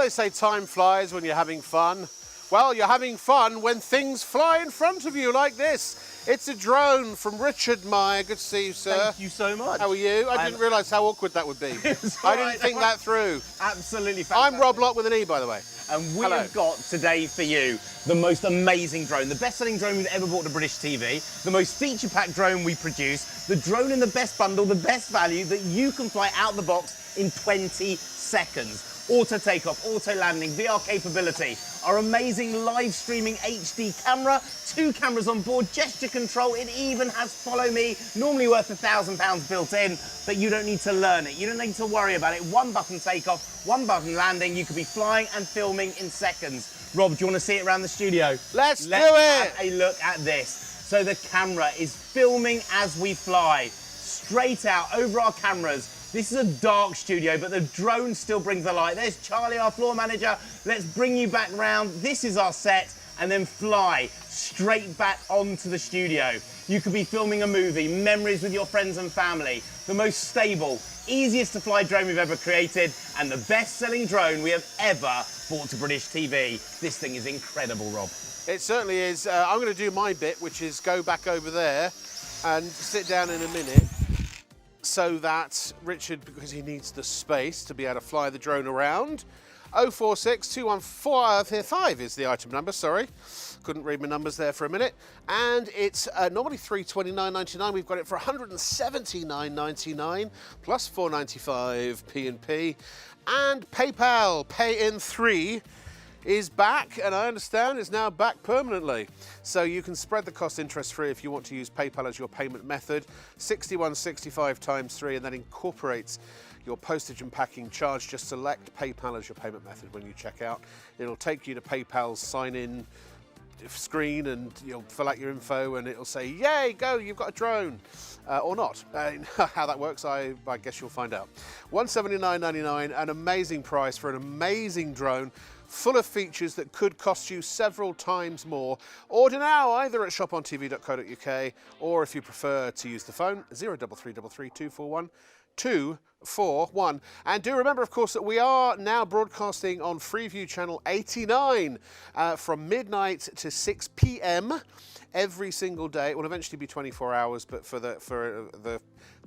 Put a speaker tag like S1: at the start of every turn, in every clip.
S1: they say time flies when you're having fun. Well, you're having fun when things fly in front of you like this. It's a drone from Richard Meyer. Good to see you, sir.
S2: Thank you so much.
S1: How are you? I didn't realise how awkward that would be. I didn't think that through.
S2: Absolutely fantastic.
S1: I'm Rob Locke with an E, by the way.
S2: And we have got today for you the most amazing drone, the best-selling drone we've ever bought to British TV, the most feature-packed drone we produce, the drone in the best bundle, the best value that you can fly out the box in 20 seconds. Auto takeoff, auto landing, VR capability, our amazing live streaming HD camera, 2 cameras on board, gesture control, it even has follow me, normally worth £1,000 built in, but you don't need to learn it, you don't need to worry about it. 1 button takeoff, 1 button landing, you could be flying and filming in seconds. Rob, do you want to see it around the studio?
S1: Let's do it!
S2: Have a look at this. So the camera is filming as we fly, straight out over our cameras. This is a dark studio, but the drone still brings the light. There's Charlie, our floor manager. Let's bring you back round. This is our set, and then fly straight back onto the studio. You could be filming a movie, memories with your friends and family. The most stable, easiest to fly drone we've ever created, and the best-selling drone we have ever brought to British TV. This thing is incredible, Rob.
S1: It certainly is. I'm going to do my bit, which is go back over there and sit down in a minute, so that Richard, because he needs the space to be able to fly the drone around. 046 214 5 is the item number, sorry. Couldn't read my numbers there for a minute. And it's normally $329.99. We've got it for $179.99 plus $4.95 P&P. And PayPal, Pay in 3, is back, and I understand is now back permanently. So you can spread the cost interest-free if you want to use PayPal as your payment method. 6165 times 3, and that incorporates your postage and packing charge. Just select PayPal as your payment method when you check out. It'll take you to PayPal's sign-in screen, and you'll fill out your info, and it'll say, yay, go, you've got a drone. Or not. How that works, I guess you'll find out. $179.99, an amazing price for an amazing drone, full of features that could cost you several times more. Order now either at shopontv.co.uk, or if you prefer to use the phone, 03333 241 241. And do remember, of course, that we are now broadcasting on Freeview channel 89 from midnight to 6 p.m. every single day. It will eventually be 24 hours, but for the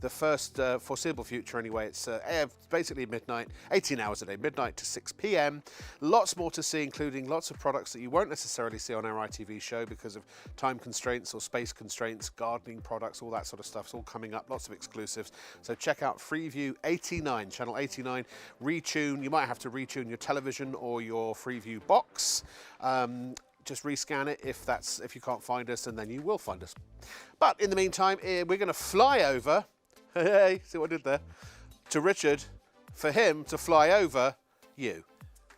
S1: first foreseeable future anyway, it's basically midnight, 18 hours a day, midnight to 6 p.m. Lots more to see, including lots of products that you won't necessarily see on our ITV show because of time constraints or space constraints, gardening products, all that sort of stuff. It's all coming up, lots of exclusives. So check out Freeview 89, channel 89. Retune, you might have to retune your television or your Freeview box. Just rescan it if you can't find us, and then you will find us. But in the meantime, we're going to fly over. Hey, see what I did there? To Richard, for him to fly over you.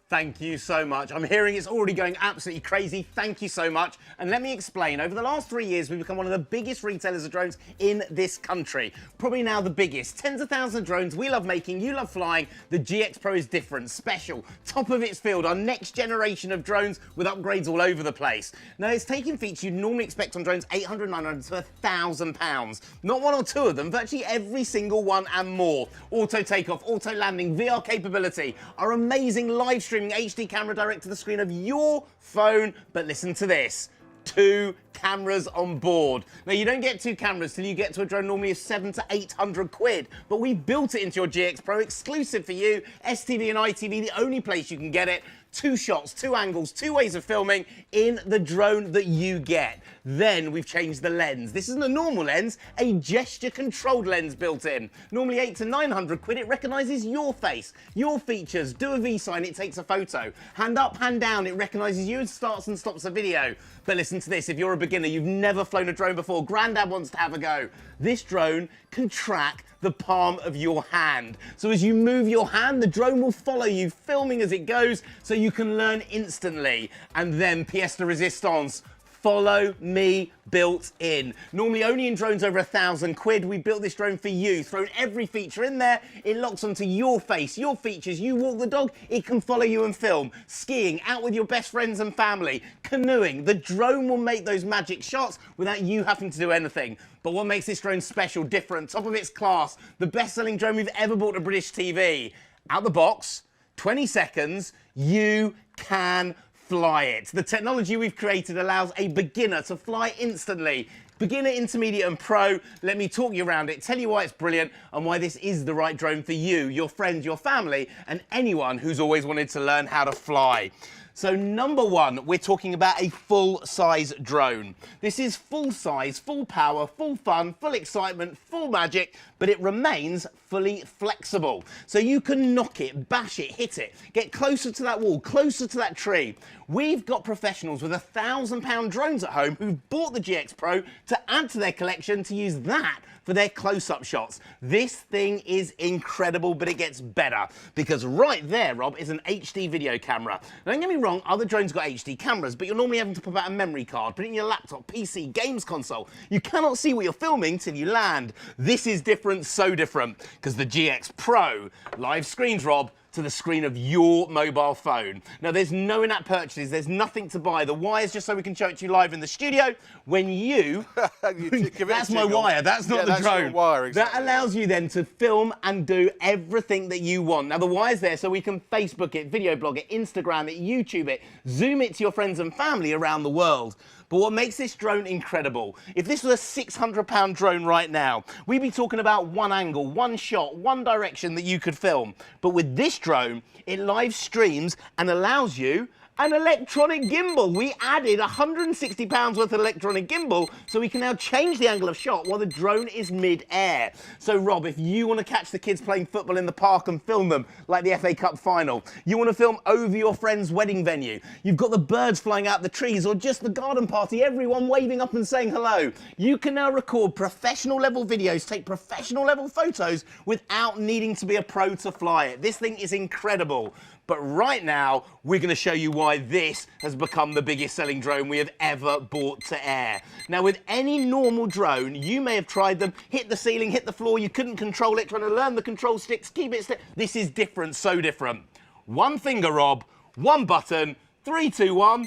S2: Thank you so much. I'm hearing it's already going absolutely crazy. Thank you so much. And let me explain. Over the last 3 years, we've become one of the biggest retailers of drones in this country. Probably now the biggest. Tens of thousands of drones we love making, you love flying. The GX Pro is different, special, top of its field, our next generation of drones with upgrades all over the place. Now, it's taking features you'd normally expect on drones 800, 900 to £1,000. Not 1 or 2 of them, virtually every single one and more. Auto takeoff, auto landing, VR capability, our amazing live streaming HD camera direct to the screen of your phone. But listen to this. 2 cameras on board. Now, you don't get 2 cameras till you get to a drone normally of 700 to 800 quid, but we built it into your GX Pro exclusive for you. STV and ITV, the only place you can get it. 2 shots, 2 angles, 2 ways of filming in the drone that you get. Then we've changed the lens. This isn't a normal lens, a gesture-controlled lens built in. Normally 800 to 900 quid, it recognises your face, your features. Do a V sign, it takes a photo. Hand up, hand down, it recognises you and starts and stops a video. But listen to this, if you're a beginner, you've never flown a drone before, Grandad wants to have a go. This drone can track the palm of your hand. So as you move your hand, the drone will follow you, filming as it goes, so you can learn instantly. And then pièce de résistance, follow me built in. Normally only in drones over 1,000 quid. We built this drone for you, thrown every feature in there. It locks onto your face, your features. You walk the dog, it can follow you and film. Skiing, out with your best friends and family. Canoeing, the drone will make those magic shots without you having to do anything. But what makes this drone special, different, top of its class, the best-selling drone we've ever bought to British TV? Out the box, 20 seconds, you can fly it. The technology we've created allows a beginner to fly instantly. Beginner, intermediate and pro. Let me talk you around it, tell you why it's brilliant and why this is the right drone for you, your friends, your family and anyone who's always wanted to learn how to fly. So number one, we're talking about a full-size drone. This is full-size, full power, full fun, full excitement, full magic, but it remains fully flexible. So you can knock it, bash it, hit it, get closer to that wall, closer to that tree. We've got professionals with £1,000 drones at home who've bought the GX Pro to add to their collection to use that for their close-up shots. This thing is incredible, but it gets better because right there, Rob, is an HD video camera. Now, don't get me wrong, other drones got HD cameras, but you're normally having to pop out a memory card, put it in your laptop, PC, games console. You cannot see what you're filming till you land. This is different, so different, because the GX Pro live screens, Rob, to the screen of your mobile phone. Now, there's no in-app purchases, there's nothing to buy. The wire's just so we can show it to you live in the studio. When you that's my wire, that's not the drone.
S1: Your wire, exactly.
S2: That allows you then to film and do everything that you want. Now, the wire's there so we can Facebook it, video blog it, Instagram it, YouTube it, Zoom it to your friends and family around the world. But what makes this drone incredible, if this was a £600 drone right now, we'd be talking about one angle, one shot, one direction that you could film. But with this drone, it live streams and allows you an electronic gimbal. We added £160 worth of electronic gimbal so we can now change the angle of shot while the drone is mid-air. So Rob, if you want to catch the kids playing football in the park and film them like the FA Cup final, you want to film over your friend's wedding venue, you've got the birds flying out the trees or just the garden party, everyone waving up and saying hello, you can now record professional level videos, take professional level photos without needing to be a pro to fly it. This thing is incredible. But right now, we're going to show you why this has become the biggest selling drone we have ever brought to air. Now, with any normal drone, you may have tried them, hit the ceiling, hit the floor, you couldn't control it, trying to learn the control sticks, keep it still. This is different, so different. One finger, Rob, one button, 3, 2, 1,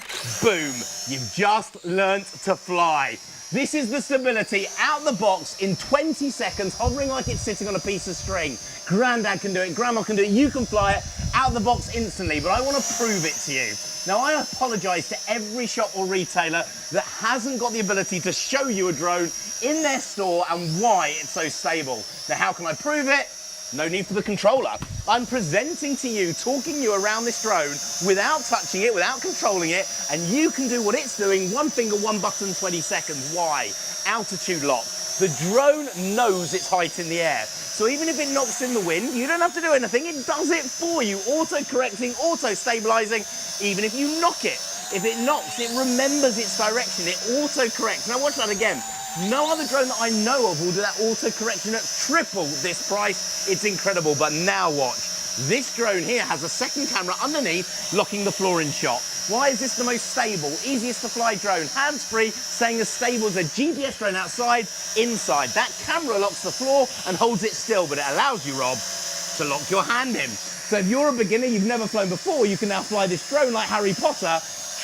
S2: boom. You've just learnt to fly. This is the stability out the box in 20 seconds, hovering like it's sitting on a piece of string. Grandad can do it, Grandma can do it, you can fly it out the box instantly, but I want to prove it to you. Now, I apologise to every shop or retailer that hasn't got the ability to show you a drone in their store and why it's so stable. Now, how can I prove it? No need for the controller. I'm presenting to you, talking you around this drone without touching it, without controlling it, and you can do what it's doing, one finger, one button, 20 seconds. Why? Altitude lock. The drone knows its height in the air. So even if it knocks in the wind, you don't have to do anything. It does it for you, auto-correcting, auto-stabilizing, even if you knock it. If it knocks, it remembers its direction. It auto-corrects. Now watch that again. No other drone that I know of will do that auto-correction at triple this price. It's incredible, but now watch. This drone here has a second camera underneath, locking the floor in shot. Why is this the most stable, easiest to fly drone? Hands-free, staying as stable as a GPS drone outside, inside. That camera locks the floor and holds it still, but it allows you, Rob, to lock your hand in. So if you're a beginner, you've never flown before, you can now fly this drone like Harry Potter,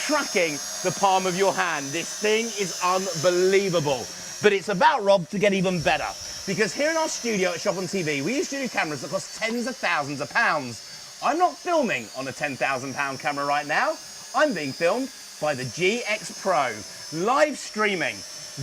S2: tracking the palm of your hand. This thing is unbelievable. But it's about, Rob, to get even better. Because here in our studio at ShopOnTV, we use studio cameras that cost tens of thousands of pounds. I'm not filming on a £10,000 camera right now. I'm being filmed by the GX Pro. Live streaming.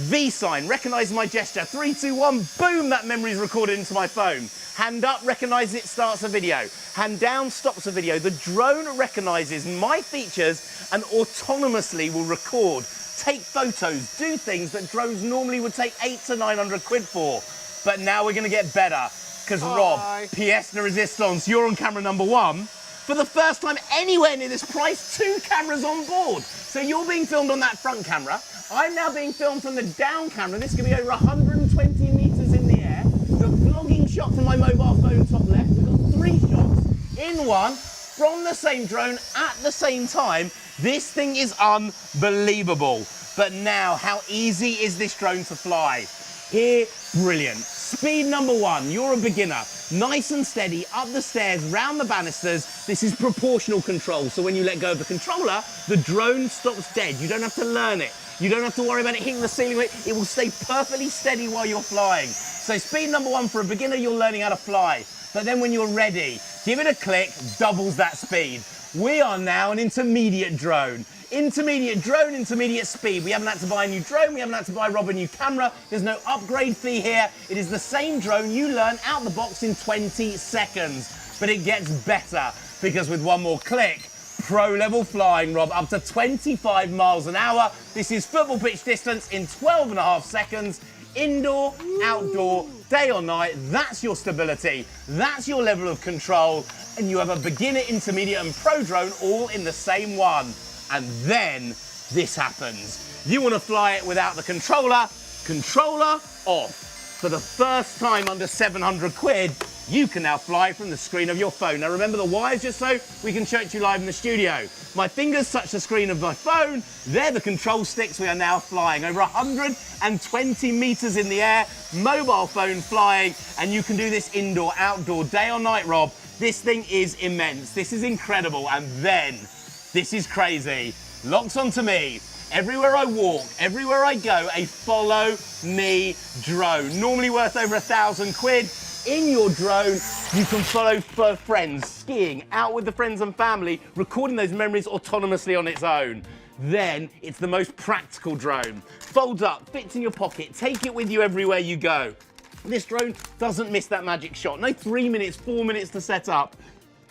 S2: V-sign, recognise my gesture. 3, 2, 1, boom, that memory is recorded into my phone. Hand up, recognises it starts a video. Hand down, stops a video. The drone recognises my features and autonomously will record, take photos, do things that drones normally would take 800 to 900 quid for. But now we're going to get better. Because Rob, pièce de résistance, you're on camera number 1. For the first time anywhere near this price, 2 cameras on board. So you're being filmed on that front camera. I'm now being filmed from the down camera. This could be over 120 metres in the air. The vlogging shot from my mobile phone top left. We've got 3 shots in one from the same drone at the same time. This thing is unbelievable. But now, how easy is this drone to fly? Here, brilliant. Speed number 1, you're a beginner. Nice and steady, up the stairs, round the banisters. This is proportional control, so when you let go of the controller, the drone stops dead. You don't have to learn it. You don't have to worry about it hitting the ceiling. It will stay perfectly steady while you're flying. So speed number 1 for a beginner, you're learning how to fly. But then when you're ready, Give it a click, doubles that speed. We are now an intermediate drone. Intermediate drone, intermediate speed. We haven't had to buy a new drone, we haven't had to buy Rob a new camera. There's no upgrade fee here. It is the same drone you learn out the box in 20 seconds. But it gets better, because with one more click, pro level flying, Rob, up to 25 miles an hour. This is football pitch distance in 12.5 seconds. Indoor, outdoor, day or night, that's your stability, that's your level of control, and you have a beginner, intermediate and pro drone all in the same one. And then this happens. You want to fly it without the controller off. For the first time under 700 quid, you can now fly from the screen of your phone. Now remember the wires just so we can show it to you live in the studio. My fingers touch the screen of my phone. They're the control sticks. We are now flying over 120 meters in the air, mobile phone flying, and you can do this indoor, outdoor, day or night, Rob. This thing is immense. This is incredible. And then, this is crazy. Locks onto me. Everywhere I walk, everywhere I go, a follow me drone. Normally worth over 1,000 quid. In your drone, you can follow friends, skiing, out with the friends and family, recording those memories autonomously on its own. Then it's the most practical drone. Folds up, fits in your pocket, take it with you everywhere you go. This drone doesn't miss that magic shot. No 3 minutes, 4 minutes to set up.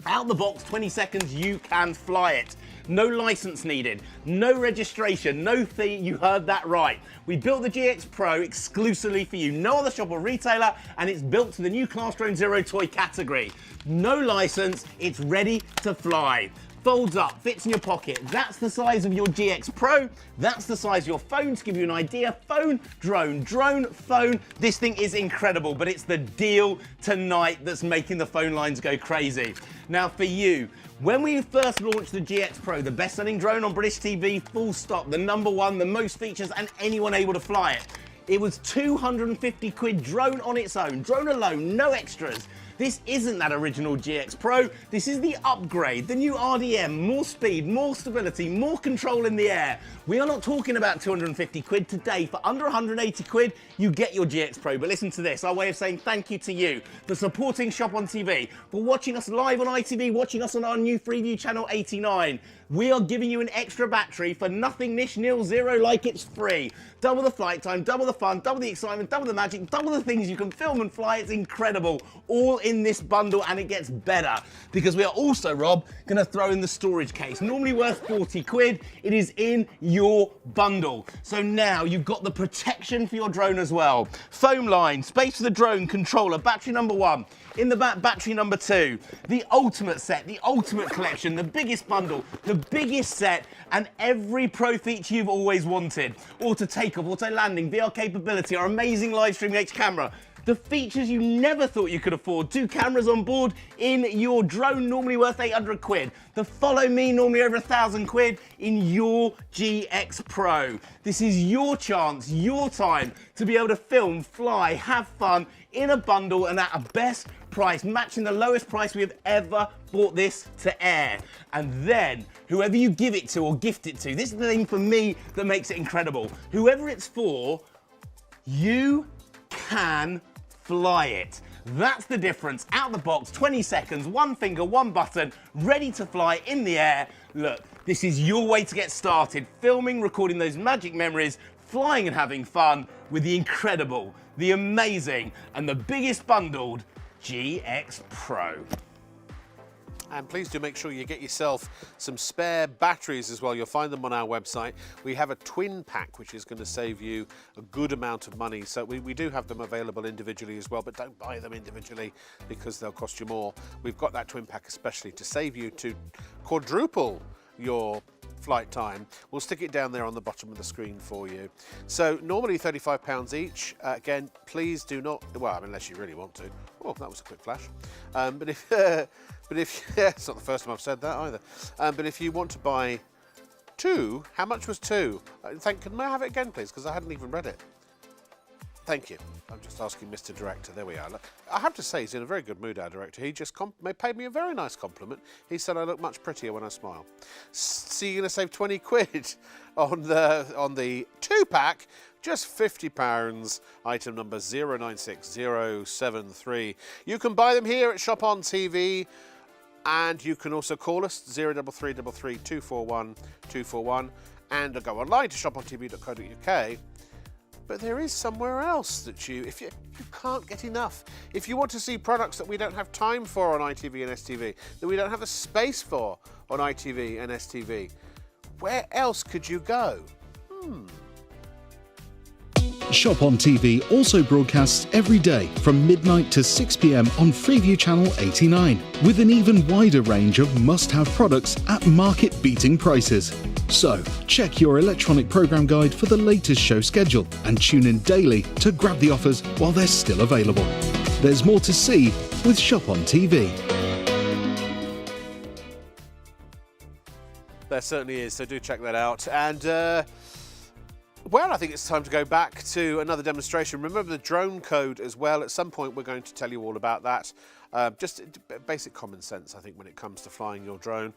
S2: Out the box, 20 seconds, you can fly it. No license needed, no registration, no fee, you heard that right. We built the GX Pro exclusively for you, no other shop or retailer, and it's built to the new Class Drone Zero toy category. No license, it's ready to fly. Folds up, fits in your pocket. That's the size of your GX Pro. That's the size of your phone, to give you an idea. Phone, drone, phone. This thing is incredible, but it's the deal tonight that's making the phone lines go crazy. Now for you, when we first launched the GX Pro, the best-selling drone on British TV, full stop, the #1, the most features, and anyone able to fly it, it was 250 quid drone on its own, drone alone, no extras. This isn't that original GX Pro, this is the upgrade, the new RDM, more speed, more stability, more control in the air. We are not talking about 250 quid today. For under 180 quid, you get your GX Pro. But listen to this, our way of saying thank you to you for supporting ShopOnTV, for watching us live on ITV, watching us on our new Freeview channel 89. We are giving you an extra battery for nothing, nish, nil, zero, like it's free. Double the flight time, double the fun, double the excitement, double the magic, double the things you can film and fly. It's incredible. All in this bundle, and it gets better because we are also, Rob, going to throw in the storage case. Normally worth 40 quid, it is in your bundle. So now you've got the protection for your drone as well. Foam line, space for the drone, controller, battery #1. In the back, battery #2. The ultimate set, the ultimate collection, the biggest bundle, the biggest set, and every pro feature you've always wanted. Auto takeoff, auto landing, VR capability, our amazing live streaming H camera. The features you never thought you could afford. 2 cameras on board in your drone, normally worth 800 quid. The Follow Me, normally over 1,000 quid, in your GX Pro. This is your chance, your time to be able to film, fly, have fun in a bundle and at a best price, matching the lowest price we have ever brought this to air. And then, whoever you give it to or gift it to, this is the thing for me that makes it incredible. Whoever it's for, you can fly it. That's the difference. Out the box, 20 seconds, 1 finger, 1 button, ready to fly in the air. Look, this is your way to get started, filming, recording those magic memories, flying and having fun with the incredible, the amazing, and the biggest bundled GX Pro.
S1: And please do make sure you get yourself some spare batteries as well. You'll find them on our website. We have a twin pack, which is going to save you a good amount of money. So we do have them available individually as well, but don't buy them individually because they'll cost you more. We've got that twin pack especially to save you to quadruple your flight time. We'll stick it down there on the bottom of the screen for you. So normally £35 each. Again, please do not, well, unless you really want to. Oh, that was a quick flash. But if it's not the first time I've said that either. But if you want to buy 2, how much was 2? Can I have it again, please? Because I hadn't even read it. Thank you. I'm just asking Mr. Director. There we are. Look, I have to say, he's in a very good mood, our director. He just paid me a very nice compliment. He said I look much prettier when I smile. So you're going to save 20 quid on the 2-pack, just £50, item number 096073. You can buy them here at ShopOnTV. And you can also call us 03333 241 241 and go online to shopontv.co.uk. But there is somewhere else that if you can't get enough, if you want to see products that we don't have time for on ITV and STV, that we don't have the space for on ITV and STV, where else could you go?
S3: Shop on TV also broadcasts every day from midnight to 6 p.m. on Freeview Channel 89, with an even wider range of must-have products at market-beating prices. So, check your electronic programme guide for the latest show schedule and tune in daily to grab the offers while they're still available. There's more to see with Shop on TV.
S1: There certainly is, so do check that out. And well, I think it's time to go back to another demonstration. Remember the drone code as well. At some point, we're going to tell you all about that. Just basic common sense, I think, when it comes to flying your drone.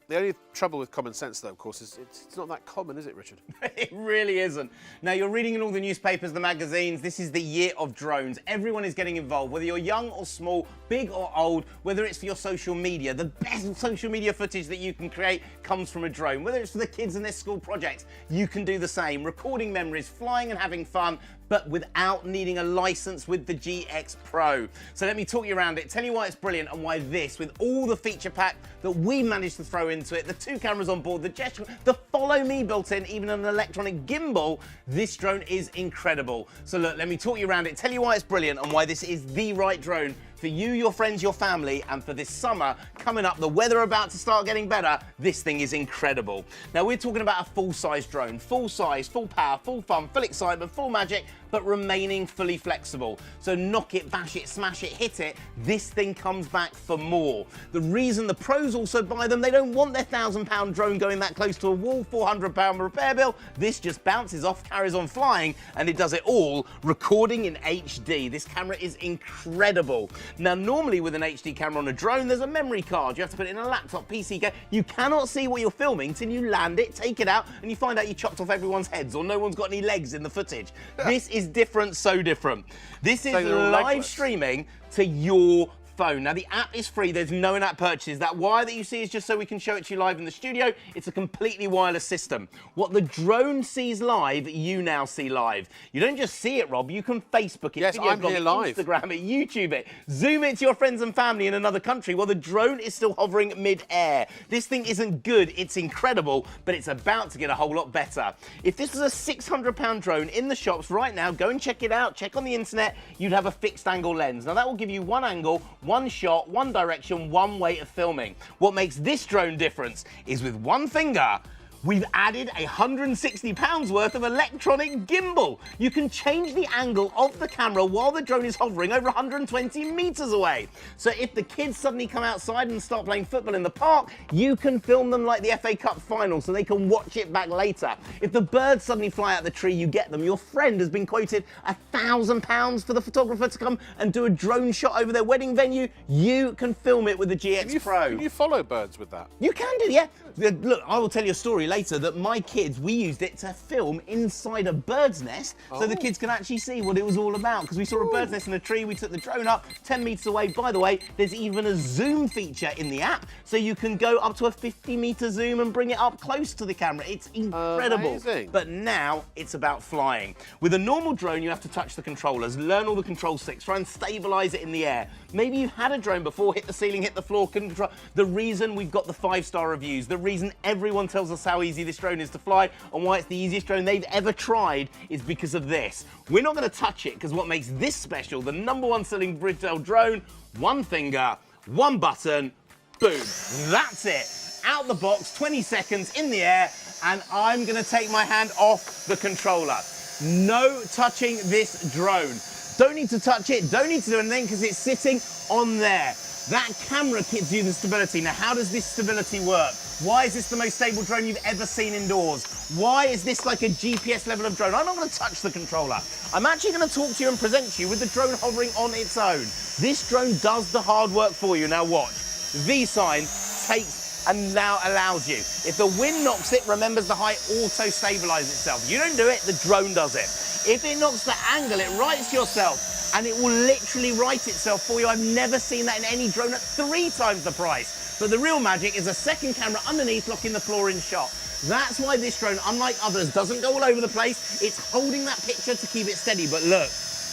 S1: The only trouble with common sense, though, of course, is it's not that common, is it, Richard?
S2: It really isn't. Now, you're reading in all the newspapers, the magazines, this is the year of drones. Everyone is getting involved, whether you're young or small, big or old, whether it's for your social media. The best social media footage that you can create comes from a drone. Whether it's for the kids and their school projects, you can do the same. Recording memories, flying and having fun, but without needing a license with the GX Pro. So let me talk you around it, tell you why it's brilliant and why this, with all the feature pack that we managed to throw into it, the 2 cameras on board, the gesture, the follow me built in, even an electronic gimbal, this drone is incredible. So look, let me talk you around it, tell you why it's brilliant and why this is the right drone for you, your friends, your family, and for this summer coming up, the weather about to start getting better, this thing is incredible. Now, we're talking about a full-size drone, full size, full power, full fun, full excitement, full magic, but remaining fully flexible. So knock it, bash it, smash it, hit it, this thing comes back for more. The reason the pros also buy them, they don't want their £1,000 drone going that close to a wall, £400 repair bill. This just bounces off, carries on flying, and it does it all recording in HD. This camera is incredible. Now, normally with an HD camera on a drone, there's a memory card. You have to put it in a laptop, PC. You cannot see what you're filming till you land it, take it out, and you find out you chopped off everyone's heads or no one's got any legs in the footage. This is different, so different. This is live streaming to your phone. Now, the app is free. There's no in-app purchases. That wire that you see is just so we can show it to you live in the studio. It's a completely wireless system. What the drone sees live, you now see live. You don't just see it, Rob. You can Facebook it,
S1: yes, I'm here live.
S2: Instagram it, YouTube it, Zoom it to your friends and family in another country while the drone is still hovering mid-air. This thing isn't good. It's incredible, but it's about to get a whole lot better. If this was a £600 drone in the shops right now, go and check it out. Check on the internet. You'd have a fixed angle lens. Now, that will give you one angle, one shot, one direction, one way of filming. What makes this drone different is with one finger, we've added £160 worth of electronic gimbal. You can change the angle of the camera while the drone is hovering over 120 meters away. So if the kids suddenly come outside and start playing football in the park, you can film them like the FA Cup final so they can watch it back later. If the birds suddenly fly out the tree, you get them. Your friend has been quoted £1,000 for the photographer to come and do a drone shot over their wedding venue. You can film it with the GX Pro.
S1: Can you follow birds with that?
S2: You can do, yeah. Look, I will tell you a story later that my kids, we used it to film inside a bird's nest so the kids can actually see what it was all about. Because we saw a bird's nest in a tree, we took the drone up 10 meters away. By the way, there's even a zoom feature in the app, so you can go up to a 50-meter zoom and bring it up close to the camera. It's incredible.
S1: Amazing.
S2: But now it's about flying. With a normal drone, you have to touch the controllers, learn all the control sticks, try and stabilize it in the air. Maybe you've had a drone before, hit the ceiling, hit the floor, couldn't control. The reason we've got the 5-star reviews, the reason everyone tells us how easy this drone is to fly and why it's the easiest drone they've ever tried is because of this. We're not going to touch it because what makes this special, the #1 selling retail drone, one finger, one button, boom. That's it. Out the box, 20 seconds in the air, and I'm going to take my hand off the controller. No touching this drone. Don't need to touch it, don't need to do anything because it's sitting on there. That camera gives you the stability. Now, how does this stability work? Why is this the most stable drone you've ever seen indoors? Why is this like a GPS level of drone? I'm not going to touch the controller. I'm actually going to talk to you and present to you with the drone hovering on its own. This drone does the hard work for you. Now watch. V-sign takes and now allows you. If the wind knocks it, remembers the height, auto-stabilize itself. You don't do it, the drone does it. If it knocks the angle, it rights yourself and it will literally write itself for you. I've never seen that in any drone at 3 times the price. But the real magic is a second camera underneath blocking the floor in shot. That's why this drone, unlike others, doesn't go all over the place. It's holding that picture to keep it steady. But look,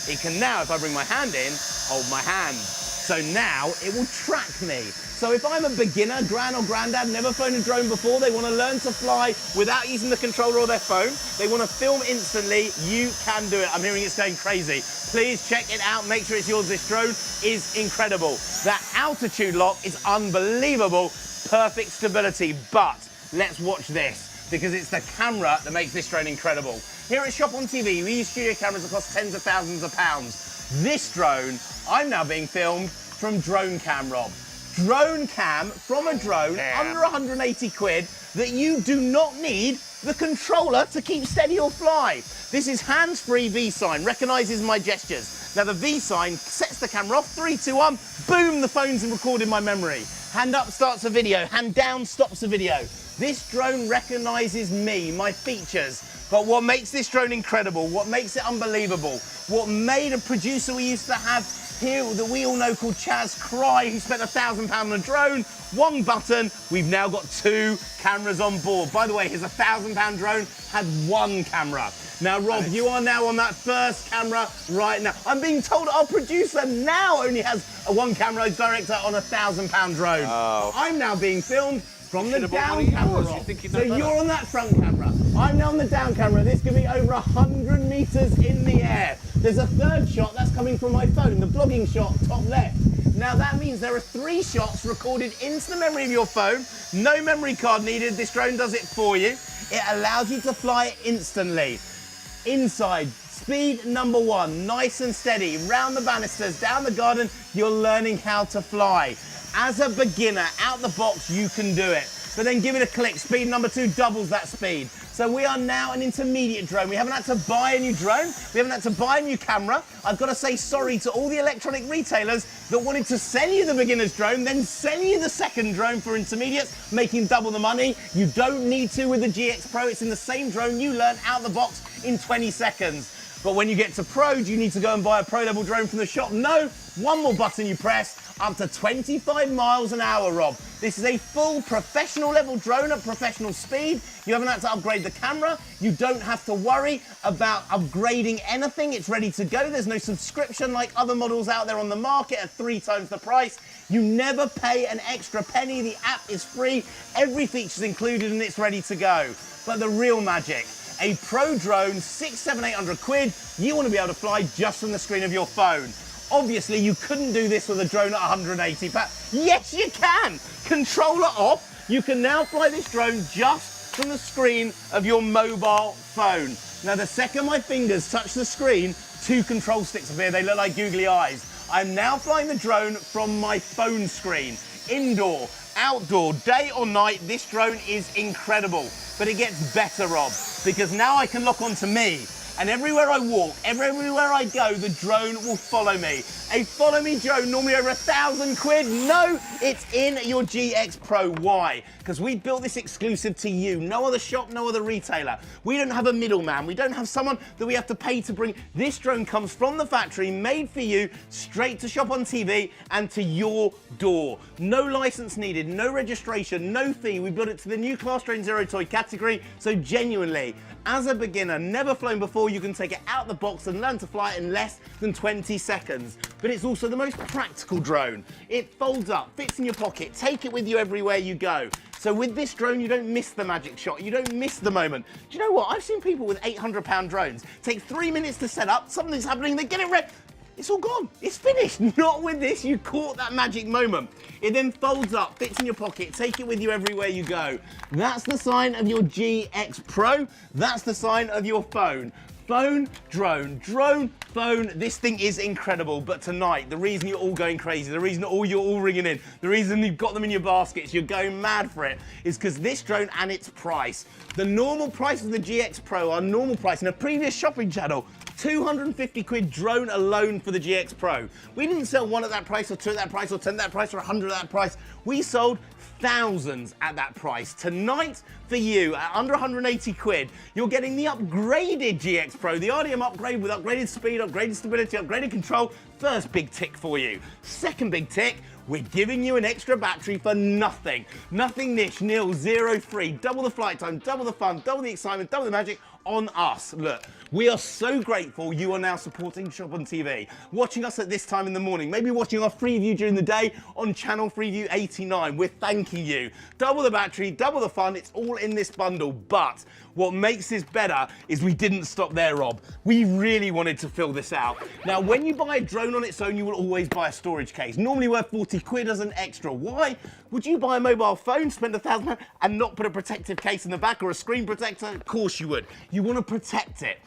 S2: it can now, if I bring my hand in, hold my hand. So now it will track me. So if I'm a beginner, gran or granddad, never flown a drone before, they want to learn to fly without using the controller or their phone, they want to film instantly, you can do it. I'm hearing it's going crazy. Please check it out, make sure it's yours. This drone is incredible. That altitude lock is unbelievable, perfect stability, but let's watch this, because it's the camera that makes this drone incredible. Here at ShopOnTV, we use studio cameras that cost tens of thousands of pounds. This drone, I'm now being filmed from Drone Cam, Rob. Drone Cam from a drone, under 180 quid, that you do not need the controller to keep steady or fly. This is hands-free V-sign, recognises my gestures. Now the V-sign sets the camera off, 3, 2, 1, boom, the phone's recording my memory. Hand up starts a video, hand down stops a video. This drone recognises me, my features. But what makes this drone incredible, what makes it unbelievable, what made a producer we used to have here that we all know called Chaz Cry, who spent £1,000 on a drone, one button, we've now got 2 cameras on board. By the way, his £1,000 drone had 1 camera. Now, Rob, you are now on that first camera right now. I'm being told our producer now only has a 1 camera director on a £1,000 drone. Oh. I'm now being filmed from the down camera, Rob. So you're on that front camera. I'm now on the down camera. This could be over 100 meters in the air. There's a third shot that's coming from my phone, the vlogging shot, top left. Now that means there are 3 shots recorded into the memory of your phone. No memory card needed. This drone does it for you. It allows you to fly it instantly. Inside, speed number 1, nice and steady. Round the banisters, down the garden, you're learning how to fly. As a beginner, out the box, you can do it. But then give it a click. Speed number 2 doubles that speed. So we are now an intermediate drone. We haven't had to buy a new drone. We haven't had to buy a new camera. I've got to say sorry to all the electronic retailers that wanted to sell you the beginner's drone, then sell you the second drone for intermediates, making double the money. You don't need to with the GX Pro. It's in the same drone you learn out the box in 20 seconds. But when you get to Pro, do you need to go and buy a Pro level drone from the shop? No, one more button you press, up to 25 miles an hour, Rob. This is a full professional level drone at professional speed. You haven't had to upgrade the camera. You don't have to worry about upgrading anything. It's ready to go. There's no subscription like other models out there on the market at 3 times the price. You never pay an extra penny. The app is free. Every feature's included and it's ready to go. But the real magic, a Pro drone, 600, 700, 800 quid, you want to be able to fly just from the screen of your phone. Obviously, you couldn't do this with a drone at 180 pounds. Yes, you can. Controller off. You can now fly this drone just from the screen of your mobile phone. Now, the second my fingers touch the screen, 2 control sticks appear. They look like googly eyes. I'm now flying the drone from my phone screen. Indoor, outdoor, day or night, this drone is incredible. But it gets better, Rob, because now I can lock onto me. And everywhere I walk, everywhere I go, the drone will follow me. A follow me drone, normally over 1,000 quid. No, it's in your GX Pro. Why? Because we built this exclusive to you. No other shop, no other retailer. We don't have a middleman. We don't have someone that we have to pay to bring. This drone comes from the factory, made for you, straight to ShopOnTV and to your door. No license needed, no registration, no fee. We built it to the new Class Drone Zero Toy category. So genuinely, as a beginner, never flown before, you can take it out the box and learn to fly it in less than 20 seconds. But it's also the most practical drone. It folds up, fits in your pocket, take it with you everywhere you go. So with this drone, you don't miss the magic shot, you don't miss the moment. Do you know what? I've seen people with 800-pound drones take 3 minutes to set up, something's happening, they get it ready. It's all gone. It's finished. Not with this. You caught that magic moment. It then folds up, fits in your pocket, take it with you everywhere you go. That's the sign of your GX Pro. That's the sign of your phone. Phone, drone, drone, phone. This thing is incredible. But tonight, the reason you're all going crazy, the reason you're all ringing in, the reason you've got them in your baskets, you're going mad for it, is because this drone and its price. The normal price of the GX Pro, our normal price in a previous shopping channel, 250 quid drone alone for the GX Pro. We didn't sell 1 at that price, or 2 at that price, or 10 at that price, or 100 at that price. We sold thousands at that price. Tonight, for you, at under 180 quid, you're getting the upgraded GX Pro, the RDM upgrade with upgraded speed, upgraded stability, upgraded control. First big tick for you. Second big tick, we're giving you an extra battery for nothing. Nothing niche, nil, zero, free. Double the flight time, double the fun, double the excitement, double the magic on us. Look, we are so grateful you are now supporting ShopOnTV, watching us at this time in the morning, maybe watching our Freeview during the day on channel Freeview 89. We're thanking you. Double the battery, double the fun, it's all in this bundle. But what makes this better is we didn't stop there, Rob. We really wanted to fill this out. Now, when you buy a drone on its own, you will always buy a storage case, normally worth 40 quid as an extra. Why would you buy a mobile phone, spend £1,000 and not put a protective case in the back or a screen protector? Of course you would. You want to protect it.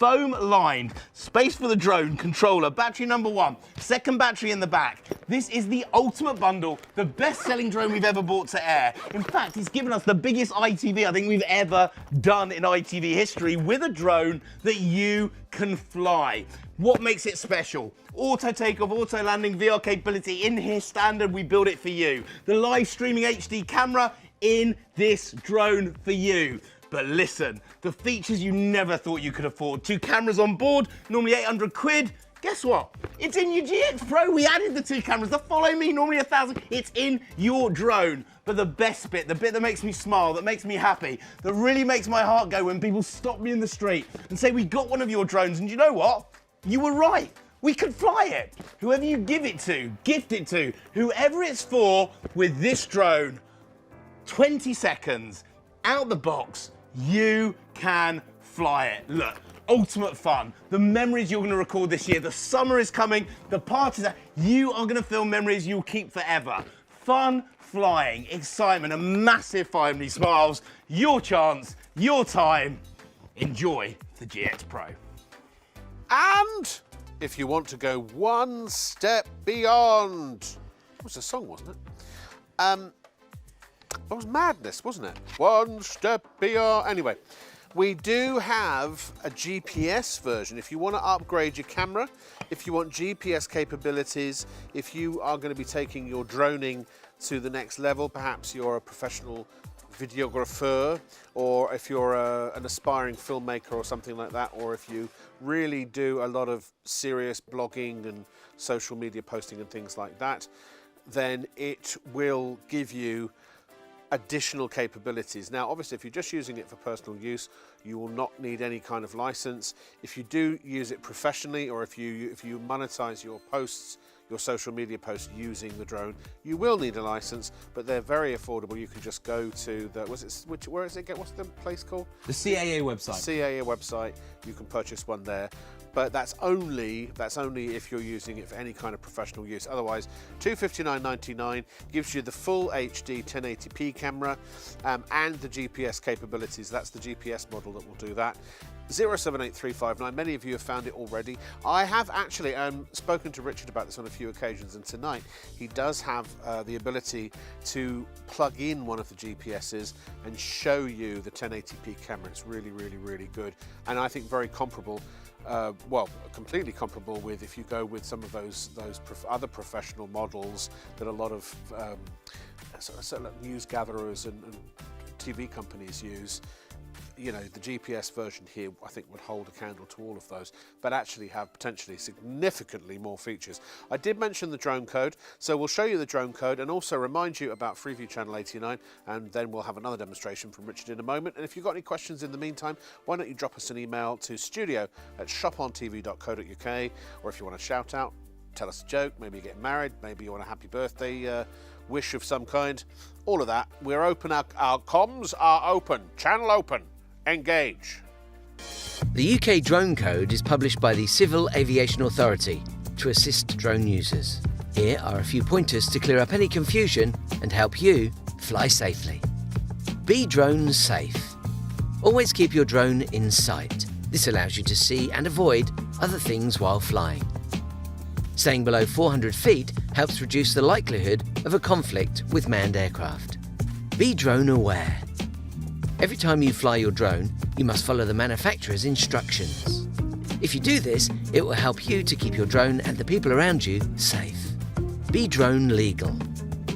S2: Foam lined, space for the drone, controller, battery number 1, second battery in the back. This is the ultimate bundle, the best selling drone we've ever brought to air. In fact, it's given us the biggest ITV I think we've ever done in ITV history with a drone that you can fly. What makes it special? Auto takeoff, auto landing, VR capability in here standard, we build it for you. The live streaming HD camera in this drone for you. But listen, the features you never thought you could afford. 2 cameras on board, normally 800 quid. Guess what? It's in your GX Pro. We added the 2 cameras. The Follow Me, normally 1,000. It's in your drone. But the best bit, the bit that makes me smile, that makes me happy, that really makes my heart go when people stop me in the street and say, we got one of your drones, and you know what? You were right. We could fly it. Whoever you give it to, gift it to, whoever it's for, with this drone, 20 seconds, out the box, you can fly it. Look, ultimate fun. The memories you're going to record this year. The summer is coming. The parties are. You are going to film memories you'll keep forever. Fun, flying, excitement, and massive family smiles. Your chance, your time. Enjoy the GX Pro.
S1: And if you want to go one step beyond, it was a song, wasn't it? It was Madness, wasn't it? One step beyond. Anyway, we do have a GPS version. If you want to upgrade your camera, if you want GPS capabilities, if you are going to be taking your droning to the next level, perhaps you're a professional videographer, or if you're an aspiring filmmaker or something like that, or if you really do a lot of serious blogging and social media posting and things like that, then it will give you additional capabilities. Now, obviously, if you're just using it for personal use, you will not need any kind of license. If you do use it professionally, or if you monetize your posts, your social media posts using the drone, you will need a license, but they're very affordable. You can just go to the, what's the place called?
S4: The CAA website.
S1: CAA website. You can purchase one there. But that's only if you're using it for any kind of professional use. Otherwise, $259.99 gives you the full HD 1080p camera and the GPS capabilities. That's the GPS model that will do that. 078359. Many of you have found it already. I have actually spoken to Richard about this on a few occasions, and tonight he does have the ability to plug in one of the GPSs and show you the 1080p camera. It's really, really, really good, and I think very comparable. Well, completely comparable with if you go with some of those other professional models that a lot of sort of news gatherers and TV companies use. You know, the GPS version here, I think, would hold a candle to all of those, but actually have potentially significantly more features. I did mention the drone code, so we'll show you the drone code and also remind you about Freeview Channel 89, and then we'll have another demonstration from Richard in a moment. And if you've got any questions in the meantime, why don't you drop us an email to studio@shopontv.co.uk, or if you want to shout out, tell us a joke, maybe you're getting married, maybe you want a happy birthday wish of some kind, all of that. We're open, our comms are open, channel open. Engage.
S5: The UK Drone Code is published by the Civil Aviation Authority to assist drone users. Here are a few pointers to clear up any confusion and help you fly safely. Be drone safe. Always keep your drone in sight. This allows you to see and avoid other things while flying. Staying below 400 feet helps reduce the likelihood of a conflict with manned aircraft. Be drone aware. Every time you fly your drone, you must follow the manufacturer's instructions. If you do this, it will help you to keep your drone and the people around you safe. Be drone legal.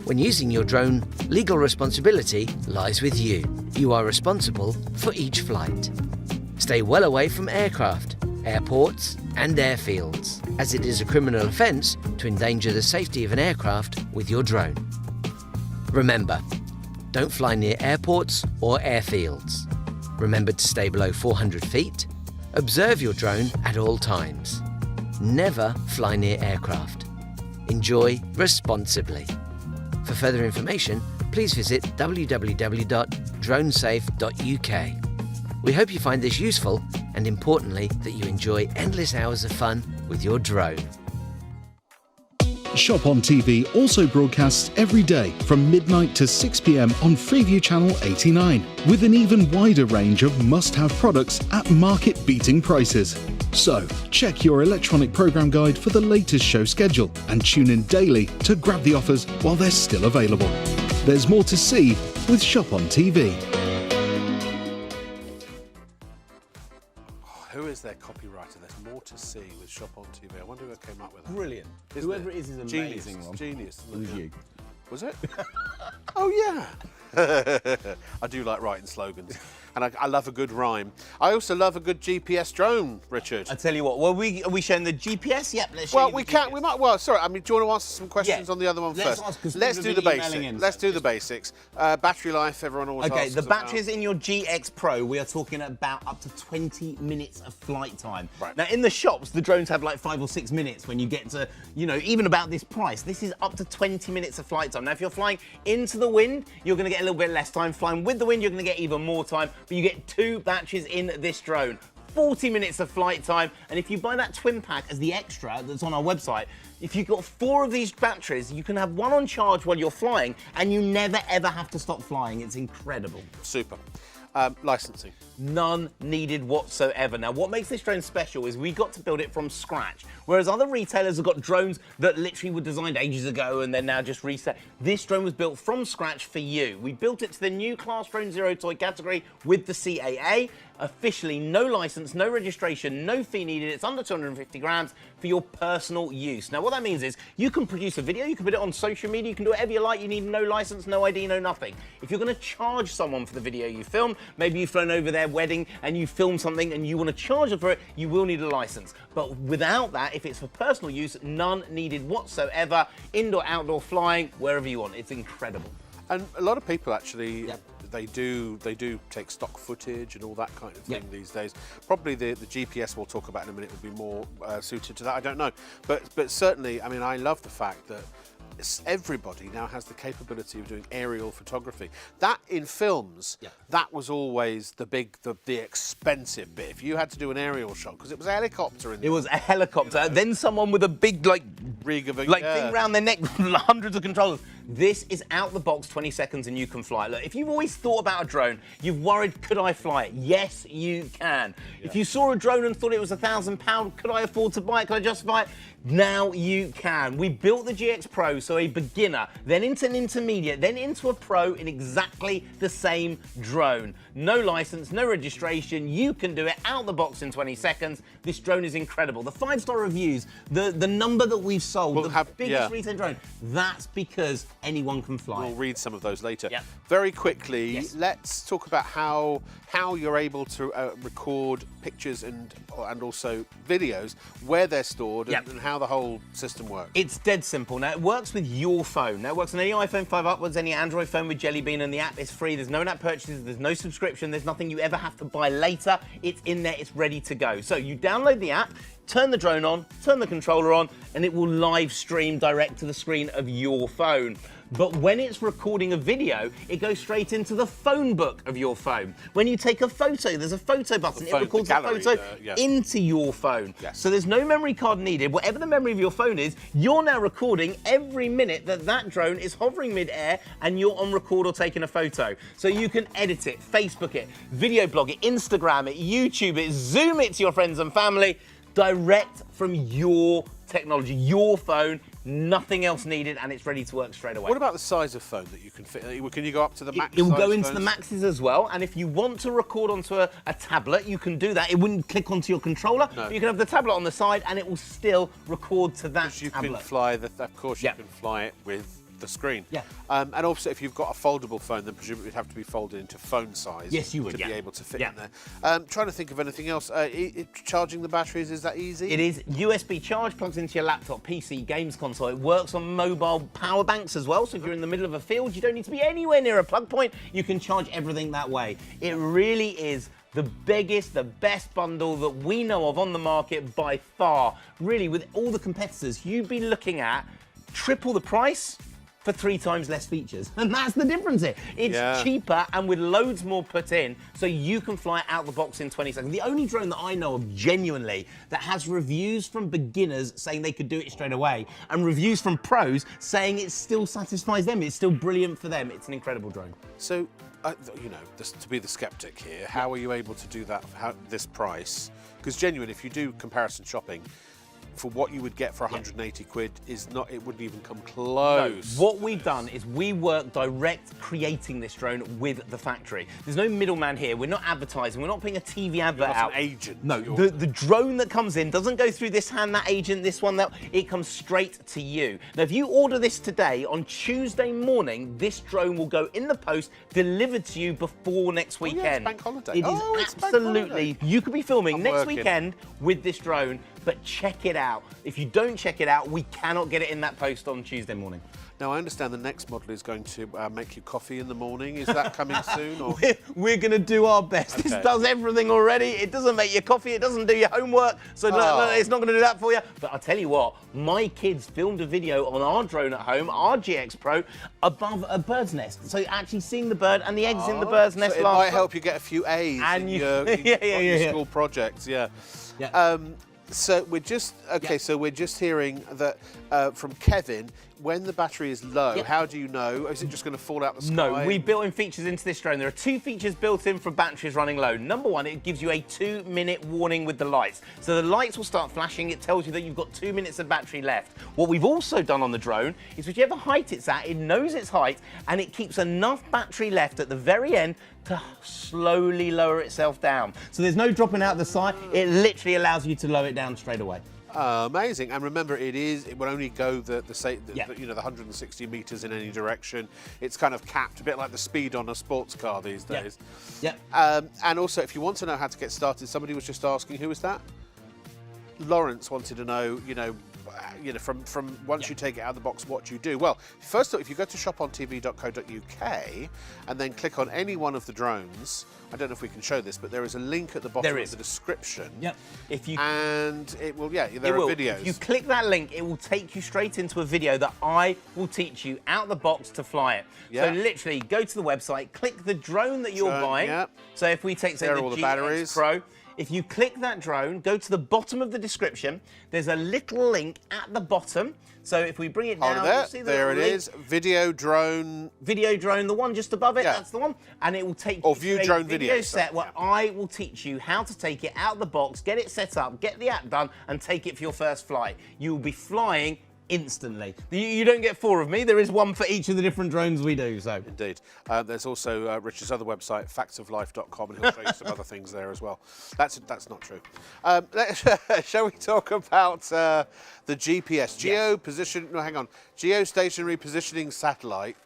S5: When using your drone, legal responsibility lies with you. You are responsible for each flight. Stay well away from aircraft, airports and airfields, as it is a criminal offence to endanger the safety of an aircraft with your drone. Remember, don't fly near airports or airfields. Remember to stay below 400 feet. Observe your drone at all times. Never fly near aircraft. Enjoy responsibly. For further information, please visit www.dronesafe.uk. We hope you find this useful and, importantly, that you enjoy endless hours of fun with your drone.
S3: ShopOnTV also broadcasts every day from midnight to 6 p.m. on Freeview Channel 89, with an even wider range of must-have products at market-beating prices. So, check your electronic programme guide for the latest show schedule and tune in daily to grab the offers while they're still available. There's more to see with ShopOnTV.
S1: Who is their copywriter? There's more to see with ShopOnTV. I wonder who came up with that.
S2: Brilliant.
S1: Isn't
S2: Whoever it is amazing, Rob.
S1: Genius.
S2: It was you.
S1: Was it? Oh, yeah. I do like writing slogans. And I love a good rhyme. I also love a good GPS drone, Richard.
S2: I tell you what, well, are we showing the GPS? Yep, let's show
S1: Well,
S2: you
S1: we
S2: the
S1: can.
S2: GPS.
S1: We might. Well, sorry. I mean, do you want to answer some questions
S2: Yeah.
S1: on the other one
S2: Let's
S1: first?
S2: ask, 'cause
S1: Let's
S2: people
S1: do the
S2: have been emailing
S1: basics.
S2: in,
S1: Let's
S2: so
S1: do the
S2: just-
S1: basics. Battery life. Everyone always
S2: Okay,
S1: asks
S2: the
S1: about.
S2: batteries in your GX Pro, we are talking about up to 20 minutes of flight time.
S1: Right.
S2: Now, in the shops, the drones have like 5 or 6 minutes when you get to, even about this price. This is up to 20 minutes of flight time. Now, if you're flying into the wind, you're going to get a little bit less time. Flying with the wind, you're going to get even more time, but you get 2 batteries in this drone. 40 minutes of flight time, and if you buy that twin pack as the extra that's on our website, if you've got 4 of these batteries, you can have 1 on charge while you're flying, and you never ever have to stop flying. It's incredible.
S1: Super. Licensing.
S2: None needed whatsoever. Now, what makes this drone special is we got to build it from scratch. Whereas other retailers have got drones that literally were designed ages ago and they're now just reset. This drone was built from scratch for you. We built it to the new Class Drone Zero Toy category with the CAA. Officially, no license, no registration, no fee needed. It's under 250 grams for your personal use. Now, what that means is you can produce a video, you can put it on social media, you can do whatever you like. You need no license, no ID, no nothing. If you're going to charge someone for the video you film, maybe you've flown over their wedding and you film something and you want to charge them for it, you will need a license. But without that, if it's for personal use, none needed whatsoever. Indoor, outdoor flying, wherever you want. It's incredible.
S1: And a lot of people actually,
S2: Yep.
S1: they do take stock footage and all that kind of thing
S2: Yep.
S1: these days. Probably the GPS we'll talk about in a minute would be more suited to that. I don't know, but certainly, I mean, I love the fact that everybody now has the capability of doing aerial photography. That in films,
S2: Yeah.
S1: that was always the expensive bit. If you had to do an aerial shot, because it was a helicopter in
S2: It was a helicopter, then someone with a big,
S1: rig of a
S2: thing around their neck, hundreds of controllers. This is out the box, 20 seconds and you can fly it. Look, if you've always thought about a drone, you've worried, could I fly it? Yes, you can. If you saw a drone and thought it was £1,000, could I afford to buy it? Could I justify it? Now you can. We built the GX Pro, so a beginner, then into an intermediate, then into a pro in exactly the same drone. No license, no registration. You can do it out the box in 20 seconds. This drone is incredible. The 5-star reviews, the number that we've sold,
S1: We'll have-
S2: biggest
S1: yeah.
S2: retail drone, that's because anyone can fly.
S1: We'll read some of those later.
S2: Yep.
S1: Very quickly,
S2: Yes.
S1: let's talk about how you're able to record pictures and also videos, where they're stored,
S2: Yep.
S1: and how the whole system works.
S2: It's dead simple. Now, it works with your phone. Now, it works on any iPhone 5 upwards, any Android phone with Jelly Bean, and the app is free. There's no in-app purchases, there's no subscription, there's nothing you ever have to buy later. It's in there, it's ready to go. So you download the app, turn the drone on, turn the controller on, and it will live stream direct to the screen of your phone. But when it's recording a video, it goes straight into the phone book of your phone. When you take a photo, there's a photo button.
S1: phone-
S2: It records
S1: the
S2: the
S1: gallery,
S2: photo
S1: yeah.
S2: into your phone.
S1: Yes.
S2: So there's no memory card needed. Whatever the memory of your phone is, you're now recording every minute that drone is hovering mid-air and you're on record or taking a photo. So you can edit it, Facebook it, video blog it, Instagram it, YouTube it, Zoom it to your friends and family, direct from your technology, your phone, nothing else needed, and it's ready to work straight away.
S1: What about the size of phone that you can fit? Can you go up to the max
S2: It will
S1: size
S2: go into
S1: phones?
S2: the maxes as well, and if you want to record onto a tablet, you can do that. It wouldn't click onto your controller.
S1: No.
S2: But you can have the tablet on the side, and it will still record to that
S1: You
S2: tablet.
S1: can fly of course, you
S2: Yep.
S1: can fly it with the screen.
S2: Yeah.
S1: And also, if you've got a foldable phone, then presumably it would have to be folded into phone size.
S2: Yes, you would,
S1: to
S2: yeah.
S1: be able to fit
S2: Yeah.
S1: in there. Trying to think of anything else. Charging the batteries, is that easy?
S2: It is USB charge, plugs into your laptop, PC, games console. It works on mobile power banks as well, so if you're in the middle of a field, you don't need to be anywhere near a plug point. You can charge everything that way. It really is the biggest, the best bundle that we know of on the market by far. Really, with all the competitors, you'd be looking at triple the price for 3 times less features. And that's the difference here. It's cheaper and with loads more put in, so you can fly out the box in 20 seconds. The only drone that I know of genuinely that has reviews from beginners saying they could do it straight away, and reviews from pros saying it still satisfies them, it's still brilliant for them. It's an incredible drone.
S1: So, you know, to be the skeptic here, how are you able to do that, this price? Because genuinely, if you do comparison shopping, for what you would get for 180 quid is not, it wouldn't even come close.
S2: No, what we've done is we work direct creating this drone with the factory. There's no middleman here. We're not advertising. We're not putting a TV advert out.
S1: An agent.
S2: No, the drone that comes in doesn't go through this hand, that agent, this one, that. It comes straight to you. Now, if you order this today, on Tuesday morning, this drone will go in the post, delivered to you before next weekend.
S1: Yeah, it's bank holiday.
S2: It is
S1: it's bank
S2: absolutely.
S1: holiday.
S2: You could be filming next
S1: working.
S2: weekend with this drone, but check it out. If you don't check it out, we cannot get it in that post on Tuesday morning.
S1: Now, I understand the next model is going to make you coffee in the morning. Is that coming soon? Or?
S2: We're going to do our best.
S1: Okay.
S2: This does everything already. It doesn't make your coffee. It doesn't do your homework. So no, it's not going to do that for you. But I'll tell you what, my kids filmed a video on our drone at home, our GX Pro, above a bird's nest. So actually seeing the bird and the eggs in the bird's nest.
S1: So it might help you get a few A's in your school projects. Yeah. So we're just So we're just hearing that from Kevin. When the battery is low, how do you know? Is it just going to fall out the sky?
S2: No, we built in features into this drone. There are 2 features built in for batteries running low. Number 1, it gives you a 2-minute warning with the lights. So the lights will start flashing. It tells you that you've got 2 minutes of battery left. What we've also done on the drone is whichever height it's at, it knows its height and it keeps enough battery left at the very end to slowly lower itself down. So there's no dropping out the side. It literally allows you to lower it down straight away.
S1: Amazing. And remember, it will only go the 160 meters in any direction. It's kind of capped, a bit like the speed on a sports car these days. And also, if you want to know how to get started, somebody was just asking, who was that? Lawrence wanted to know, from once you take it out of the box, what you do. Well, first of all, if you go to shopontv.co.uk and then click on any one of the drones, I don't know if we can show this, but there is a link at the bottom of the description. And it will, there are videos.
S2: If you click that link, it will take you straight into a video that I will teach you out the box to fly it. So literally, go to the website, click the drone that you're buying. So if we take, say, the GX Pro, if you click that drone, go to the bottom of the description, there's a little link at the bottom. So if we bring it down, you'll see
S1: there it is, video drone.
S2: Video drone, the one just above it, that's the one. And it will take you
S1: view
S2: to a
S1: drone
S2: video set where I will teach you how to take it out of the box, get it set up, get the app done, and take it for your first flight. You will be flying instantly. You don't get 4 of me. There is one for each of the different drones we do. So
S1: indeed. There's also Richard's other website, factsoflife.com, and he'll show you some other things there as well. That's not true. Shall we talk about the GPS, geostationary positioning satellite?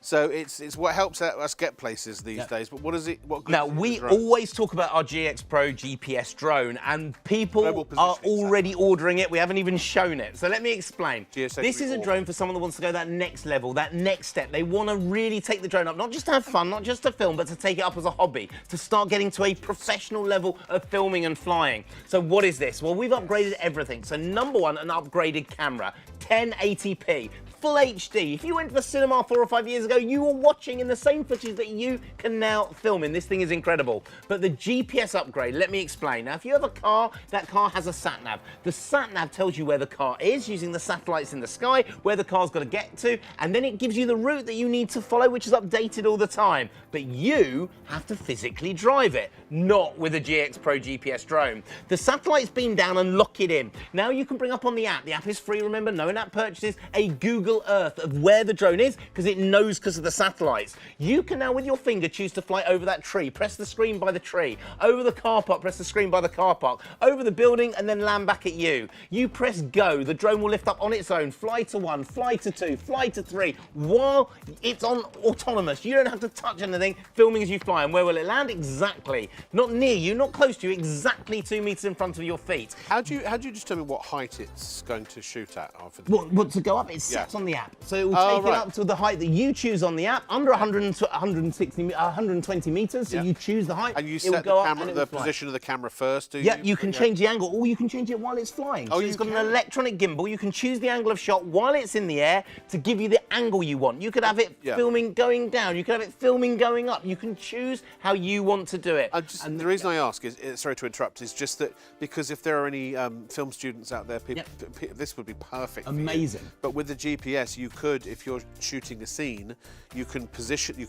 S1: So it's what helps us get places these days. But what is it? Now
S2: we always talk about our GX Pro GPS drone, and people are already ordering it. We haven't even shown it. So let me explain. This is a drone for someone that wants to go that next level, that next step. They want to really take the drone up, not just to have fun, not just to film, but to take it up as a hobby, to start getting to a professional level of filming and flying. So what is this? Well, we've upgraded everything. So number 1, an upgraded camera, 1080p. Full HD. If you went to the cinema 4 or 5 years ago, you were watching in the same footage that you can now film in. This thing is incredible. But the GPS upgrade, let me explain. Now, if you have a car, that car has a sat-nav. The sat-nav tells you where the car is using the satellites in the sky, where the car's got to get to, and then it gives you the route that you need to follow, which is updated all the time. But you have to physically drive it, not with a GX Pro GPS drone. The satellites beam down and lock it in. Now you can bring up on the app. The app is free, remember, no in-app purchases, a Google Google Earth of where the drone is because it knows because of the satellites. You can now with your finger choose to fly over that tree, press the screen by the tree, over the car park, press the screen by the car park, over the building and then land back at you. You press go, the drone will lift up on its own, fly to 1, fly to 2, fly to 3, while it's on autonomous. You don't have to touch anything, filming as you fly. And where will it land? Exactly. Not near you, not close to you, exactly 2 meters in front of your feet.
S1: How do you determine what height it's going to shoot at?
S2: What to go up? It sets on the app. So it will take it up to the height that you choose on the app, under 120 meters. So you choose the height.
S1: And you
S2: it
S1: set
S2: will go
S1: the position of the camera first, do you?
S2: Yeah, you can change the angle, or you can change it while it's flying.
S1: Oh,
S2: so it's got an electronic gimbal. You can choose the angle of shot while it's in the air to give you the angle you want. You could have it filming going down. You could have it filming going up. You can choose how you want to do it.
S1: And the reason I ask is, sorry to interrupt, is just that because if there are any film students out there, this would be perfect.
S2: Amazing.
S1: But with the GPS, you could, if you're shooting a scene, you can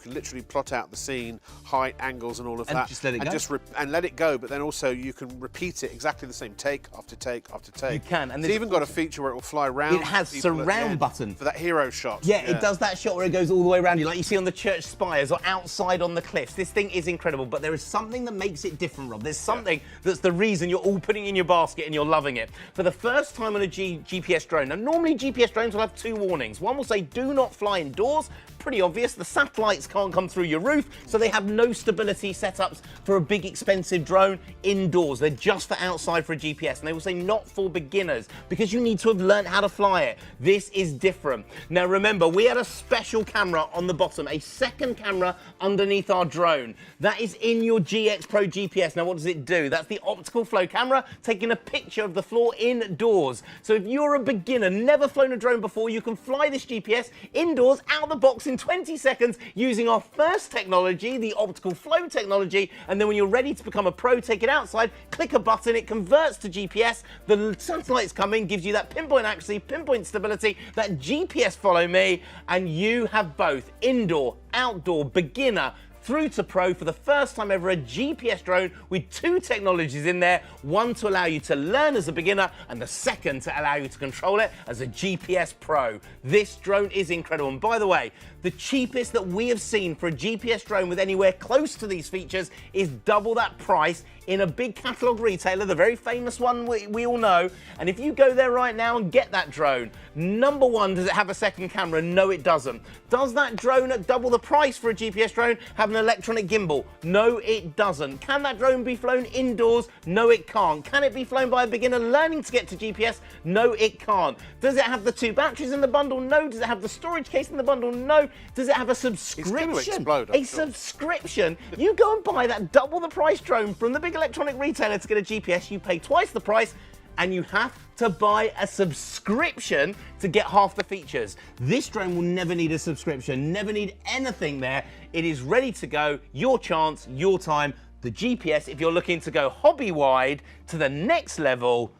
S1: literally plot out the scene, height, angles, and all of that,
S2: just let it go.
S1: And let it go. But then also you can repeat it exactly the same, take after take after take.
S2: You can, and
S1: it's even got a feature where it will fly around.
S2: It has surround button
S1: for that hero shot.
S2: Yeah, it does that shot where it goes all the way around you, like you see on the church spires or outside on the cliffs. This thing is incredible, but there is something that makes it different, Rob. There's something that's the reason you're all putting it in your basket and you're loving it. For the first time on a GPS drone, now normally GPS drones will have 2 warnings. One will say do not fly indoors. Pretty obvious, the satellites can't come through your roof, so they have no stability setups for a big expensive drone indoors. They're just for outside for a GPS, and they will say not for beginners because you need to have learned how to fly it. This is different. Now remember, we had a special camera on the bottom, a second camera underneath our drone. That is in your GX Pro GPS. Now what does it do? That's the optical flow camera taking a picture of the floor indoors. So if you're a beginner, never flown a drone before, you can fly this GPS indoors out of the box in 20 seconds using our first technology, the optical flow technology, and then when you're ready to become a pro, take it outside, click a button, it converts to GPS, the satellites come in, gives you that pinpoint accuracy, pinpoint stability, that GPS follow me, and you have both indoor, outdoor, beginner, through to pro for the first time ever, a GPS drone with 2 technologies in there, one to allow you to learn as a beginner and the second to allow you to control it as a GPS pro. This drone is incredible. And by the way, the cheapest that we have seen for a GPS drone with anywhere close to these features is double that price in a big catalogue retailer, the very famous one we all know. And if you go there right now and get that drone, number one, does it have a second camera? No, it doesn't. Does that drone at double the price for a GPS drone have an electronic gimbal? No, it doesn't. Can that drone be flown indoors? No, it can't. Can it be flown by a beginner learning to get to GPS? No, it can't. Does it have the 2 batteries in the bundle? No. Does it have the storage case in the bundle? No. Does it have a subscription?
S1: It's going to explode,
S2: a subscription? You go and buy that double the price drone from the big electronic retailer to get a GPS, you pay twice the price, and you have to buy a subscription to get half the features. This drone will never need a subscription, never need anything there. It is ready to go, your chance, your time. The GPS, if you're looking to go hobby-wide to the next level,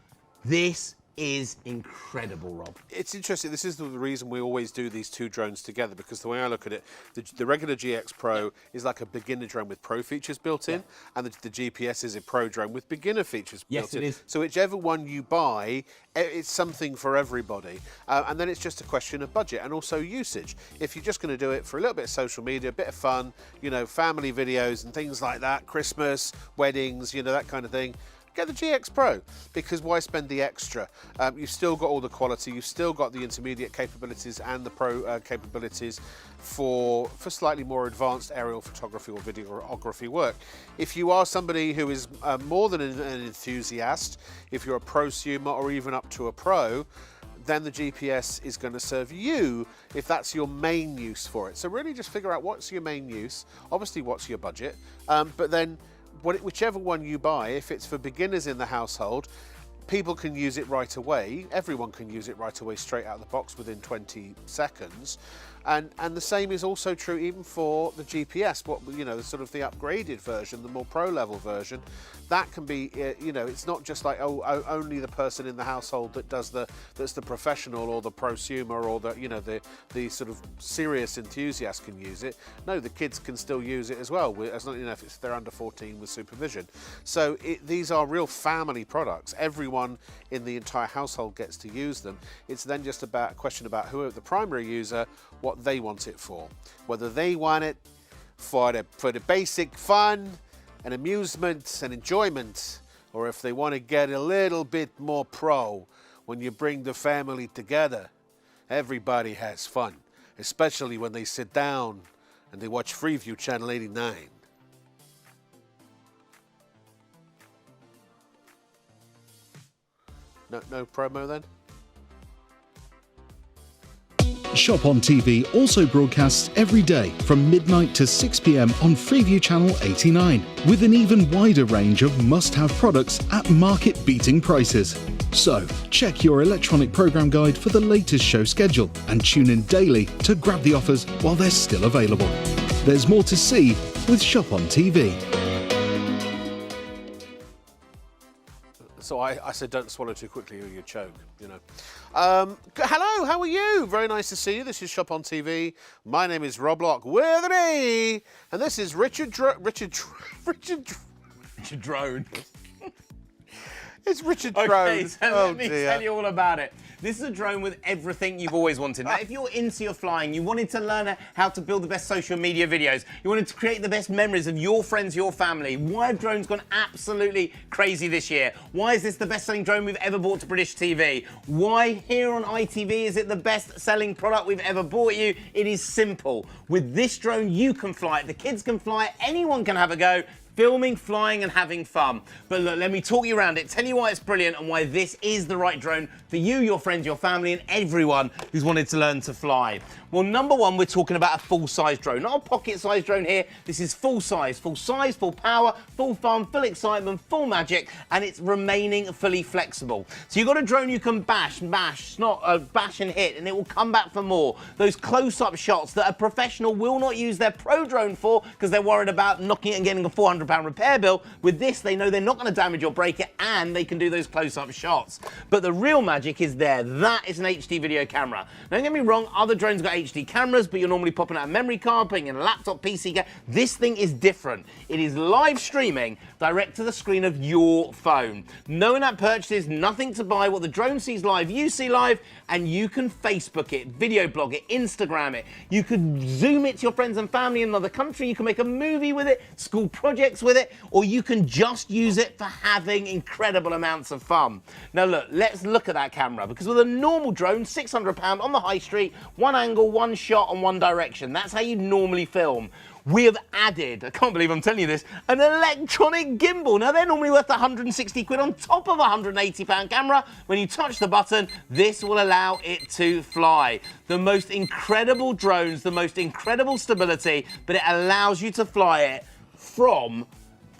S2: this is incredible, Rob.
S1: It's interesting. This is the reason we always do these 2 drones together, because the way I look at it, the regular GX Pro is like a beginner drone with pro features built in, and the GPS is a pro drone with beginner features built in.
S2: Yes, it is.
S1: So whichever one you buy, it's something for everybody. And then it's just a question of budget and also usage. If you're just going to do it for a little bit of social media, a bit of fun, you know, family videos and things like that, Christmas, weddings, you know, that kind of thing, get the GX Pro, because why spend the extra? You've still got all the quality, you've still got the intermediate capabilities and the pro capabilities for slightly more advanced aerial photography or videography work. If you are somebody who is more than an enthusiast, if you're a prosumer or even up to a pro, then the GPS is going to serve you if that's your main use for it. So really just figure out what's your main use, obviously what's your budget, but then whichever one you buy, if it's for beginners in the household, people can use it right away. Everyone can use it right away, straight out of the box within 20 seconds. And the same is also true even for the GPS, sort of the upgraded version, the more pro level version. That can be, it's not just like, only the person in the household that does that's the professional or the prosumer or the sort of serious enthusiast can use it. No, the kids can still use it as well, as long if they're under 14 with supervision. So these are real family products. Everyone in the entire household gets to use them. It's then just about a question about who the primary user, what they want it for. Whether they want it for the basic fun and amusement and enjoyment, or if they want to get a little bit more pro when you bring the family together. Everybody has fun, especially when they sit down and they watch Freeview Channel 89. No promo then?
S3: Shop on TV also broadcasts every day from midnight to 6 p.m. on Freeview Channel 89, with an even wider range of must-have products at market-beating prices. So, check your electronic program guide for the latest show schedule and tune in daily to grab the offers while they're still available. There's more to see with Shop on TV.
S1: So I said don't swallow too quickly or you choke, Hello, how are you? Very nice to see you. This is Shop on TV. My name is Rob Lock with an E, and this is Richard Drone. It's Richard Drone.
S2: Okay, so let me tell you all about it. This is a drone with everything you've always wanted. Now, if you're into your flying, you wanted to learn how to build the best social media videos, you wanted to create the best memories of your friends, your family, why have drones gone absolutely crazy this year? Why is this the best-selling drone we've ever bought to British TV? Why here on ITV is it the best-selling product we've ever bought you? It is simple. With this drone, you can fly it, the kids can fly it, anyone can have a go. Filming, flying and having fun. But look, let me talk you around it, tell you why it's brilliant and why this is the right drone for you, your friends, your family and everyone who's wanted to learn to fly. Well, number one, we're talking about a full-size drone. Not a pocket-sized drone here. This is full-size, full power, full fun, full excitement, full magic, and it's remaining fully flexible. So you've got a drone you can bash, bash and hit, and it will come back for more. Those close-up shots that a professional will not use their pro drone for because they're worried about knocking it and getting a £400 repair bill. With this, they know they're not going to damage or break it, and they can do those close-up shots. But the real magic is there. That is an HD video camera. Now, don't get me wrong, other drones got HD cameras, but you're normally popping out a memory card, putting in a laptop, PC. This thing is different. It is live streaming direct to the screen of your phone. No in-app purchases, nothing to buy. What the drone sees live, you see live, and you can Facebook it, video blog it, Instagram it. You could zoom it to your friends and family in another country. You can make a movie with it, school projects with it, or you can just use it for having incredible amounts of fun. Now look, let's look at that camera, because with a normal drone, £600 on the high street, one angle, one shot and one direction. That's how you normally film. We have added, I can't believe I'm telling you this, an electronic gimbal. Now they're normally worth 160 quid on top of a £180 camera. When you touch the button, this will allow it to fly. The most incredible drones, the most incredible stability, but it allows you to fly it from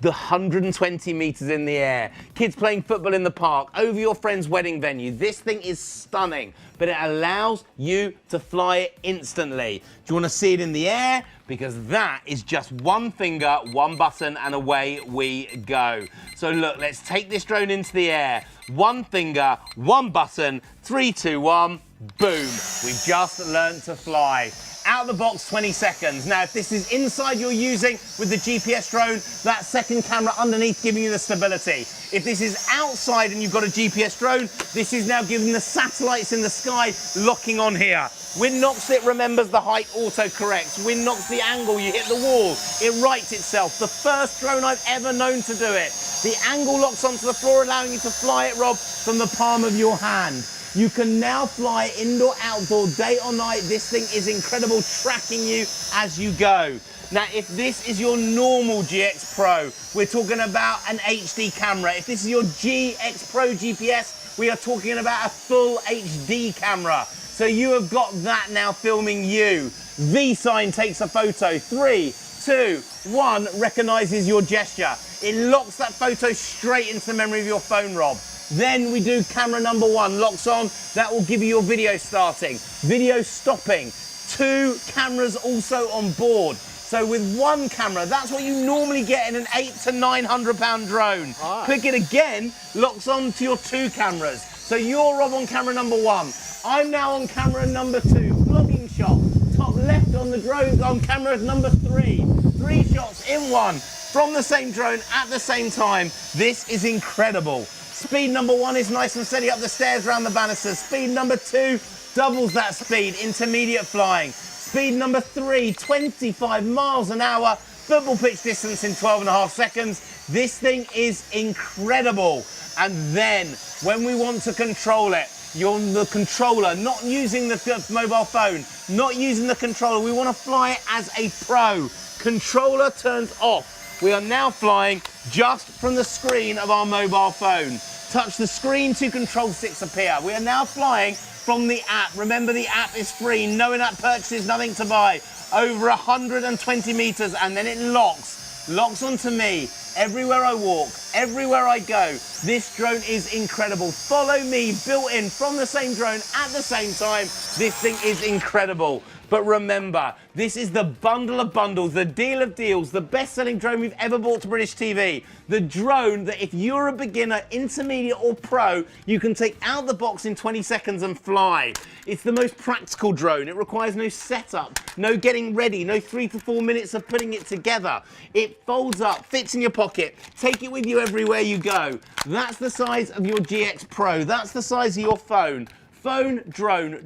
S2: the 120 meters in the air. Kids playing football in the park, over your friend's wedding venue. This thing is stunning, but it allows you to fly it instantly. Do you want to see it in the air? Because that is just one finger, one button, and away we go. So look, let's take this drone into the air. One finger, one button, 3, 2, 1, boom. We've just learned to fly. Out of the box, 20 seconds. Now, if this is inside you're using with the GPS drone, that second camera underneath giving you the stability. If this is outside and you've got a GPS drone, this is now giving the satellites in the sky locking on here. Winnox, it remembers the height, auto-corrects. Winnox, the angle, you hit the wall, it rights itself. The first drone I've ever known to do it. The angle locks onto the floor, allowing you to fly it, Rob, from the palm of your hand. You can now fly indoor, outdoor, day or night. This thing is incredible, tracking you as you go. Now, if this is your normal GX Pro, we're talking about an HD camera. If this is your GX Pro GPS, we are talking about a full HD camera. So you have got that now filming you. V-Sign takes a photo. 3, 2, 1, recognizes your gesture. It locks that photo straight into the memory of your phone, Rob. Then we do camera number 1, locks on. That will give you your video starting, video stopping, 2 cameras also on board. So with 1 camera, that's what you normally get in an £800 to £900 drone.
S1: Ah.
S2: Click it again, locks on to your 2 cameras. So you're Rob on camera number 1. I'm now on camera number 2. Vlogging shot, top left on the drone on camera number 3. 3 shots in one from the same drone at the same time. This is incredible. Speed number 1 is nice and steady up the stairs around the banisters. Speed number 2 doubles that speed, intermediate flying. Speed number 3, 25 miles an hour, football pitch distance in 12.5 seconds. This thing is incredible. And then when we want to control it, you're on the controller, not using the mobile phone, not using the controller. We want to fly it as a pro. Controller turns off. We are now flying just from the screen of our mobile phone. Touch the screen to control sticks appear. We are now flying from the app. Remember, the app is free, no in-app purchases, nothing to buy. Over 120 meters, and then it locks onto me. Everywhere I walk, everywhere I go, this drone is incredible. Follow me, built in from the same drone at the same time. This thing is incredible. But remember, this is the bundle of bundles, the deal of deals, the best-selling drone we've ever bought to British TV. The drone that if you're a beginner, intermediate or pro, you can take out the box in 20 seconds and fly. It's the most practical drone. It requires no setup, no getting ready, no 3 to 4 minutes of putting it together. It folds up, fits in your pocket. Take it with you everywhere you go. That's the size of your GX Pro. That's the size of your phone. Phone, drone,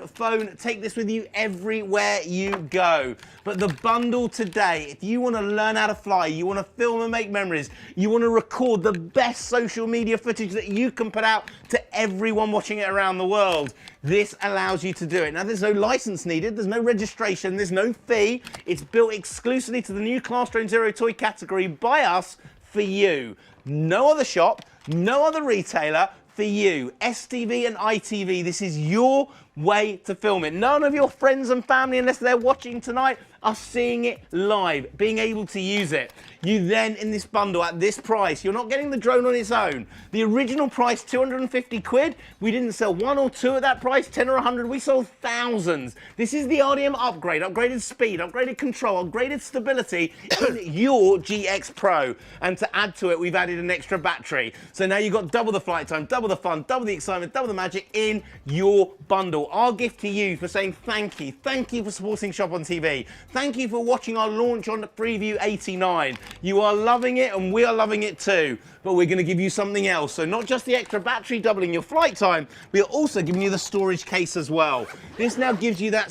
S2: phone, take this with you everywhere you go. But the bundle today, if you want to learn how to fly, you want to film and make memories, you want to record the best social media footage that you can put out to everyone watching it around the world, this allows you to do it. Now, there's no license needed, there's no registration, there's no fee. It's built exclusively to the new Class Drone Zero toy category by us for you. No other shop, no other retailer, for you. STV and ITV, this is your way to film it. None of your friends and family, unless they're watching tonight, are seeing it live, being able to use it. You then, in this bundle, at this price, you're not getting the drone on its own. The original price, 250 quid. We didn't sell 1 or 2 at that price, 10 or 100. We sold thousands. This is the RDM upgrade, upgraded speed, upgraded control, upgraded stability in your GX Pro. And to add to it, we've added an extra battery. So now you've got double the flight time, double the fun, double the excitement, double the magic in your bundle. Our gift to you for saying thank you. Thank you for supporting Shop on TV. Thank you for watching our launch on Preview 89. You are loving it and we are loving it too. But we're going to give you something else. So not just the extra battery doubling your flight time, we are also giving you the storage case as well. This now gives you that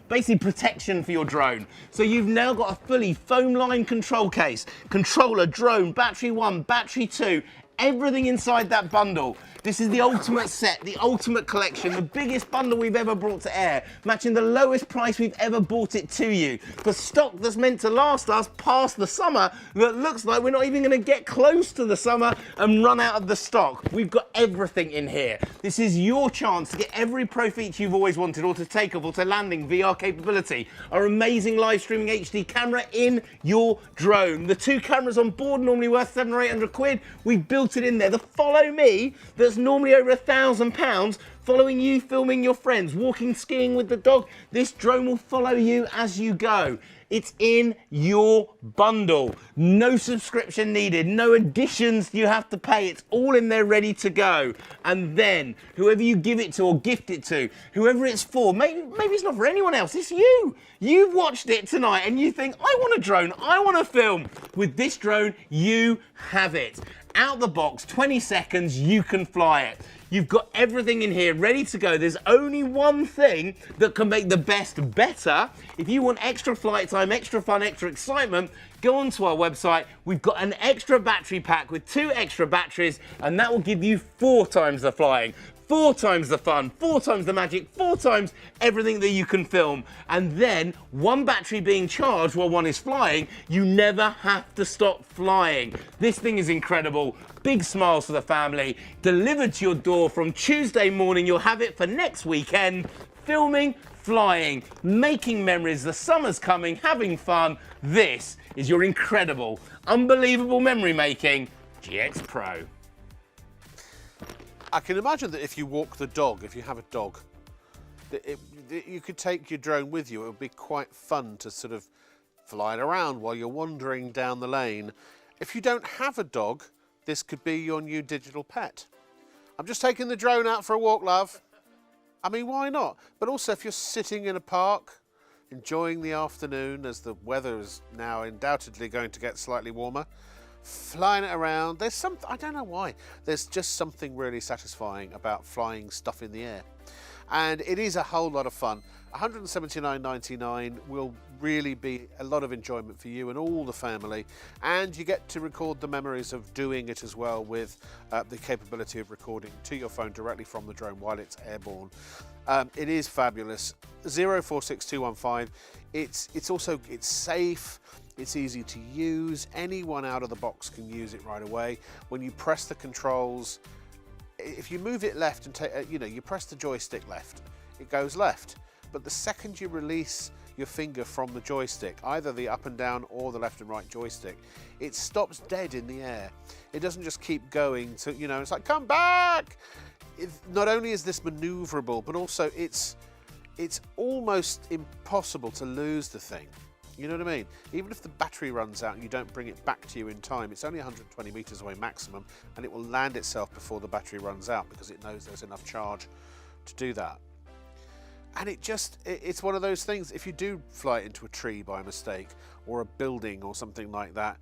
S2: basically protection for your drone. So you've now got a fully foam line control case, controller, drone, battery 1, battery 2, everything inside that bundle. This is the ultimate set, the ultimate collection, the biggest bundle we've ever brought to air, matching the lowest price we've ever bought it to you. For stock that's meant to last us past the summer, that looks like we're not even going to get close to the summer and run out of the stock. We've got everything in here. This is your chance to get every pro feature you've always wanted, auto takeoff, auto landing, VR capability, our amazing live streaming HD camera in your drone. The 2 cameras on board, normally worth 700 or 800 quid, we've built it in there. The Follow Me, that's normally over £1,000, following you, filming your friends, walking, skiing with the dog. This drone will follow you as you go. It's in your bundle. No subscription needed, no additions you have to pay. It's all in there ready to go. And then whoever you give it to or gift it to, whoever it's for, maybe it's not for anyone else, it's you. You've watched it tonight and you think, I want a drone, I want to film. With this drone, you have it. Out the box, 20 seconds, you can fly it. You've got everything in here ready to go. There's only one thing that can make the best better. If you want extra flight time, extra fun, extra excitement, go onto our website. We've got an extra battery pack with 2 extra batteries, and that will give you 4 times the flying. 4 times the fun, 4 times the magic, 4 times everything that you can film. And then 1 battery being charged while 1 is flying, you never have to stop flying. This thing is incredible. Big smiles for the family. Delivered to your door from Tuesday morning. You'll have it for next weekend. Filming, flying, making memories. The summer's coming, having fun. This is your incredible, unbelievable memory making GX Pro.
S1: I can imagine that if you walk the dog, if you have a dog, You could take your drone with you. It would be quite fun to sort of fly it around while you're wandering down the lane. If you don't have a dog, this could be your new digital pet. I'm just taking the drone out for a walk, love. I mean, why not? But also, if you're sitting in a park, enjoying the afternoon as the weather is now undoubtedly going to get slightly warmer, flying it around, there's something, I don't know why, there's just something really satisfying about flying stuff in the air. And it is a whole lot of fun. $179.99 will really be a lot of enjoyment for you and all the family, and you get to record the memories of doing it as well with the capability of recording to your phone directly from the drone while it's airborne. It is fabulous. 046215. It's safe. It's easy to use. Anyone out of the box can use it right away. When you press the controls, if you move it left and take, you press the joystick left, it goes left. But the second you release your finger from the joystick, either the up and down or the left and right joystick, it stops dead in the air. It doesn't just keep going to, it's like, come back! Not only is this maneuverable, but also it's almost impossible to lose the thing. You know what I mean? Even if the battery runs out and you don't bring it back to you in time, it's only 120 meters away maximum, and it will land itself before the battery runs out because it knows there's enough charge to do that. And it's one of those things, if you do fly it into a tree by mistake or a building or something like that,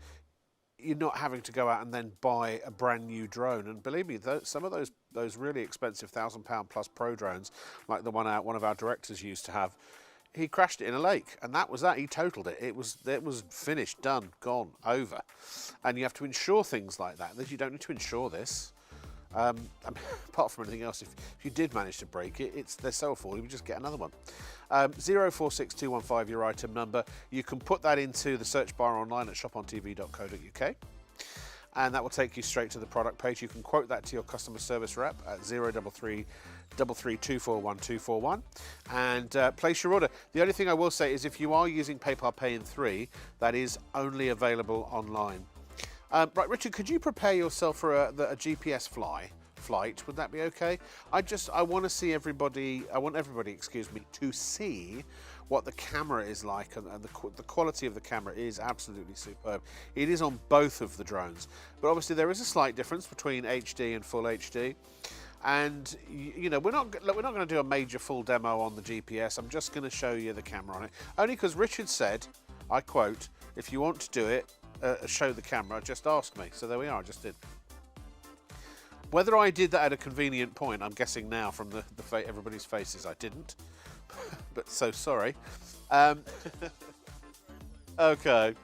S1: you're not having to go out and then buy a brand new drone. And believe me, some of those really expensive £1,000 plus pro drones, like the one of our directors used to have, he crashed it in a lake, and that was that. He totaled it. It was finished, done, gone, over. And you have to insure things like that. You don't need to insure this. I mean, apart from anything else, if you did manage to break it, they're so affordable, you just get another one. 046215, your item number. You can put that into the search bar online at shopontv.co.uk. and that will take you straight to the product page. You can quote that to your customer service rep at 033 33241 241 and place your order. The only thing I will say is if you are using PayPal Pay in 3, that is only available online. Right, Richard, could you prepare yourself for a GPS flight? Would that be okay? I want to see everybody. I want everybody, excuse me, to see what the camera is like, and the quality of the camera is absolutely superb. It is on both of the drones, but obviously there is a slight difference between HD and full HD. And we're not going to do a major full demo on the GPS. I'm just going to show you the camera on it, only because Richard said, I quote, "If you want to do it, show the camera, just ask me." So there we are, I just did. Whether I did that at a convenient point, I'm guessing now from everybody's faces I didn't, but so sorry. Okay.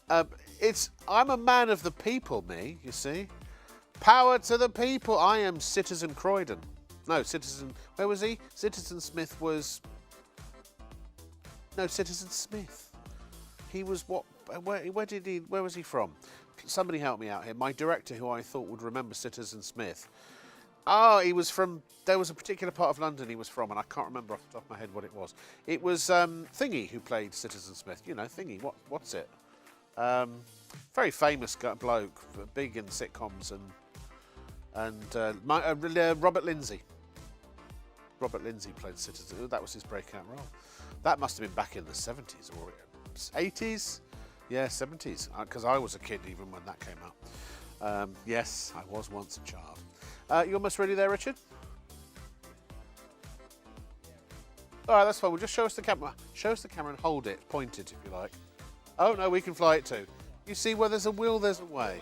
S1: I'm a man of the people, me, you see. Power to the people. I am Citizen Croydon. No, Citizen, where was he? Citizen Smith was, no, Citizen Smith. He was what? Where was he from? Somebody help me out here. My director, who I thought would remember Citizen Smith. Oh, he was from, there was a particular part of London he was from, and I can't remember off the top of my head what it was. It was Thingy who played Citizen Smith. You know, Thingy, what's it? Very famous bloke, big in sitcoms, and Robert Lindsay. Robert Lindsay played Citizen. That was his breakout role. That must have been back in the 70s or 80s. Yeah, 70s, because I was a kid even when that came out. Yes, I was once a child. You almost ready there, Richard? All right, that's fine. Well, just show us the camera. Show us the camera and hold it, point it if you like. Oh, no, we can fly it too. You see, where there's a will, there's a way.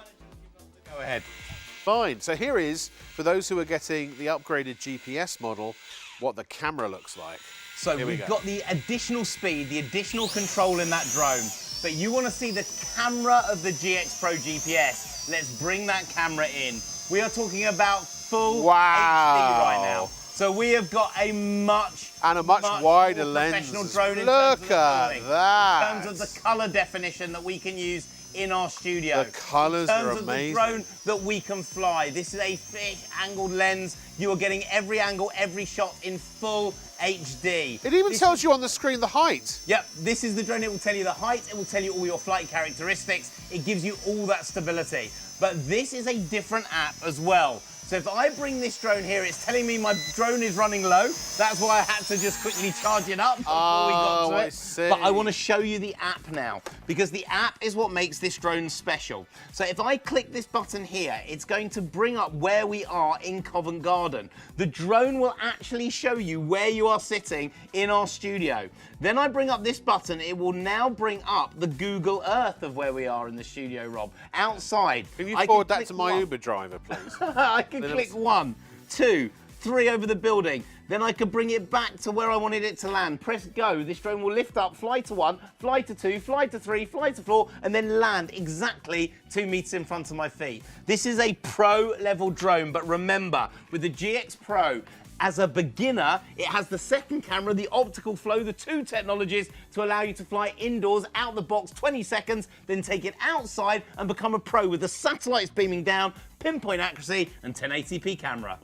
S2: Go ahead.
S1: Fine. So here is, for those who are getting the upgraded GPS model, what the camera looks like.
S2: So we've got the additional speed, the additional control in that drone, but you want to see the camera of the GX Pro GPS. Let's bring that camera in. We are talking about full HD right now. So we have got a much
S1: wider lens.
S2: Professional drone.
S1: Look at that.
S2: In terms of the colour definition that we can use in our studio.
S1: The colours are amazing.
S2: In terms of the drone that we can fly. This is a fish angled lens. You are getting every angle, every shot in full HD.
S1: It even tells you on the screen the height.
S2: Yep, this is the drone. It will tell you the height. It will tell you all your flight characteristics. It gives you all that stability. But this is a different app as well. So if I bring this drone here, it's telling me my drone is running low. That's why I had to just quickly charge it up before we got to
S1: I
S2: it.
S1: see.
S2: But I want to show you the app now, because the app is what makes this drone special. So if I click this button here, it's going to bring up where we are in Covent Garden. The drone will actually show you where you are sitting in our studio. Then I bring up this button, it will now bring up the Google Earth of where we are in the studio, Rob. Outside.
S1: Can you forward that to my Uber driver, please?
S2: I can click 1, 2, 3 over the building. Then I can bring it back to where I wanted it to land. Press go. This drone will lift up, fly to 1, fly to 2, fly to 3, fly to 4, and then land exactly 2 meters in front of my feet. This is a pro level drone, but remember, with the GX Pro, as a beginner, it has the second camera, the optical flow, the 2 technologies to allow you to fly indoors, out the box, 20 seconds, then take it outside and become a pro with the satellites beaming down, pinpoint accuracy, and 1080p camera.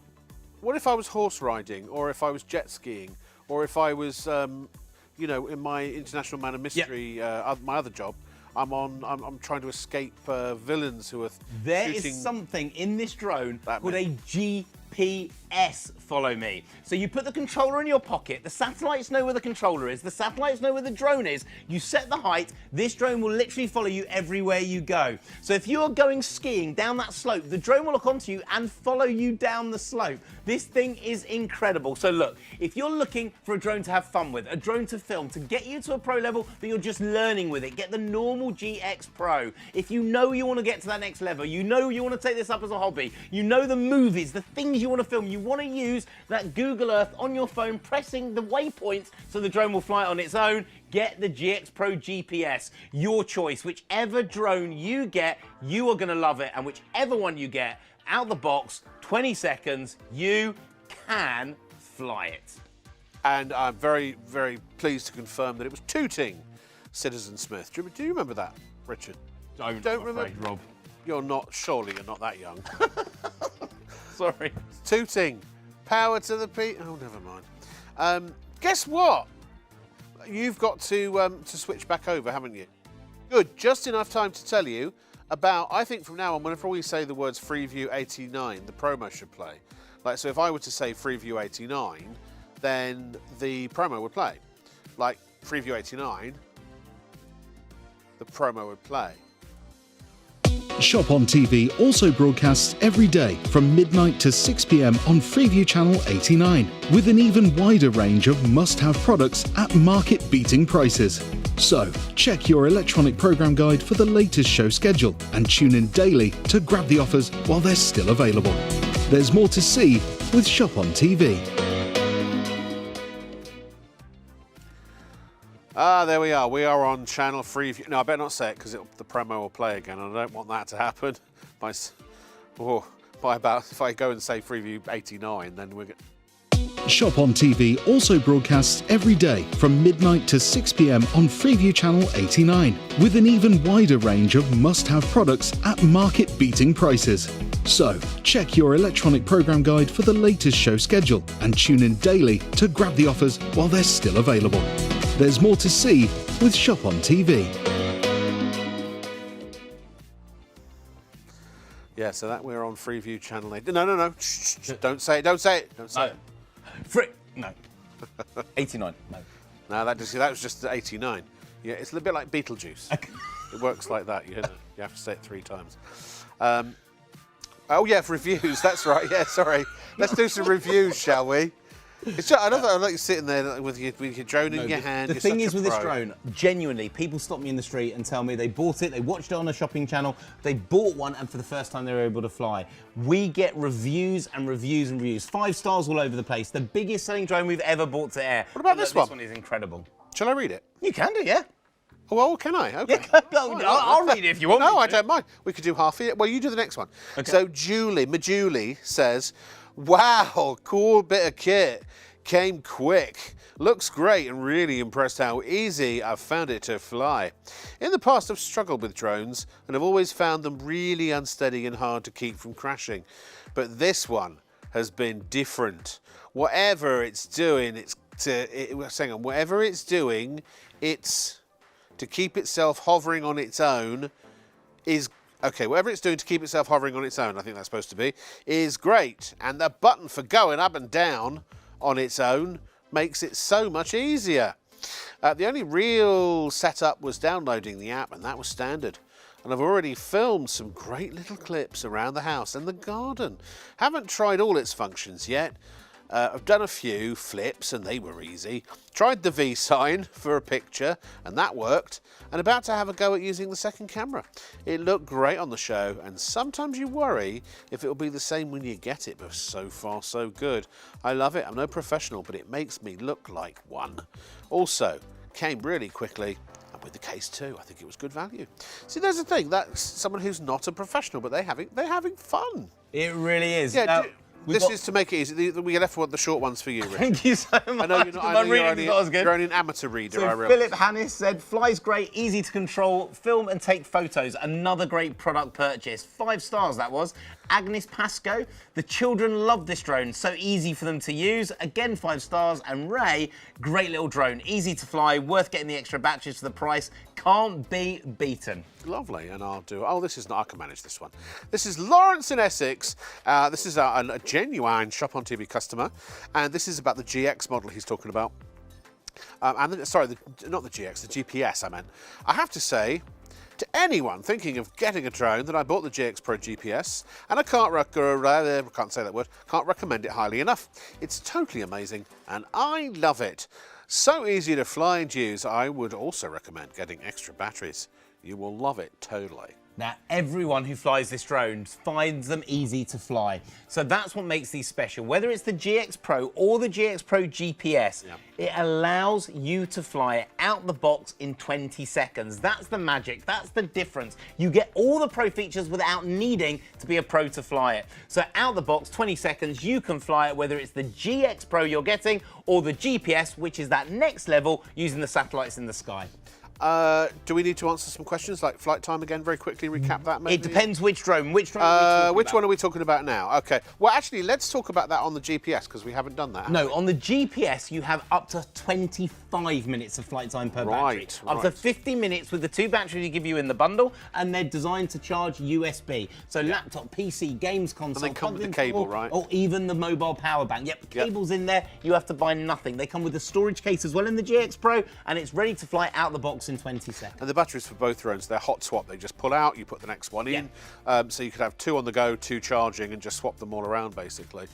S1: What if I was horse riding, or if I was jet skiing, or if I was, you know, in my International Man of Mystery, my other job, I'm trying to escape villains who are
S2: There
S1: shooting.
S2: is something in this drone called
S1: Batman.
S2: a GPS follow me. So you put the controller in your pocket, the satellites know where the controller is, the satellites know where the drone is, you set the height, this drone will literally follow you everywhere you go. So if you're going skiing down that slope, the drone will look onto you and follow you down the slope. This thing is incredible. So look, if you're looking for a drone to have fun with, a drone to film, to get you to a pro level, but you're just learning with it, get the normal GX Pro. If you know you want to get to that next level, you know you want to take this up as a hobby, you know the movies, the things you want to film, you want to use that Google Earth on your phone, pressing the waypoints so the drone will fly on its own, get the GX Pro GPS. Your choice. Whichever drone you get, you are going to love it. And whichever one you get, out the box, 20 seconds, you can fly it.
S1: And I'm very, very pleased to confirm that it was tooting Citizen Smith. Do you remember that, Richard?
S2: Don't
S1: remember,
S2: Rob.
S1: Surely you're not that young.
S2: Sorry.
S1: Tooting. Power to the Oh, never mind. Guess what? You've got to switch back over, haven't you? Good. Just enough time to tell you about, I think from now on, whenever we say the words Freeview 89, the promo should play. Like, so if I were to say Freeview 89, then the promo would play. Like, Freeview 89, the promo would play.
S3: ShopOnTV also broadcasts every day from midnight to 6 p.m. on Freeview Channel 89, with an even wider range of must-have products at market-beating prices. So, check your electronic program guide for the latest show schedule and tune in daily to grab the offers while they're still available. There's more to see with ShopOnTV.
S1: Ah, there we are. We are on Channel Freeview. No, I better not say it because the promo will play again. And I don't want that to happen. By about, if I go and say Freeview 89, then we're going
S3: ShopOnTV also broadcasts every day from midnight to 6 p.m. on Freeview Channel 89, with an even wider range of must-have products at market-beating prices. So, check your electronic program guide for the latest show schedule and tune in daily to grab the offers while they're still available. There's more to see with ShopOnTV.
S1: Yeah, so that we're on Freeview Channel 8. No. Shh, don't say it. Don't say it. Don't say it.
S2: No. 89. No.
S1: No, that was just 89. Yeah, it's a little bit like Beetlejuice. It works like that. You have to say it 3 times. Oh yeah, for reviews. That's right. Yeah, sorry. Let's do some reviews, shall we? It's just, I like you sitting there with your drone in your hand.
S2: The thing is with this drone, genuinely, people stop me in the street and tell me they bought it, they watched it on a shopping channel, they bought one, and for the first time they were able to fly. We get reviews and reviews and reviews. 5 stars all over the place. The biggest selling drone we've ever brought to air.
S1: What about this one?
S2: This one is incredible.
S1: Shall I read it?
S2: You can do, yeah.
S1: Oh, well, can I? Okay.
S2: Yeah, I'll read it if you want.
S1: No,
S2: me
S1: I
S2: to.
S1: don't mind. We could do half of it. Well, you do the next one.
S2: Okay.
S1: So Julie says, wow, cool bit of kit. Came quick. Looks great and really impressed how easy I've found it to fly. In the past, I've struggled with drones and I've always found them really unsteady and hard to keep from crashing. But this one has been different. Whatever it's doing, it's to keep itself hovering on its own is Okay, whatever it's doing to keep itself hovering on its own, I think that's supposed to be, is great. And the button for going up and down on its own makes it so much easier. The only real setup was downloading the app, and that was standard. And I've already filmed some great little clips around the house and the garden. Haven't tried all its functions yet. I've done a few flips and they were easy. Tried the V sign for a picture and that worked. And about to have a go at using the second camera. It looked great on the show, and sometimes you worry if it will be the same when you get it, but so far so good. I love it. I'm no professional, but it makes me look like one. Also, came really quickly. With the case too, I think it was good value. See, there's the thing, that's someone who's not a professional, but they're having fun.
S2: It really is.
S1: Yeah,
S2: Now,
S1: this is to make it easy. We left the short ones for you, Richard.
S2: Thank you so much.
S1: I know you're only an amateur reader,
S2: So
S1: I realise.
S2: Philip Hannis said, flies great, easy to control, film and take photos. Another great product purchase. 5 stars that was. Agnes Pascoe, the children love this drone, so easy for them to use. Again, 5 stars. And Ray, great little drone, easy to fly, worth getting the extra batteries for the price. Can't be beaten.
S1: Lovely, and I'll do. Oh, this is not. I can manage this one. This is Lawrence in Essex. This is a genuine Shop on TV customer, and this is about the GX model he's talking about. Sorry, not the GX, the GPS. I meant. I have to say, to anyone thinking of getting a drone, that I bought the GX Pro GPS, and I can't say that word. Can't recommend it highly enough. It's totally amazing, and I love it. So easy to fly and use. I would also recommend getting extra batteries. You will love it totally.
S2: Now, everyone who flies this drone finds them easy to fly. So that's what makes these special. Whether it's the GX Pro or the GX Pro GPS, it allows you to fly it out the box in 20 seconds. That's the magic. That's the difference. You get all the pro features without needing to be a pro to fly it. So out the box, 20 seconds, you can fly it, whether it's the GX Pro you're getting or the GPS, which is that next level using the satellites in the sky.
S1: Do we need to answer some questions like flight time again very quickly, recap that maybe?
S2: It depends which drone. Which
S1: one are we talking about now? Okay. Well, actually, let's talk about that on the GPS because we haven't done that.
S2: No, on the GPS, you have up to 25 minutes of flight time per battery. Up to 50 minutes with the 2 batteries you give you in the bundle, and they're designed to charge USB. So laptop, PC, games console.
S1: And they come with the cable, right?
S2: Or even the mobile power bank. Yep, cable's in there. You have to buy nothing. They come with a storage case as well in the GX Pro, and it's ready to fly out the box in 20 seconds.
S1: And the batteries for both drones, they're hot swap. They just pull out, you put the next one in. So you could have 2 on the go, 2 charging, and just swap them all around, basically.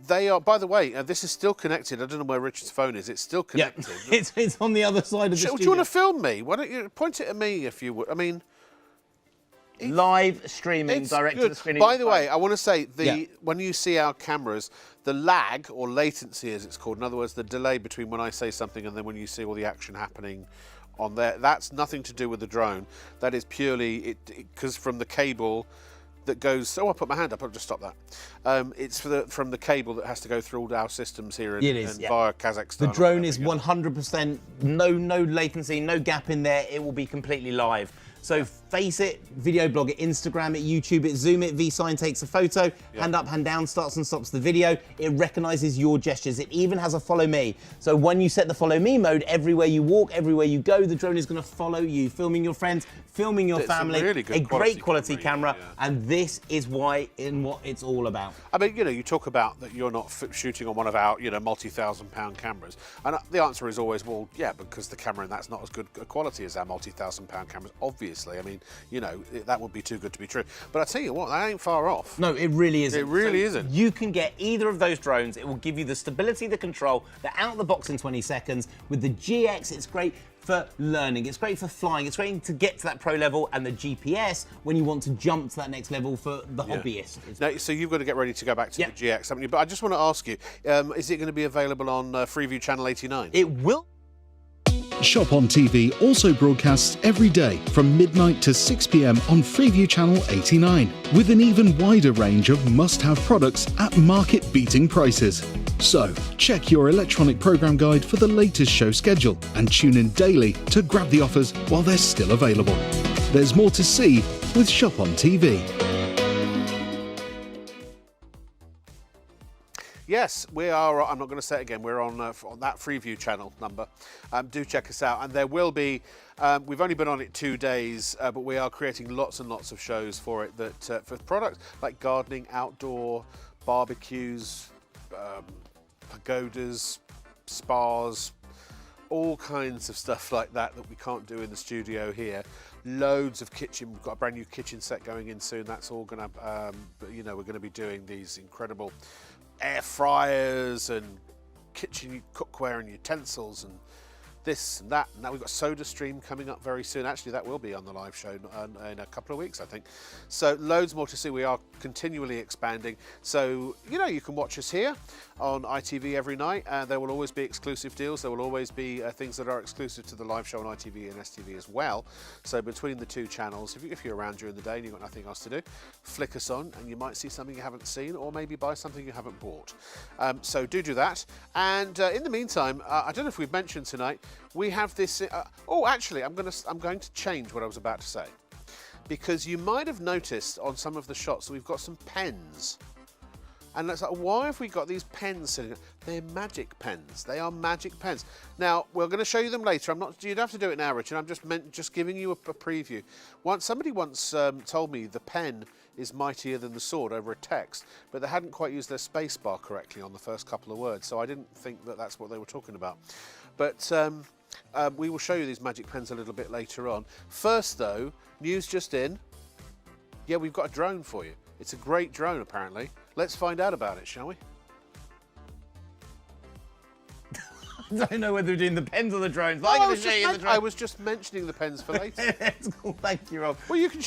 S1: They are, by the way, this is still connected. I don't know where Richard's phone is. It's still connected.
S2: It's on the other side of the studio.
S1: Do you want to film me? Why don't you point it at me if you would? I mean...
S2: Live streaming direct to the screen.
S1: By the way, I want to say, when you see our cameras, the lag, or latency as it's called, in other words, the delay between when I say something and then when you see all the action happening on there, that's nothing to do with the drone. That is purely, because from the cable that goes, I put my hand up, I'll just stop that. It's from the cable that has to go through all our systems here via Kazakhstan.
S2: The drone is 100%, no latency, no gap in there. It will be completely live. So face it, video blog it, Instagram it, YouTube it, Zoom it, V-Sign takes a photo, hand up, hand down, starts and stops the video. It recognises your gestures. It even has a follow me. So when you set the follow me mode, everywhere you walk, everywhere you go, the drone is going to follow you, filming your friends, filming your family.
S1: Really good
S2: great quality camera, and this is what it's all about.
S1: I mean, you talk about that you're not shooting on one of our, multi-thousand-pound cameras. And the answer is always, well, yeah, because the camera in that's not as good a quality as our multi-thousand-pound cameras, obviously. I mean, that would be too good to be true. But I tell you what, that ain't far off.
S2: No, it really isn't.
S1: It really isn't.
S2: You can get either of those drones. It will give you the stability, the control. They're out of the box in 20 seconds. With the GX, it's great for learning. It's great for flying. It's great to get to that pro level. And the GPS, when you want to jump to that next level for the hobbyist.
S1: Now, so you've got to get ready to go back to the GX, haven't you? But I just want to ask you, is it going to be available on Freeview Channel 89?
S2: It will.
S3: Shop on TV also broadcasts every day from midnight to 6 p.m. on Freeview Channel 89, with an even wider range of must-have products at market-beating prices. So, check your electronic program guide for the latest show schedule and tune in daily to grab the offers while they're still available. There's more to see with Shop on TV.
S1: Yes, we are. I'm not going to say it again. We're on that Freeview channel number. Do check us out. And there will be, we've only been on it 2 days, but we are creating lots and lots of shows for it that for products like gardening, outdoor, barbecues, pagodas, spas, all kinds of stuff like that we can't do in the studio here. Loads of kitchen. We've got a brand new kitchen set going in soon. That's all going to, you know, we're going to be doing these incredible air fryers and kitchen cookware and utensils and this and that. Now we've got SodaStream coming up very soon. Actually, that will be on the live show in a couple of weeks, I think. So loads more to see. We are continually expanding. So, you know, you can watch us here on ITV every night. There will always be exclusive deals. There will always be things that are exclusive to the live show on ITV and STV as well. So between the two channels, if you're around during the day and you've got nothing else to do, flick us on and you might see something you haven't seen, or maybe buy something you haven't bought. So do that. And in the meantime, I don't know if we've mentioned tonight, we have this. Actually, I'm going to change what I was about to say, because you might have noticed on some of the shots we've got some pens, and it's like, why have we got these pens sitting? They're magic pens. They are magic pens. Now we're going to show you them later. You don't have to do it now, Richard. I'm just giving you a preview. Somebody once told me the pen is mightier than the sword over a text, but they hadn't quite used their space bar correctly on the first couple of words, so I didn't think that that's what they were talking about. But we will show you these magic pens a little bit later on. First though, news just in. Yeah, we've got a drone for you. It's a great drone apparently. Let's find out about it, shall we?
S2: I don't know whether we're doing the pens or the drones.
S1: I was just mentioning the pens for later.
S2: It's cool, thank you, Rob.
S1: Well, you can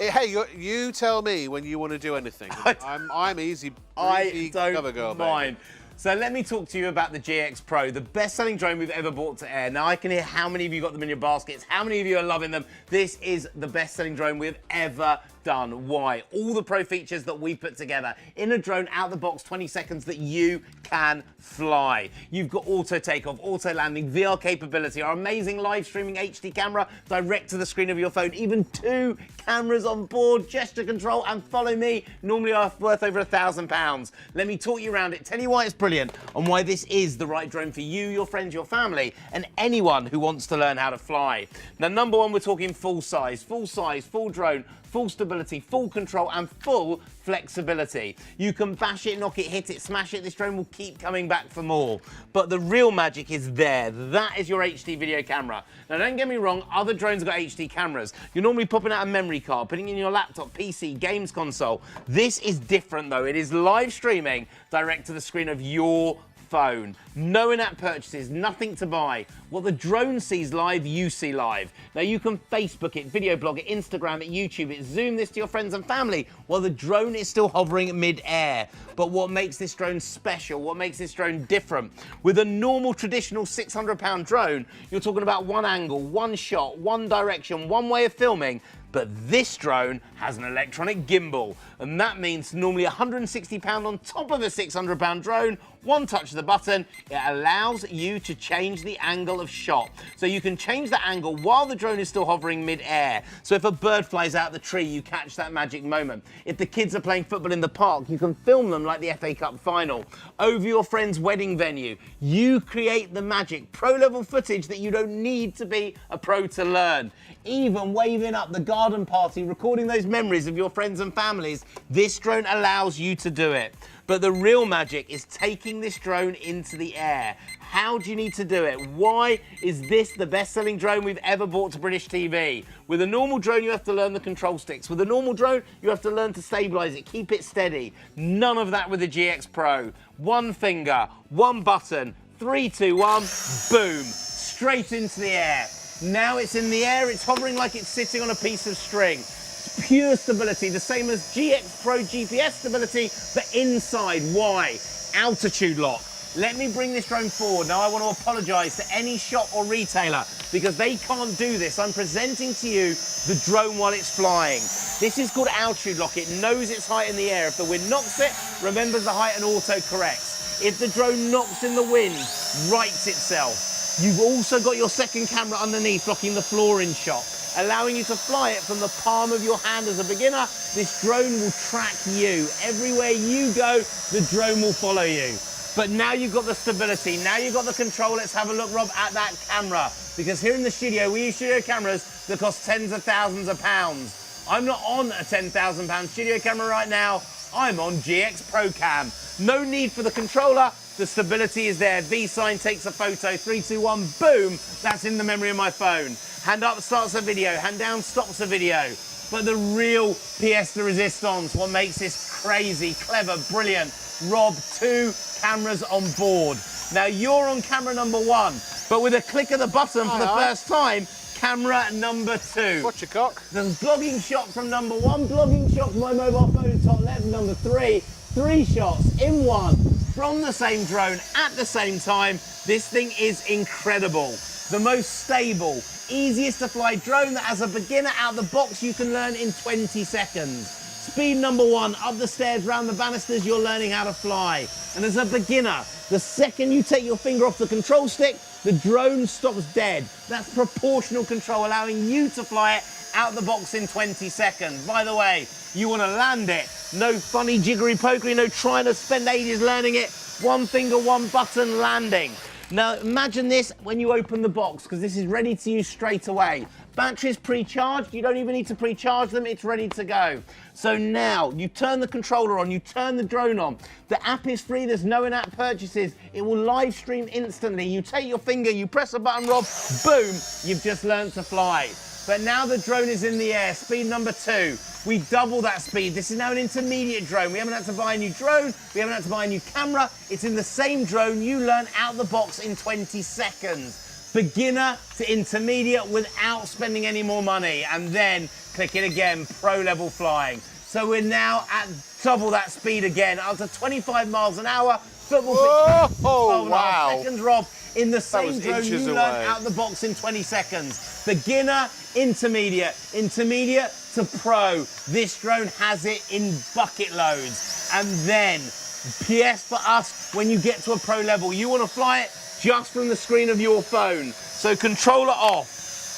S1: hey, you tell me when you want to do anything. I'm easy.
S2: I don't
S1: cover girl,
S2: mind.
S1: Baby.
S2: So let me talk to you about the GX Pro, the best-selling drone we've ever brought to air. Now, I can hear how many of you got them in your baskets, how many of you are loving them. This is the best-selling drone we've ever done. Why? All the pro features that we put together in a drone out the box, 20 seconds that you can fly. You've got auto takeoff, auto landing, VR capability, our amazing live streaming HD camera direct to the screen of your phone, even 2 cameras on board, gesture control, and follow me, normally worth over £1,000. Let me talk you around it, tell you why it's brilliant, and why this is the right drone for you, your friends, your family, and anyone who wants to learn how to fly. Now, number one, we're talking full size, full drone, full stability, full control, and full flexibility. You can bash it, knock it, hit it, smash it. This drone will keep coming back for more. But the real magic is there. That is your HD video camera. Now, don't get me wrong, other drones have got HD cameras. You're normally popping out a memory card, putting it in your laptop, PC, games console. This is different, though. It is live streaming direct to the screen of your phone. No in-app purchases, nothing to buy. What the drone sees live, you see live. Now you can Facebook it, video blog it, Instagram it, YouTube it, Zoom this to your friends and family while the drone is still hovering mid-air. But what makes this drone special, what makes this drone different? With a normal traditional £600 drone, you're talking about one angle, one shot, one direction, one way of filming. But this drone has an electronic gimbal, and that means normally £160 on top of a £600 drone, one touch of the button, it allows you to change the angle of shot. So you can change the angle while the drone is still hovering mid-air. So if a bird flies out the tree, you catch that magic moment. If the kids are playing football in the park, you can film them like the FA Cup final. Over your friend's wedding venue, you create the magic, pro-level footage that you don't need to be a pro to learn. Even waving up the garden party, recording those memories of your friends and families, this drone allows you to do it. But the real magic is taking this drone into the air. How do you need to do it? Why is this the best-selling drone we've ever brought to British TV? With a normal drone, you have to learn the control sticks. With a normal drone, you have to learn to stabilize it, keep it steady. None of that with the GX Pro. One finger, one button, 3, 2, 1, boom, straight into the air. Now it's in the air, it's hovering like it's sitting on a piece of string. It's pure stability, the same as GX Pro GPS stability, but inside. Why? Altitude lock. Let me bring this drone forward. Now I want to apologise to any shop or retailer because they can't do this. I'm presenting to you the drone while it's flying. This is called altitude lock. It knows its height in the air. If the wind knocks it, remembers the height and auto corrects. If the drone knocks in the wind, rights itself. You've also got your second camera underneath blocking the floor in shot. allowing you to fly it from the palm of your hand as a beginner. This drone will track you. Everywhere you go, the drone will follow you. But now you've got the stability, now you've got the control. Let's have a look, Rob, at that camera. Because here in the studio, we use studio cameras that cost tens of thousands of pounds. I'm not on a £10,000 studio camera right now. I'm on GX Pro Cam. No need for the controller. The stability is there. V-sign takes a photo. 3, 2, 1, boom. That's in the memory of my phone. Hand up starts a video. Hand down stops a video. But the real pièce de résistance, what makes this crazy, clever, brilliant, Rob, 2 cameras on board. Now you're on camera number 1, but with a click of the button for the first time, camera number 2.
S1: Watch your cock.
S2: There's vlogging shot from number 1, vlogging shot from my mobile phone, top left, number 3. 3 shots in one from the same drone at the same time. This thing is incredible. The most stable, easiest to fly drone that as a beginner out the box you can learn in 20 seconds. Speed number 1, up the stairs, round the banisters, you're learning how to fly. And as a beginner, the second you take your finger off the control stick, the drone stops dead. That's proportional control, allowing you to fly it out the box in 20 seconds. By the way, you want to land it. No funny jiggery pokery, no trying to spend ages learning it. 1 finger, 1 button, landing. Now imagine this when you open the box, because this is ready to use straight away. Batteries pre-charged, you don't even need to pre-charge them, it's ready to go. So now you turn the controller on, you turn the drone on. The app is free, there's no in-app purchases. It will live stream instantly. You take your finger, you press a button, Rob, boom, you've just learned to fly. But now the drone is in the air, speed number 2. We double that speed. This is now an intermediate drone. We haven't had to buy a new drone. We haven't had to buy a new camera. It's in the same drone. You learn out the box in 20 seconds. Beginner to intermediate without spending any more money. And then click it again, pro level flying. So we're now at double that speed again, up to 25 miles an hour. Football pitch, 12.5 seconds, Rob. In the same drone, you learn out the box in 20 seconds. Beginner, intermediate, intermediate to pro. This drone has it in bucket loads. And then, PS for us, when you get to a pro level, you want to fly it just from the screen of your phone. So controller off.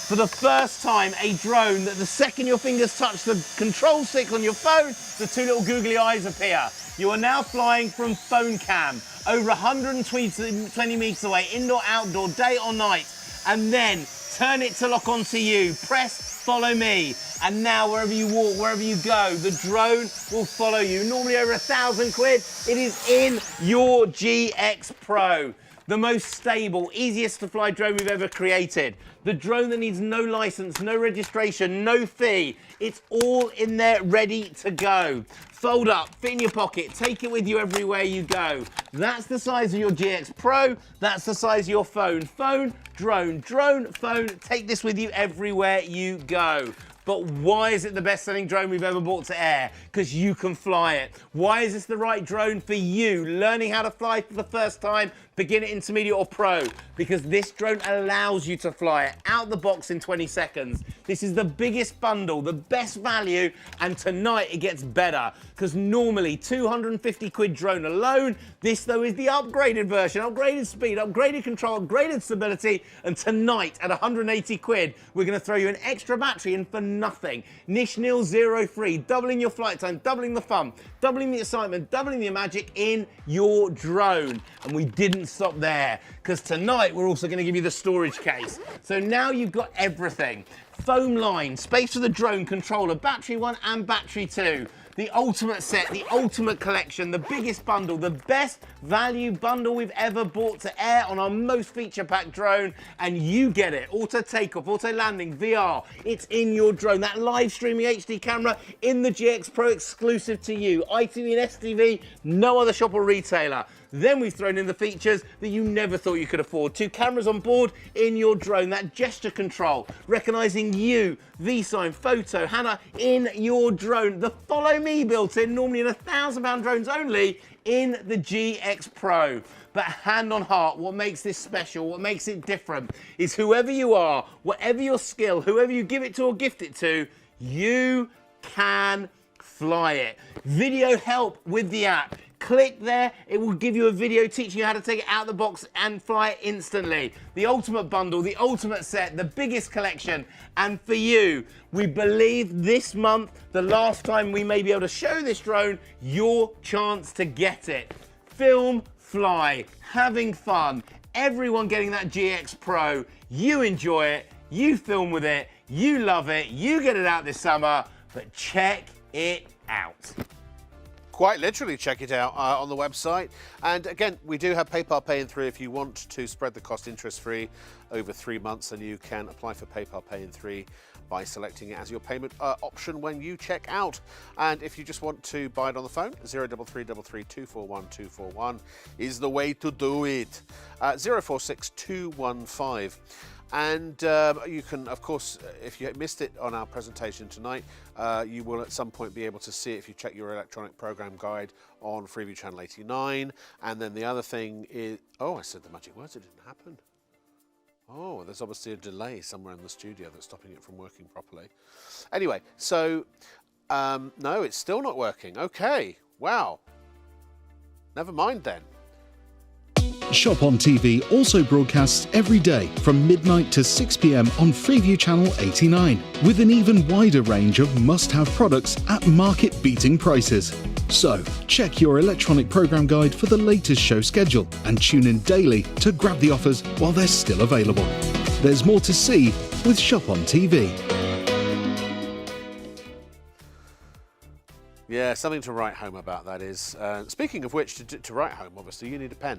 S2: For the first time, a drone that the second your fingers touch the control stick on your phone, the 2 little googly eyes appear. You are now flying from phone cam, over 120 meters away, indoor, outdoor, day or night, and then turn it to lock onto you. Press follow me, and now wherever you walk, wherever you go, the drone will follow you. Normally over £1,000, it is in your GX Pro. The most stable, easiest to fly drone we've ever created. The drone that needs no license, no registration, no fee. It's all in there ready to go. Fold up, fit in your pocket, take it with you everywhere you go. That's the size of your GX Pro, that's the size of your phone. Phone, drone, drone, phone, take this with you everywhere you go. But why is it the best-selling drone we've ever brought to air? Because you can fly it. Why is this the right drone for you? Learning how to fly for the first time, beginner, intermediate or pro. Because this drone allows you to fly it out the box in 20 seconds. This is the biggest bundle, the best value, and tonight it gets better. Because normally 250 quid drone alone. This though is the upgraded version, upgraded speed, upgraded control, upgraded stability. And tonight at 180 quid, we're gonna throw you an extra battery in for nothing. Niche nil, zero free, doubling your flight time, doubling the fun, doubling the excitement, doubling the magic in your drone. And we didn't stop there, because tonight we're also going to give you the storage case. So now you've got everything. Foam line, space for the drone, controller, battery 1 and battery 2. The ultimate set, the ultimate collection, the biggest bundle, the best value bundle we've ever brought to air on our most feature-packed drone, and you get it. Auto takeoff, auto landing, VR, it's in your drone. That live streaming HD camera in the GX Pro exclusive to you. ITV and STV, no other shop or retailer. Then we've thrown in the features that you never thought you could afford. 2 cameras on board in your drone, that gesture control, recognizing you, V-sign, photo, Hannah, in your drone. The follow me built in, normally in £1,000 drones only, in the GX Pro. But hand on heart, what makes this special, what makes it different, is whoever you are, whatever your skill, whoever you give it to or gift it to, you can fly it. Video help with the app. click there, it will give you a video teaching you how to take it out of the box and fly it instantly. The ultimate bundle, the ultimate set, the biggest collection. And for you, we believe this month, the last time we may be able to show this drone, your chance to get it. Film, fly, having fun, everyone getting that GX Pro. You enjoy it, you film with it, you love it, you get it out this summer, but check it out.
S1: Quite literally, check it out on the website. And again, we do have PayPal Pay in 3 if you want to spread the cost interest-free over 3 months, and you can apply for PayPal Pay in 3 by selecting it as your payment option when you check out. And if you just want to buy it on the phone, 03333 241 241 is the way to do it. 046 215. And you can, of course, if you missed it on our presentation tonight, you will at some point be able to see it if you check your electronic program guide on Freeview Channel 89. And then the other thing is, oh, I said the magic words, it didn't happen. Oh, there's obviously a delay somewhere in the studio that's stopping it from working properly. Anyway, so, no, it's still not working. Okay, wow. Never mind then.
S3: ShopOnTV also broadcasts every day from midnight to 6 p.m. on Freeview Channel 89, with an even wider range of must-have products at market-beating prices. So, check your electronic program guide for the latest show schedule and tune in daily to grab the offers while they're still available. There's more to see with ShopOnTV.
S1: Yeah, something to write home about, that is. Speaking of which, to write home, obviously, you need a pen.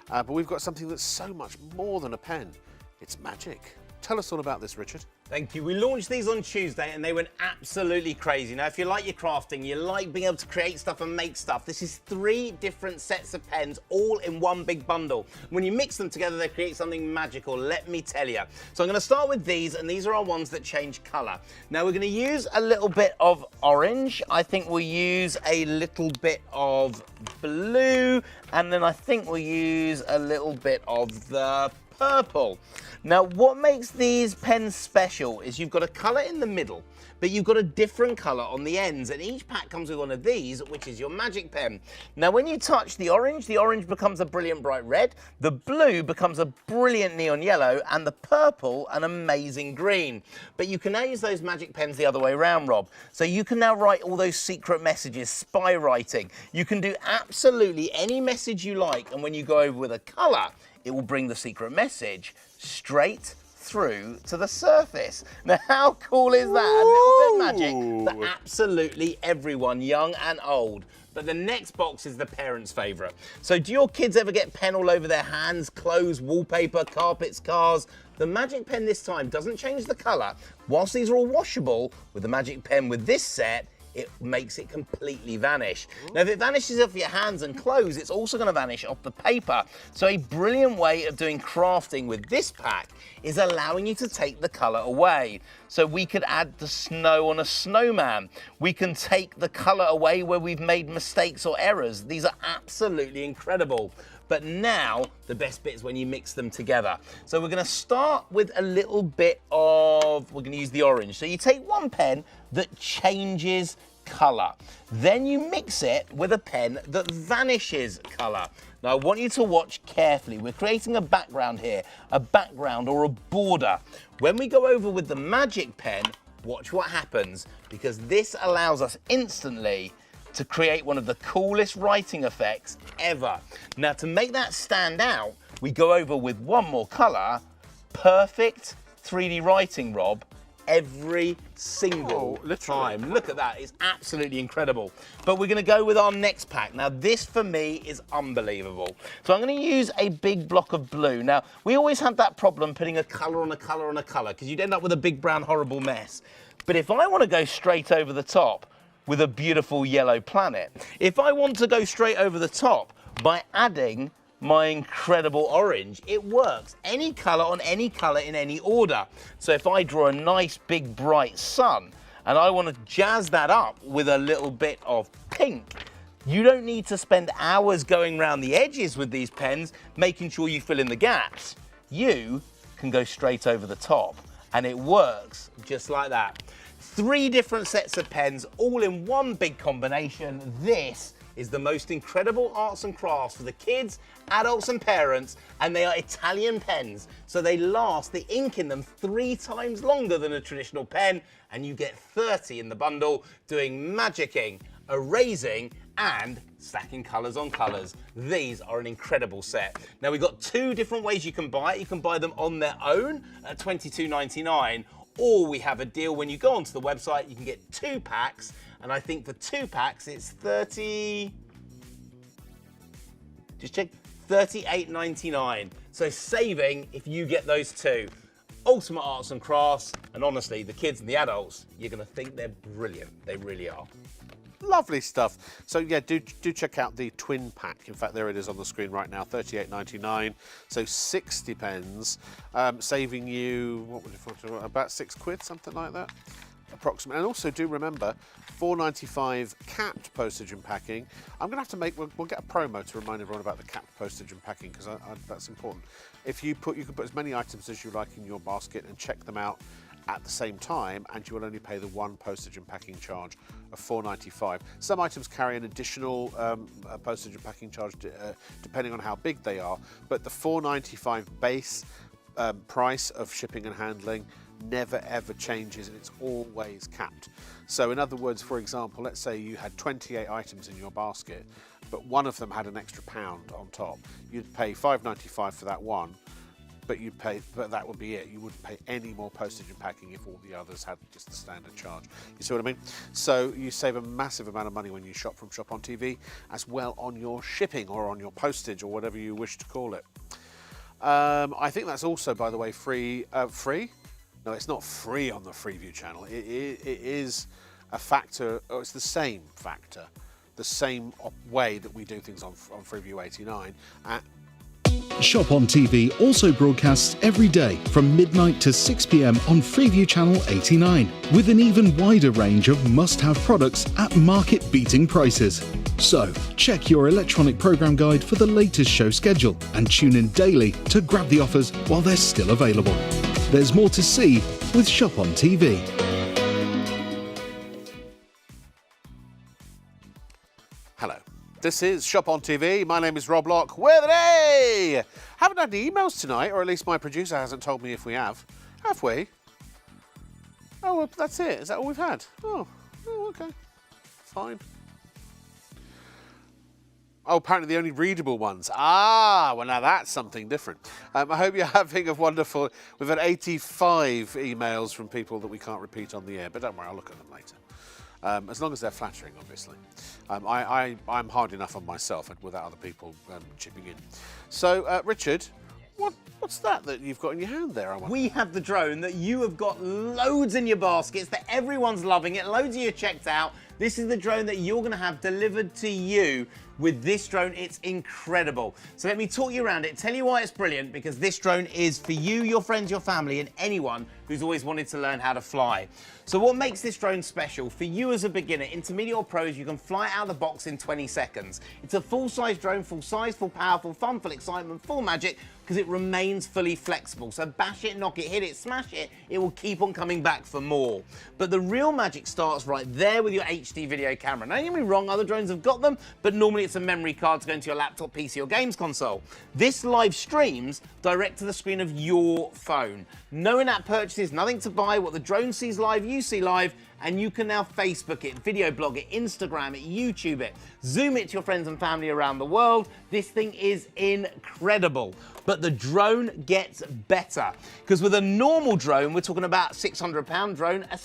S1: But we've got something that's so much more than a pen. It's magic. Tell us all about this, Richard.
S2: Thank you. We launched these on Tuesday and they went absolutely crazy. Now, if you like your crafting, you like being able to create stuff and make stuff, this is 3 different sets of pens all in one big bundle. When you mix them together, they create something magical, let me tell you. So I'm going to start with these, and these are our ones that change colour. Now, we're going to use a little bit of orange. I think we'll use a little bit of blue, and then I think we'll use a little bit of the purple. Now, what makes these pens special is you've got a colour in the middle, but you've got a different colour on the ends, and each pack comes with one of these, which is your magic pen. Now, when you touch the orange becomes a brilliant bright red, the blue becomes a brilliant neon yellow, and the purple an amazing green. But you can now use those magic pens the other way around, Rob. So you can now write all those secret messages, spy writing. You can do absolutely any message you like, and when you go over with a colour, it will bring the secret message straight through to the surface. Now, how cool is that? A little bit of magic for absolutely everyone, young and old. But the next box is the parents' favourite. So do your kids ever get pen all over their hands, clothes, wallpaper, carpets, cars? The magic pen this time doesn't change the colour. Whilst these are all washable, with the magic pen with this set, it makes it completely vanish. Now, if it vanishes off your hands and clothes, it's also going to vanish off the paper. So a brilliant way of doing crafting with this pack is allowing you to take the colour away. So we could add the snow on a snowman. We can take the colour away where we've made mistakes or errors. These are absolutely incredible. But now, the best bit is when you mix them together. So we're going to start with a little bit of, we're going to use the orange. So you take one pen that changes colour. Then you mix it with a pen that vanishes colour. Now I want you to watch carefully. We're creating a background here, a background or a border. When we go over with the magic pen, watch what happens, because this allows us instantly to create one of the coolest writing effects ever. Now, to make that stand out, we go over with one more colour, perfect 3D writing, Rob, every single time. Look at that, it's absolutely incredible. But we're gonna go with our next pack. Now, this for me is unbelievable. So I'm gonna use a big block of blue. Now, we always had that problem putting a colour on a colour on a colour, because you'd end up with a big brown horrible mess. But if I wanna go straight over the top with a beautiful yellow planet, if I want to go straight over the top by adding my incredible orange, it works. Any colour on any colour in any order. So if I draw a nice big bright sun and I want to jazz that up with a little bit of pink, you don't need to spend hours going around the edges with these pens, making sure you fill in the gaps. You can go straight over the top, and it works just like that. 3 different sets of pens, all in one big combination. This is the most incredible arts and crafts for the kids, adults and parents, and they are Italian pens. So they last, the ink in them 3 times longer than a traditional pen, and you get 30 in the bundle doing magicking, erasing, and stacking colours on colours. These are an incredible set. Now we've got 2 different ways you can buy it. You can buy them on their own at $22.99, or we have a deal when you go onto the website, you can get 2 packs, and I think for 2 packs it's $38.99. So saving if you get those 2. Ultimate arts and crafts, and honestly, the kids and the adults, you're gonna think they're brilliant. They really are.
S1: Lovely stuff. So yeah, do check out the twin pack. In fact, there it is on the screen right now, $38.99. So 60 pens, saving you, what would you about £6, something like that, approximately. And also do remember, $4.95 capped postage and packing. I'm gonna have to we'll get a promo to remind everyone about the capped postage and packing, because that's important. If you can put as many items as you like in your basket and check them out at the same time, and you will only pay the 1 postage and packing charge of $4.95. Some items carry an additional postage and packing charge depending on how big they are, but the $4.95 base price of shipping and handling never ever changes, and it's always capped. So in other words, for example, let's say you had 28 items in your basket, but one of them had an extra £1 on top. You'd pay $5.95 for that one, but that would be it. You wouldn't pay any more postage and packing if all the others had just the standard charge. You see what I mean? So you save a massive amount of money when you shop from ShopOnTV, as well on your shipping or on your postage or whatever you wish to call it. I think that's also, by the way, free. No, it's not free on the Freeview channel. It is a factor, or it's the same factor, the same way that we do things on Freeview 89.
S3: ShopOnTV also broadcasts every day from midnight to 6 p.m. on Freeview channel 89, with an even wider range of must-have products at market-beating prices. So, check your electronic program guide for the latest show schedule and tune in daily to grab the offers while they're still available. There's more to see with ShopOnTV.
S1: Hello, this is ShopOnTV. My name is Rob Lock. Where the day? Haven't had any emails tonight, or at least my producer hasn't told me if we have. Have we? Oh, well, that's it. Is that all we've had? Oh, okay. Fine. Oh, apparently the only readable ones. Ah, well now that's something different. I hope you're having a wonderful... We've had 85 emails from people that we can't repeat on the air, but don't worry, I'll look at them later. As long as they're flattering, obviously. I'm hard enough on myself without other people chipping in. So, Richard, what's that you've got in your hand there, I wonder?
S2: We have the drone that you have got loads in your baskets, that everyone's loving it, loads of you checked out. This is the drone that you're going to have delivered to you. With this drone, it's incredible. So let me talk you around it, tell you why it's brilliant, because this drone is for you, your friends, your family, and anyone who's always wanted to learn how to fly. So what makes this drone special? For you as a beginner, intermediate or pros, you can fly it out of the box in 20 seconds. It's a full-size drone, full size, full power, full fun, full excitement, full magic, because it remains fully flexible. So bash it, knock it, hit it, smash it, it will keep on coming back for more. But the real magic starts right there with your HD video camera. Now, don't get me wrong, other drones have got them, but normally it's a memory card to go into your laptop, PC, or games console. This live streams direct to the screen of your phone. No in-app purchases, nothing to buy. What the drone sees live, you see live, and you can now Facebook it, video blog it, Instagram it, YouTube it, Zoom it to your friends and family around the world. This thing is incredible. But the drone gets better, because with a normal drone, we're talking about £600 drone, a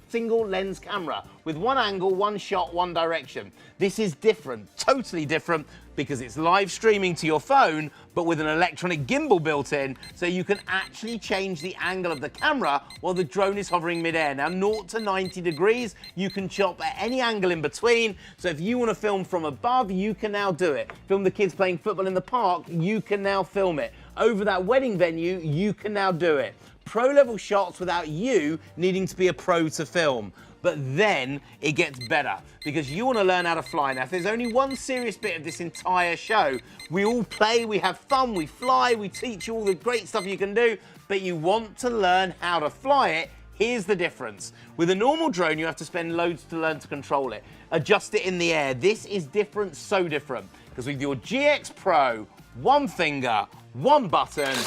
S2: single lens camera with one angle, one shot, one direction. This is different, totally different, because it's live streaming to your phone, but with an electronic gimbal built in, so you can actually change the angle of the camera while the drone is hovering midair. Now, 0 to 90 degrees, you can chop at any angle in between. So if you want to film from above, you can now do it. Film the kids playing football in the park, you can now film it. Over that wedding venue, you can now do it. Pro-level shots without you needing to be a pro to film. But then it gets better, because you want to learn how to fly. Now, if there's only one serious bit of this entire show, we all play, we have fun, we fly, we teach you all the great stuff you can do, but you want to learn how to fly it. Here's the difference. With a normal drone, you have to spend loads to learn to control it. Adjust it in the air. This is different, so different. Because with your GX Pro, one finger, one button,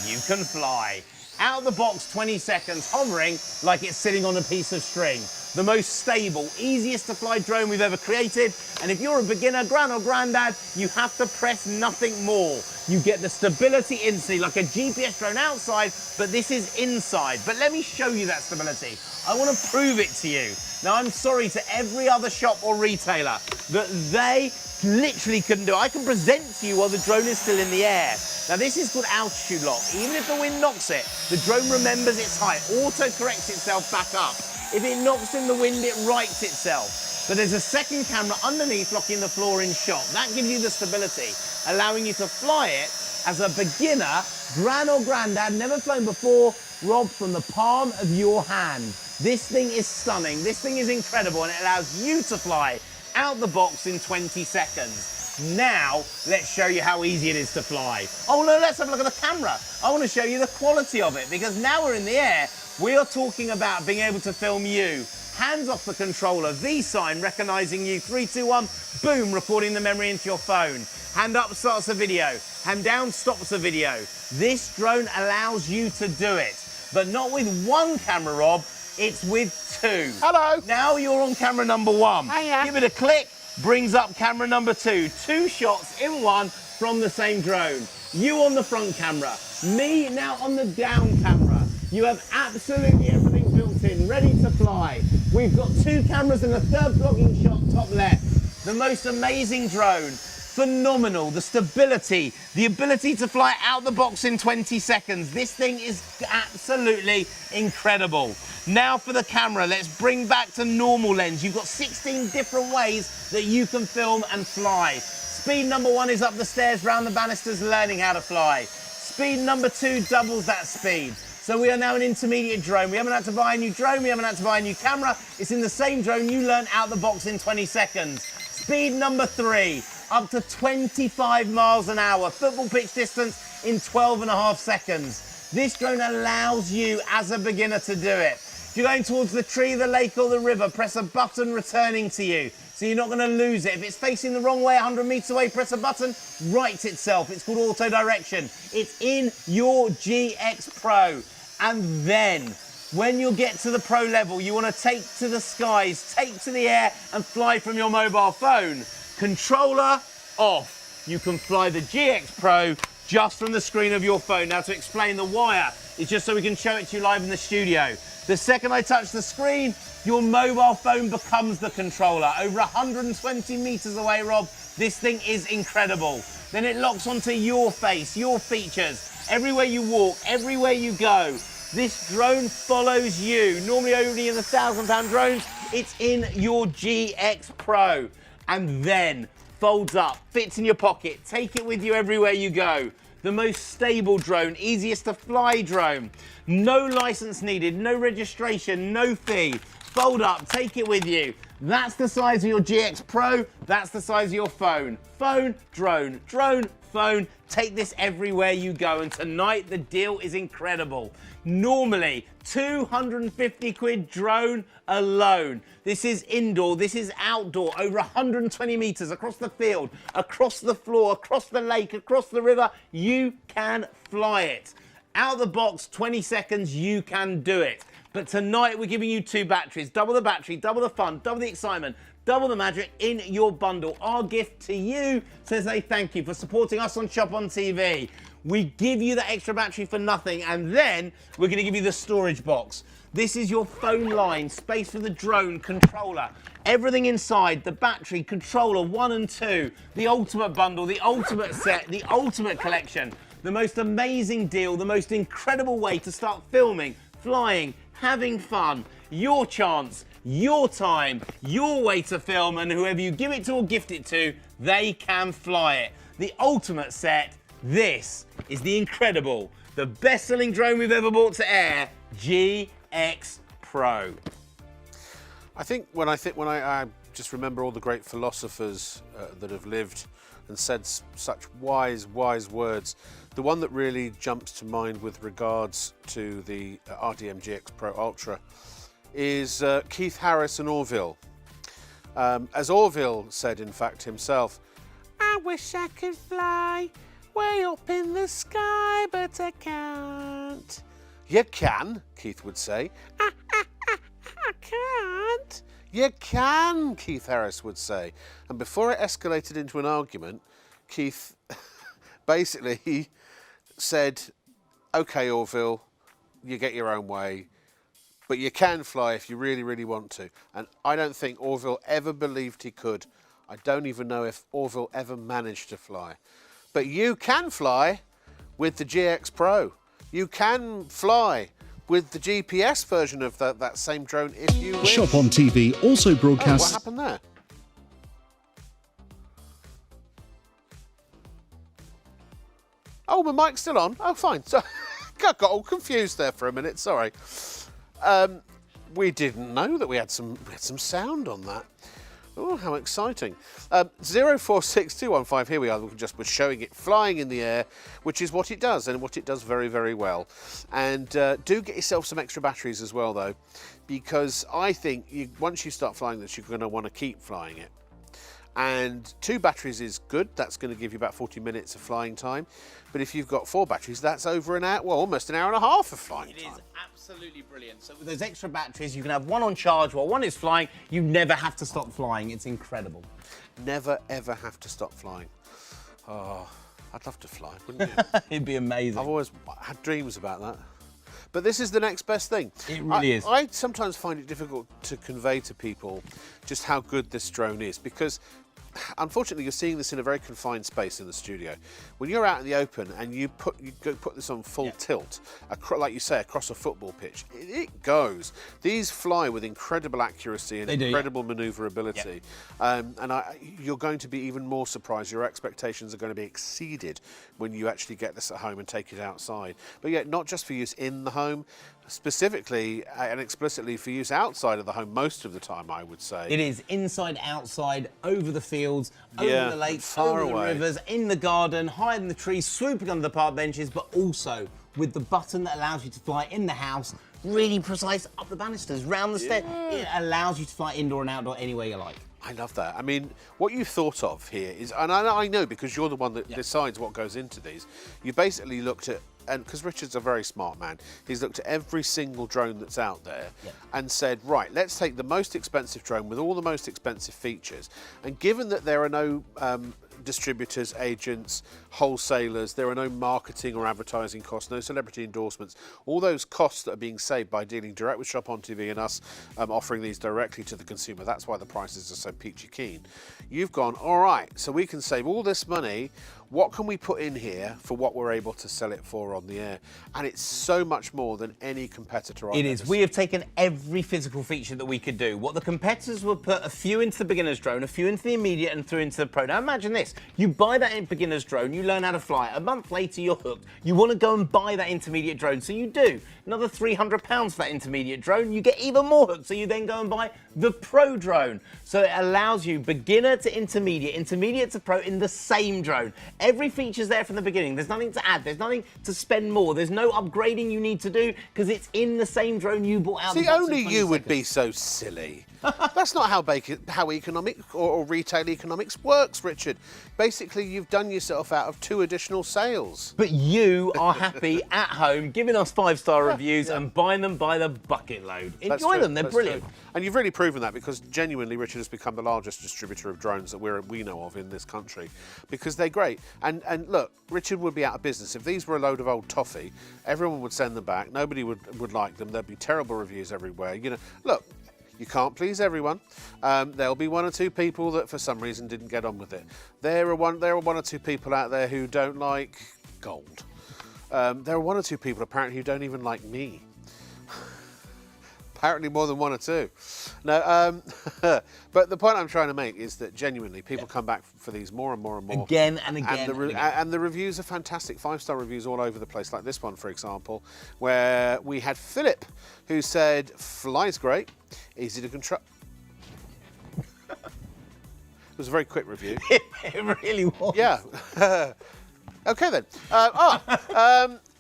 S2: you can fly. Out of the box, 20 seconds, hovering like it's sitting on a piece of string. The most stable, easiest to fly drone we've ever created. And if you're a beginner, gran or granddad, you have to press nothing more. You get the stability instantly, like a GPS drone outside, but this is inside. But let me show you that stability. I want to prove it to you. Now, I'm sorry to every other shop or retailer that they literally couldn't do it. I can present to you while the drone is still in the air. Now, this is called altitude lock. Even if the wind knocks it, the drone remembers its height, auto-corrects itself back up. If it knocks in the wind, it rights itself. But there's a second camera underneath locking the floor in shot. That gives you the stability, allowing you to fly it as a beginner, gran or granddad, never flown before, Rob, from the palm of your hand. This thing is stunning. This thing is incredible, and it allows you to fly out the box in 20 seconds. Now, let's show you how easy it is to fly. Oh no, let's have a look at the camera. I want to show you the quality of it, because now we're in the air, we are talking about being able to film you. Hands off the controller, V sign recognizing you, 3, 2, 1, boom, recording the memory into your phone. Hand up starts the video, hand down stops the video. This drone allows you to do it, but not with one camera, Rob, it's with two.
S1: Hello.
S2: Now you're on camera number one.
S1: Hiya.
S2: Give it a click, brings up camera number two. Two shots in one from the same drone. You on the front camera, me now on the down camera. You have absolutely everything built in, ready to fly. We've got two cameras and a third vlogging shot top left. The most amazing drone. Phenomenal, the stability, the ability to fly out the box in 20 seconds. This thing is absolutely incredible. Now for the camera, let's bring back to normal lens. You've got 16 different ways that you can film and fly. Speed number 1 is up the stairs, round the banisters, learning how to fly. Speed number 2 doubles that speed. So we are now an intermediate drone. We haven't had to buy a new drone, we haven't had to buy a new camera. It's in the same drone, you learn out the box in 20 seconds. Speed number 3, up to 25 miles an hour. Football pitch distance in 12.5 seconds. This drone allows you as a beginner to do it. If you're going towards the tree, the lake or the river, press a button returning to you. So you're not going to lose it. If it's facing the wrong way, 100 meters away, press a button, rights itself. It's called auto direction. It's in your GX Pro. And then, when you get to the pro level, you want to take to the skies, take to the air and fly from your mobile phone. Controller off. You can fly the GX Pro just from the screen of your phone. Now, to explain the wire, it's just so we can show it to you live in the studio. The second I touch the screen, your mobile phone becomes the controller. Over 120 meters away, Rob, this thing is incredible. Then it locks onto your face, your features. Everywhere you walk, everywhere you go, this drone follows you. Normally only in the £1,000 drones, it's in your GX Pro. And then folds up, fits in your pocket, take it with you everywhere you go. The most stable drone, easiest to fly drone. No license needed, no registration, no fee. Fold up, take it with you. That's the size of your GX Pro, that's the size of your phone. Phone, drone, drone, phone. Take this everywhere you go, and tonight the deal is incredible. Normally, 250 quid drone alone. This is indoor, this is outdoor, over 120 meters across the field, across the floor, across the lake, across the river. You can fly it. Out of the box, 20 seconds, you can do it. But tonight we're giving you 2 batteries, double the battery, double the fun, double the excitement, double the magic in your bundle. Our gift to you to say thank you for supporting us on ShopOnTV. We give you the extra battery for nothing, and then we're going to give you the storage box. This is your phone line, space for the drone, controller, everything inside, the battery, controller 1 and 2, the ultimate bundle, the ultimate set, the ultimate collection. The most amazing deal, the most incredible way to start filming, flying, having fun. Your chance, your time, your way to film, and whoever you give it to or gift it to, they can fly it. The ultimate set. This is the incredible, the best-selling drone we've ever brought to air, GX Pro.
S1: I think when I just remember all the great philosophers that have lived and said such wise words. The one that really jumps to mind with regards to the RDM GX Pro Ultra is Keith Harris and Orville. As Orville said, in fact, himself, "I wish I could fly way up in the sky, but I can't." You can, Keith would say. I can't. You can, Keith Harris would say. And before it escalated into an argument, Keith basically said, "Okay, Orville, you get your own way, but you can fly if you really, really want to." And I don't think Orville ever believed he could. I don't even know if Orville ever managed to fly. But you can fly with the GX Pro. You can fly with the GPS version of that same drone if you wish.
S3: ShopOnTV also
S1: Oh, what
S3: broadcasts
S1: happened there? Oh, my mic's still on. Oh, fine. So, I got all confused there for a minute. Sorry. We didn't know that we had some sound on that. Oh, how exciting. 046215, here we are. We're showing it flying in the air, which is what it does, and what it does very, very well. And do get yourself some extra batteries as well, though, because I think once you start flying this, you're going to want to keep flying it. And 2 batteries is good. That's going to give you about 40 minutes of flying time. But if you've got 4 batteries, that's over an hour, well, almost an hour and a half of flying time.
S2: It is absolutely brilliant. So with those extra batteries, you can have one on charge while one is flying. You never have to stop flying. It's incredible.
S1: Never, ever have to stop flying. Oh, I'd love to fly, wouldn't you?
S2: It'd be amazing.
S1: I've always had dreams about that. But this is the next best thing.
S2: It really is.
S1: I sometimes find it difficult to convey to people just how good this drone is, because unfortunately you're seeing this in a very confined space in the studio. When you're out in the open and you put this on full tilt, like you say, across a football pitch, it goes. These fly with incredible accuracy and incredible manoeuvrability. You're going to be even more surprised. Your expectations are going to be exceeded when you actually get this at home and take it outside. But yeah, not just for use in the home, specifically and explicitly for use outside of the home most of the time, I would say.
S2: It is inside, outside, over the fields, over the lakes,
S1: far
S2: over
S1: away.
S2: the rivers, in the garden, high in the trees, swooping under the park benches, but also with the button that allows you to fly in the house, really precise, up the banisters, round the stairs. It allows you to fly indoor and outdoor anywhere you like.
S1: I love that. I mean, what you thought of here is, and I know because you're the one that decides what goes into these, you basically looked at, and because Richard's a very smart man, he's looked at every single drone that's out there and said, right, let's take the most expensive drone with all the most expensive features. And given that there are no distributors, agents, wholesalers, there are no marketing or advertising costs, no celebrity endorsements, all those costs that are being saved by dealing direct with ShopOnTV and us offering these directly to the consumer. That's why the prices are so peachy keen. You've gone, all right, so we can save all this money. What can we put in here for what we're able to sell it for on the air? And it's so much more than any competitor I've
S2: It
S1: ever
S2: is.
S1: seen.
S2: We have taken every physical feature that we could do. What the competitors would put a few into the beginner's drone, a few into the immediate, and through into the pro. Now imagine this. You buy that beginner's drone, you learn how to fly. A month later, you're hooked. You want to go and buy that intermediate drone, so you do. Another £300 for that intermediate drone, you get even more hooked, so you then go and buy the pro drone. So it allows you beginner to intermediate, intermediate to pro in the same drone. Every feature's there from the beginning. There's nothing to add. There's nothing to spend more. There's no upgrading you need to do because it's in the same drone you bought out.
S1: See, only you would be so silly. That's not how economic or retail economics works, Richard. Basically, you've done yourself out of 2 additional sales.
S2: But you are happy at home, giving us 5-star reviews and buying them by the bucket load. Enjoy them, they're brilliant.
S1: True. And you've really proven that, because genuinely Richard has become the largest distributor of drones that we know of in this country, because they're great. And look, Richard would be out of business. If these were a load of old toffee, everyone would send them back. Nobody would like them. There'd be terrible reviews everywhere. You know, look, you can't please everyone. There'll be 1 or 2 people that for some reason didn't get on with it. There are 1 or 2 people out there who don't like gold. There are 1 or 2 people apparently who don't even like me. Apparently more than 1 or 2. No, but the point I'm trying to make is that genuinely people come back for these more and more and more.
S2: Again and again.
S1: And the reviews are fantastic. 5-star reviews all over the place, like this one, for example, where we had Philip, who said, flies great, easy to control. It was a very quick review.
S2: It really was.
S1: Yeah. Okay then.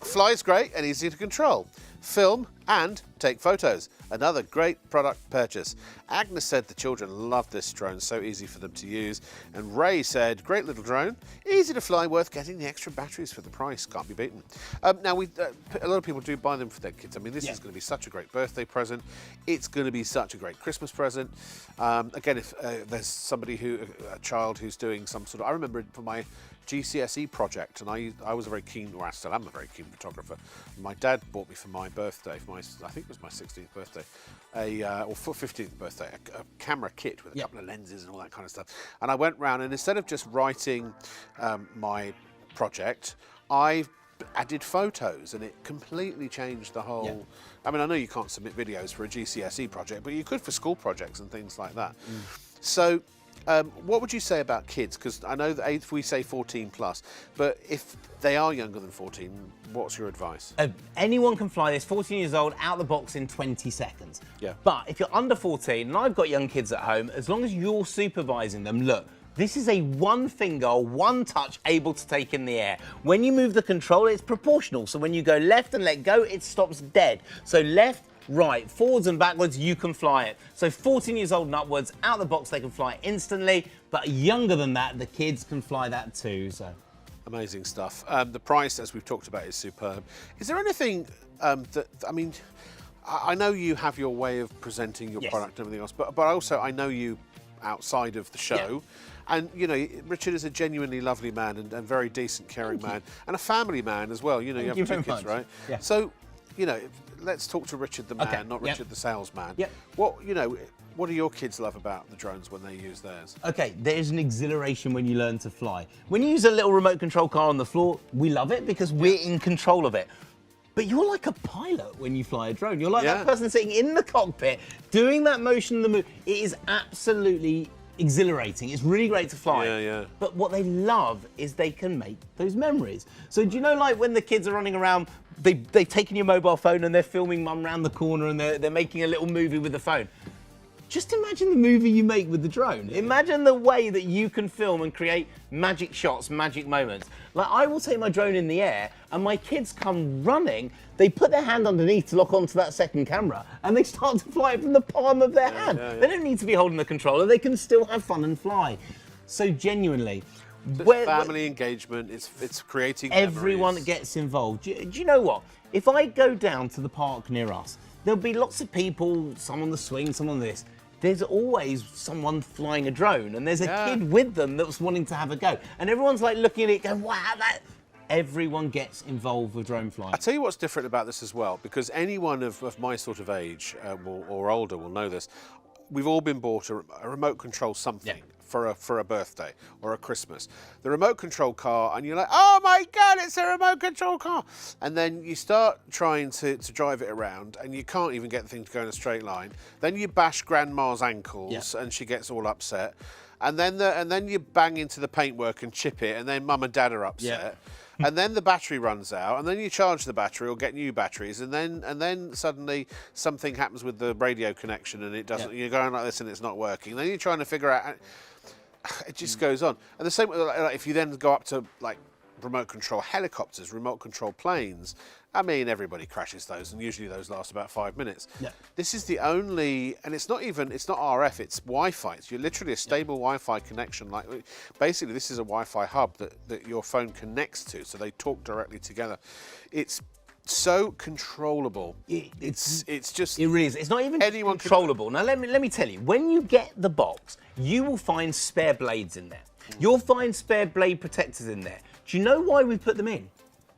S1: Flies great and easy to control. Film and take photos. Another great product purchase. Agnes said the children love this drone, so easy for them to use. And Ray said, great little drone, easy to fly, worth getting the extra batteries for the price, can't be beaten. Now, a lot of people do buy them for their kids. I mean, this is going to be such a great birthday present. It's going to be such a great Christmas present. Again, if there's somebody a child who's doing some sort of, I remember for my GCSE project, and I was a very keen, or I still am a very keen photographer. My dad bought me for my birthday, I think it was my 16th birthday, or for 15th birthday, a camera kit with a couple of lenses and all that kind of stuff. And I went round, and instead of just writing my project, I added photos, and it completely changed the whole. I mean, I know you can't submit videos for a GCSE project, but you could for school projects and things like that. So. What would you say about kids? Because I know that if we say 14 plus, but if they are younger than 14, what's your advice?
S2: Anyone can fly this, 14 years old, out the box in 20 seconds.
S1: Yeah.
S2: But if you're under 14, and I've got young kids at home, as long as you're supervising them, look, this is a one finger, one touch able to take in the air. When you move the controller, it's proportional. So when you go left and let go, it stops dead. So left, right, forwards and backwards, you can fly it. So 14 years old and upwards, out the box, they can fly it instantly. But younger than that, the kids can fly that too. So
S1: amazing stuff. The price, as we've talked about, is superb. Is there anything that, I mean, I know you have your way of presenting your product and everything else, but also I know you outside of the show. And, you know, Richard is a genuinely lovely man and very decent, caring man, and a family man as well. You know, you have two kids, right?
S2: Yeah.
S1: So, you know, let's talk to Richard the man, not Richard the salesman.
S2: Yep.
S1: What do your kids love about the drones when they use theirs?
S2: Okay, there's an exhilaration when you learn to fly. When you use a little remote control car on the floor, we love it because we're in control of it. But you're like a pilot when you fly a drone. You're like that person sitting in the cockpit, doing that motion of the move. It is absolutely exhilarating. It's really great to fly. But what they love is they can make those memories. So do you know, like when the kids are running around, they've taken your mobile phone and they're filming mum round the corner and they're making a little movie with the phone. Just imagine the movie you make with the drone. Imagine the way that you can film and create magic shots, magic moments. Like, I will take my drone in the air and my kids come running, they put their hand underneath to lock onto that second camera and they start to fly it from the palm of their hand. They don't need to be holding the controller, they can still have fun and fly. So genuinely,
S1: family engagement, it's creating
S2: everyone
S1: memories.
S2: Gets involved. Do you know what? If I go down to the park near us, there'll be lots of people, some on the swing, some on this. There's always someone flying a drone and there's a kid with them that's wanting to have a go. And everyone's like looking at it going, wow, that... Everyone gets involved with drone flying.
S1: I'll tell you what's different about this as well, because anyone of my sort of age or older will know this. We've all been bought a remote control something. For a birthday or a Christmas. The remote control car, and you're like, oh my God, it's a remote control car. And then you start trying to drive it around and you can't even get the thing to go in a straight line. Then you bash grandma's ankles and she gets all upset. And then you bang into the paintwork and chip it, and then mum and dad are upset. And then the battery runs out, and then you charge the battery or get new batteries, and then suddenly something happens with the radio connection and it doesn't. You're going like this and it's not working. And then you're trying to figure out. It just goes on. And the same, like, if you then go up to like remote control helicopters, remote control planes, I mean, everybody crashes those, and usually those last about 5 minutes. This is the only, and it's not RF, it's Wi-Fi. It's literally a stable Wi-Fi connection. Like, basically, this is a Wi-Fi hub that your phone connects to, so they talk directly together. It's so controllable. It's just...
S2: It really is. It's not even controllable. Now, let me tell you, when you get the box, you will find spare blades in there. You'll find spare blade protectors in there. Do you know why we put them in?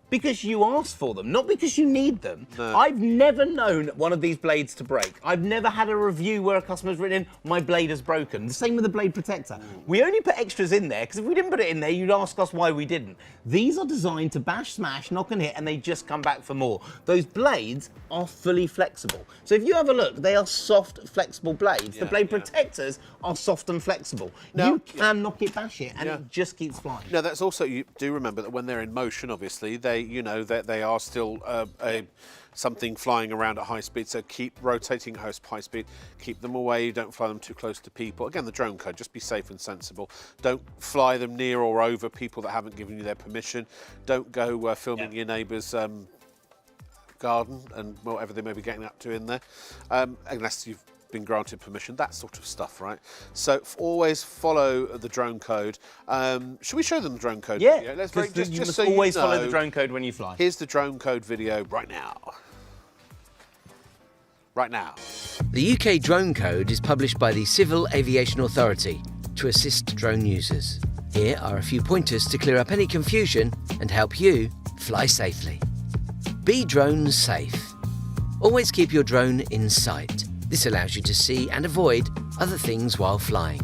S2: Because you asked for them, not because you need them. I've never known one of these blades to break. I've never had a review where a customer's written in, my blade has broken. The same with the blade protector. We only put extras in there, because if we didn't put it in there, you'd ask us why we didn't. These are designed to bash, smash, knock and hit, and they just come back for more. Those blades are fully flexible. So if you have a look, they are soft, flexible blades. The blade protectors are soft and flexible. You can knock it, bash it, and it just keeps flying.
S1: Now, that's also, you do remember that when they're in motion, obviously, they you know, that they are still something flying around at high speed, so keep rotating at high speed, keep them away, don't fly them too close to people. Again, the drone code, just be safe and sensible. Don't fly them near or over people that haven't given you their permission. Don't go filming your neighbour's garden and whatever they may be getting up to in there, unless you've been granted permission, that sort of stuff, right? So always follow the drone code. Should we show them the drone code video?
S2: Let's
S1: just
S2: you must
S1: so
S2: always
S1: you know,
S2: follow the drone code when you fly.
S1: Here's the drone code video right now. Right now.
S5: The UK drone code is published by the Civil Aviation Authority to assist drone users. Here are a few pointers to clear up any confusion and help you fly safely. Be drone safe. Always keep your drone in sight. This allows you to see and avoid other things while flying.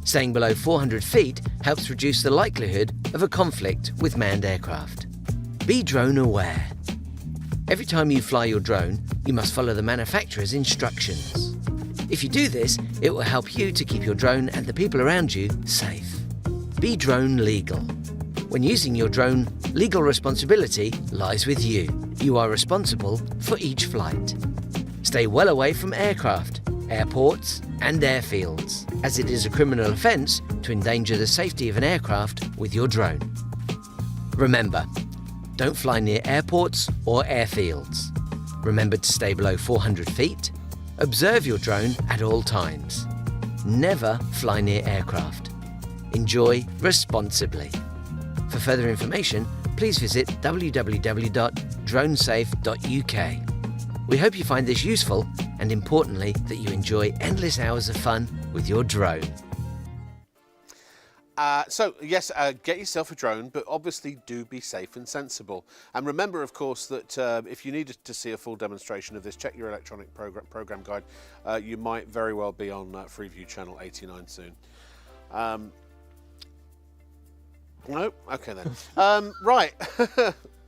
S5: Staying below 400 feet helps reduce the likelihood of a conflict with manned aircraft. Be drone aware. Every time you fly your drone, you must follow the manufacturer's instructions. If you do this, it will help you to keep your drone and the people around you safe. Be drone legal. When using your drone, legal responsibility lies with you. You are responsible for each flight. Stay well away from aircraft, airports and airfields, as it is a criminal offence to endanger the safety of an aircraft with your drone. Remember, don't fly near airports or airfields. Remember to stay below 400 feet. Observe your drone at all times. Never fly near aircraft. Enjoy responsibly. For further information, please visit www.dronesafe.uk. We hope you find this useful and, importantly, that you enjoy endless hours of fun with your drone.
S1: Yes, get yourself a drone, but obviously do be safe and sensible. And remember, of course, that if you needed to see a full demonstration of this, check your electronic program guide. You might very well be on Freeview channel 89 soon. No? Okay then. Right.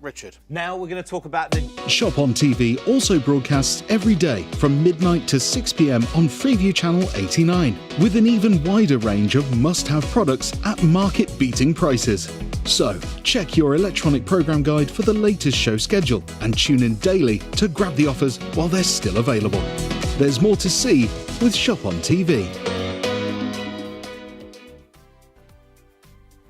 S1: Richard.
S2: Now we're going to talk about the...
S3: ShopOnTV also broadcasts every day from midnight to 6 p.m. on Freeview channel 89, with an even wider range of must-have products at market-beating prices. So, check your electronic program guide for the latest show schedule and tune in daily to grab the offers while they're still available. There's more to see with ShopOnTV.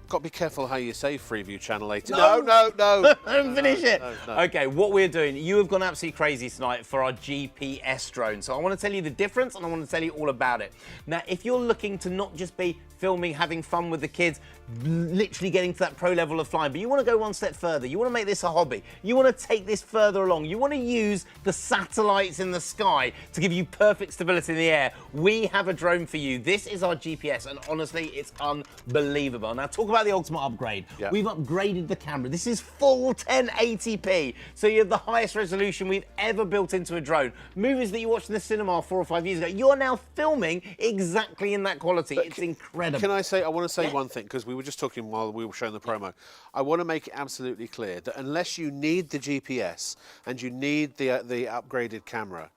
S1: Got to be careful how you say Freeview channel 89.
S2: No.
S1: No.
S2: Don't finish it.
S1: No.
S2: Okay, what we're doing, you have gone absolutely crazy tonight for our GPS drone. So I want to tell you the difference and I want to tell you all about it. Now, if you're looking to not just be filming, having fun with the kids, literally getting to that pro level of flying, but you want to go one step further. You want to make this a hobby. You want to take this further along. You want to use the satellites in the sky to give you perfect stability in the air. We have a drone for you. This is our GPS, and honestly, it's unbelievable. Now, talk about the ultimate upgrade.
S1: Yeah.
S2: We've upgraded the camera. This is full 1080p, so you have the highest resolution we've ever built into a drone. Movies that you watched in the cinema 4 or 5 years ago, you're now filming exactly in that quality. It's incredible.
S1: Can I say, I want to say one thing, because we were just talking while we were showing the promo. I want to make it absolutely clear that unless you need the GPS and you need the upgraded camera,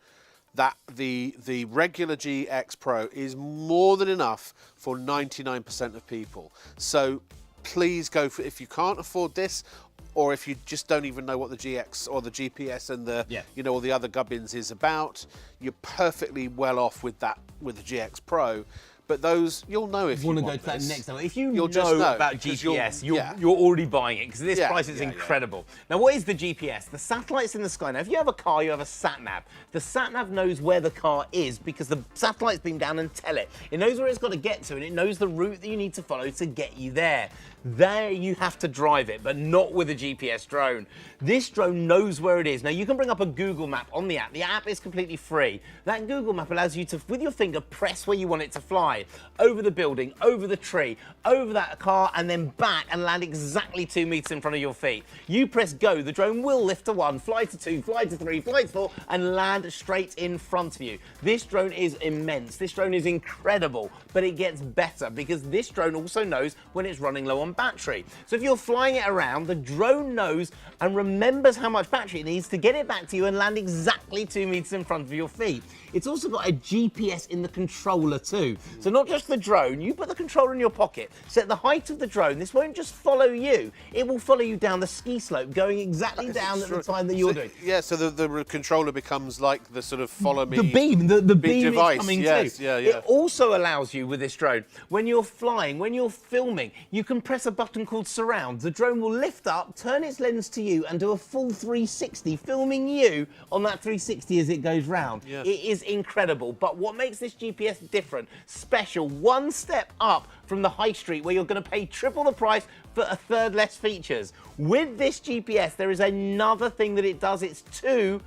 S1: that the regular GX Pro is more than enough for 99% of people. So please go for, if you can't afford this, or if you just don't even know what the GX or the GPS and the all the other gubbins is about, you're perfectly well off with that, with the GX Pro. But those, you'll know if you want to go to that next level.
S2: If you'll know about GPS, you're already buying it, because this price is incredible. Now, what is the GPS? The satellite's in the sky. Now, if you have a car, you have a sat-nav. The sat-nav knows where the car is because the satellite's beam down and tell it. It knows where it's got to get to, and it knows the route that you need to follow to get you there. There you have to drive it, but not with a GPS drone. This drone knows where it is. Now, you can bring up a Google map on the app. The app is completely free. That Google map allows you to, with your finger, press where you want it to fly. Over the building, over the tree, over that car, and then back and land exactly 2 meters in front of your feet. You press go, the drone will lift to 1, fly to 2, fly to 3, fly to 4, and land straight in front of you. This drone is immense. This drone is incredible, but it gets better because this drone also knows when it's running low on battery. So if you're flying it around, the drone knows and remembers how much battery it needs to get it back to you and land exactly 2 meters in front of your feet. It's also got a GPS in the controller too. So not just the drone, you put the controller in your pocket, set the height of the drone. This won't just follow you, it will follow you down the ski slope, going exactly down at the time that you're doing.
S1: Yeah, so the controller becomes like the sort of follow me.
S2: The beam, the beam
S1: device.
S2: is coming
S1: Yes,
S2: too.
S1: yeah, yeah.
S2: It also allows you with this drone, when you're flying, when you're filming, you can press a button called surround. The drone will lift up, turn its lens to you and do a full 360, filming you on that 360 as it goes round.
S1: Yeah.
S2: It is incredible. But what makes this GPS different, special, one step up from the high street where you're going to pay triple the price for a third less features. With this GPS, there is another thing that it does. It's two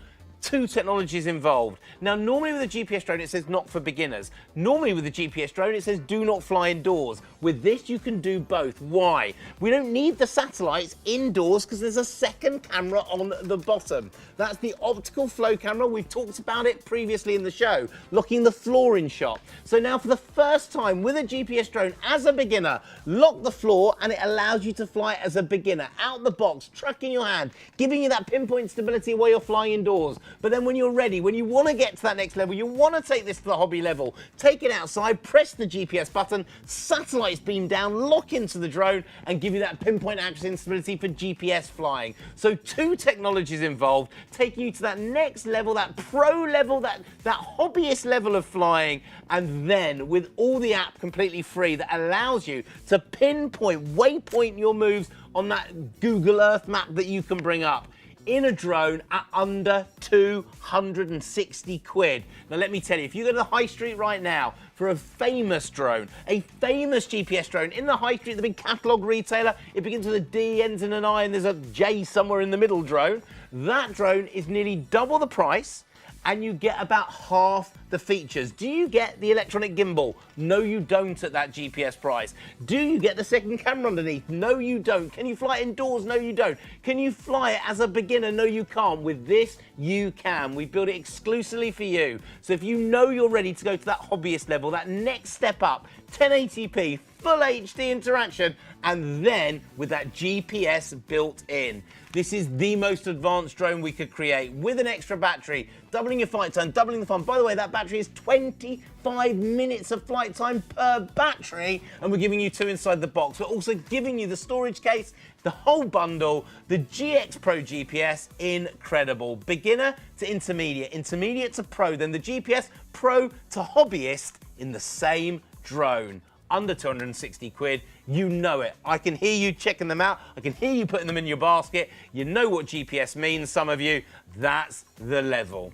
S2: technologies involved. Now, normally with a GPS drone, it says not for beginners. Normally with a GPS drone, it says do not fly indoors. With this, you can do both. Why? We don't need the satellites indoors because there's a second camera on the bottom. That's the optical flow camera. We've talked about it previously in the show, locking the floor in shot. So now for the first time with a GPS drone as a beginner, lock the floor and it allows you to fly as a beginner, out the box, truck in your hand, giving you that pinpoint stability while you're flying indoors. But then when you're ready, when you want to get to that next level, you want to take this to the hobby level, take it outside, press the GPS button, satellites beam down, lock into the drone and give you that pinpoint accuracy and stability for GPS flying. So two technologies involved, taking you to that next level, that pro level, that hobbyist level of flying, and then with all the app completely free that allows you to pinpoint, waypoint your moves on that Google Earth map that you can bring up in a drone at under 260 quid. Now let me tell you, if you go to the high street right now for a famous drone, a famous GPS drone in the high street, the big catalogue retailer, it begins with a D, ends in an I, and there's a J somewhere in the middle drone. That drone is nearly double the price and you get about half the features. Do you get the electronic gimbal? No, you don't at that GPS price. Do you get the second camera underneath? No, you don't. Can you fly it indoors? No, you don't. Can you fly it as a beginner? No, you can't. With this, you can. We built it exclusively for you. So if you know you're ready to go to that hobbyist level, that next step up, 1080p, full HD interaction, and then with that GPS built in. This is the most advanced drone we could create with an extra battery, doubling your flight time, doubling the fun. By the way, that battery is 25 minutes of flight time per battery, and we're giving you two inside the box. We're also giving you the storage case, the whole bundle, the GX Pro GPS, incredible. Beginner to intermediate, intermediate to pro, then the GPS Pro to hobbyist in the same drone. Under 260 quid, you know it. I can hear you checking them out. I can hear you putting them in your basket. You know what GPS means, some of you. That's the level.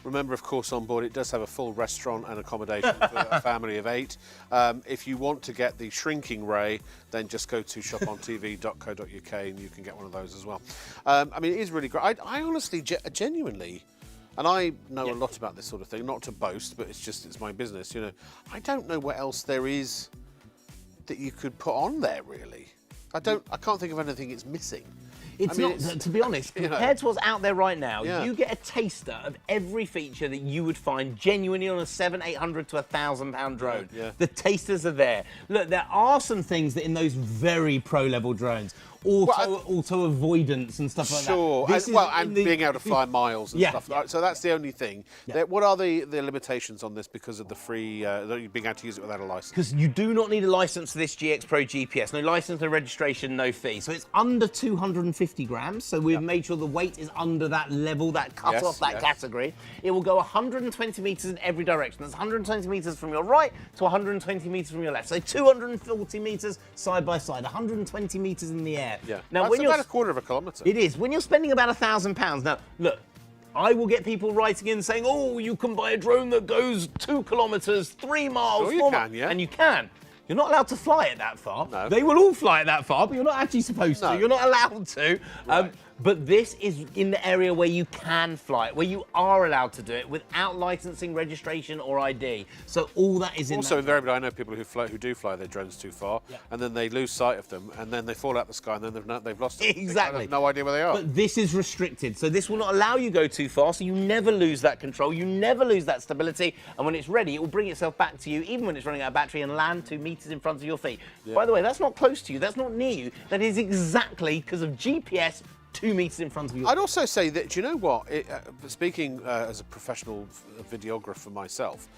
S1: Remember, of course, on board it does have a full restaurant and accommodation for a family of 8. If you want to get the shrinking ray, then just go to shopontv.co.uk and you can get one of those as well. I mean, it is really great. I honestly, genuinely, and I know a lot about this sort of thing, not to boast, but it's my business, you know. I don't know what else there is that you could put on there, really. I can't think of anything it's missing.
S2: It's not, to be honest, compared to what's out there right now, you get a taster of every feature that you would find genuinely on a £700 to £1,000 drone. The tasters are there. Look, there are some things that in those very pro-level drones, auto avoidance and stuff like that.
S1: Sure, and being able to fly miles and stuff. Right? So that's the only thing. What are the limitations on this because of the free, being able to use it without a license?
S2: Because you do not need a license for this GX Pro GPS. No license, no registration, no fee. So it's under 250 grams. So we've made sure the weight is under that level, that cut off that category. It will go 120 metres in every direction. That's 120 metres from your right to 120 metres from your left. So 240 metres side by side, 120 metres in the air.
S1: Now, that's about a quarter of a kilometre.
S2: It is. When you're spending about £1,000, now, look, I will get people writing in saying, oh, you can buy a drone that goes 2 kilometres, 3 miles, 4 miles. And you can. You're not allowed to fly it that far.
S1: No.
S2: They will all fly it that far, but you're not actually supposed to. You're not allowed to.
S1: Right.
S2: But this is in the area where you can fly it, where you are allowed to do it without licensing, registration or ID. So all that is in
S1: Also, invariably, I know people who do fly their drones too far, and then they lose sight of them, and then they fall out the sky, and then they've lost them.
S2: Exactly.
S1: They have no idea where they are.
S2: But this is restricted, so this will not allow you to go too far, so you never lose that control, you never lose that stability, and when it's ready, it will bring itself back to you, even when it's running out of battery, and land 2 metres in front of your feet. By the way, that's not close to you, that's not near you, that is exactly because of GPS 2 metres in front of you.
S1: I'd also say that, do you know what? Speaking as a professional videographer myself,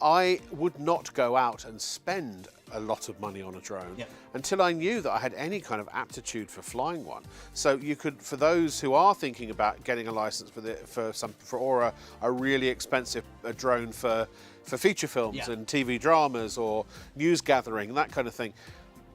S1: I would not go out and spend a lot of money on a drone until I knew that I had any kind of aptitude for flying one. So you could, for those who are thinking about getting a license for a really expensive drone for feature films and TV dramas or news gathering, that kind of thing,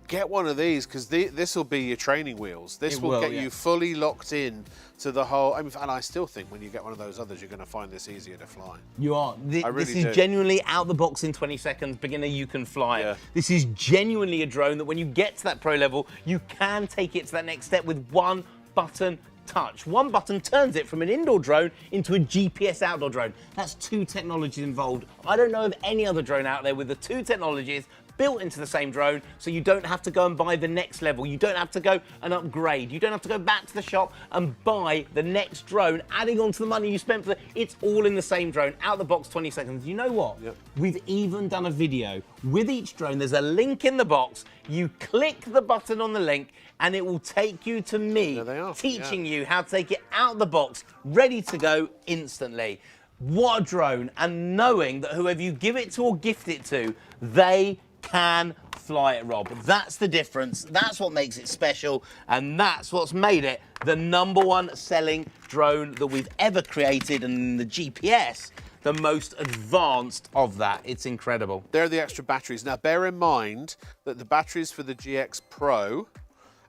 S1: get one of these, because this will be your training wheels. This will get you fully locked in to the whole. I mean, and I still think when you get one of those others, you're going to find this easier to fly.
S2: You are.
S1: This
S2: is genuinely out the box in 20 seconds. Beginner, you can fly it. This is genuinely a drone that when you get to that pro level, you can take it to that next step with one button touch. One button turns it from an indoor drone into a GPS outdoor drone. That's 2 technologies involved. I don't know of any other drone out there with the 2 technologies built into the same drone, so you don't have to go and buy the next level. You don't have to go and upgrade. You don't have to go back to the shop and buy the next drone, adding on to the money you spent for it's all in the same drone, out the box, 20 seconds. You know what? We've even done a video with each drone. There's a link in the box. You click the button on the link and it will take you to me, teaching you how to take it out the box, ready to go instantly. What a drone, and knowing that whoever you give it to or gift it to, they can fly it, Rob. That's the difference. That's what makes it special, and that's what's made it the #1 selling drone that we've ever created, and the GPS, the most advanced of that. It's incredible.
S1: There are the extra batteries. Now, bear in mind that the batteries for the GX Pro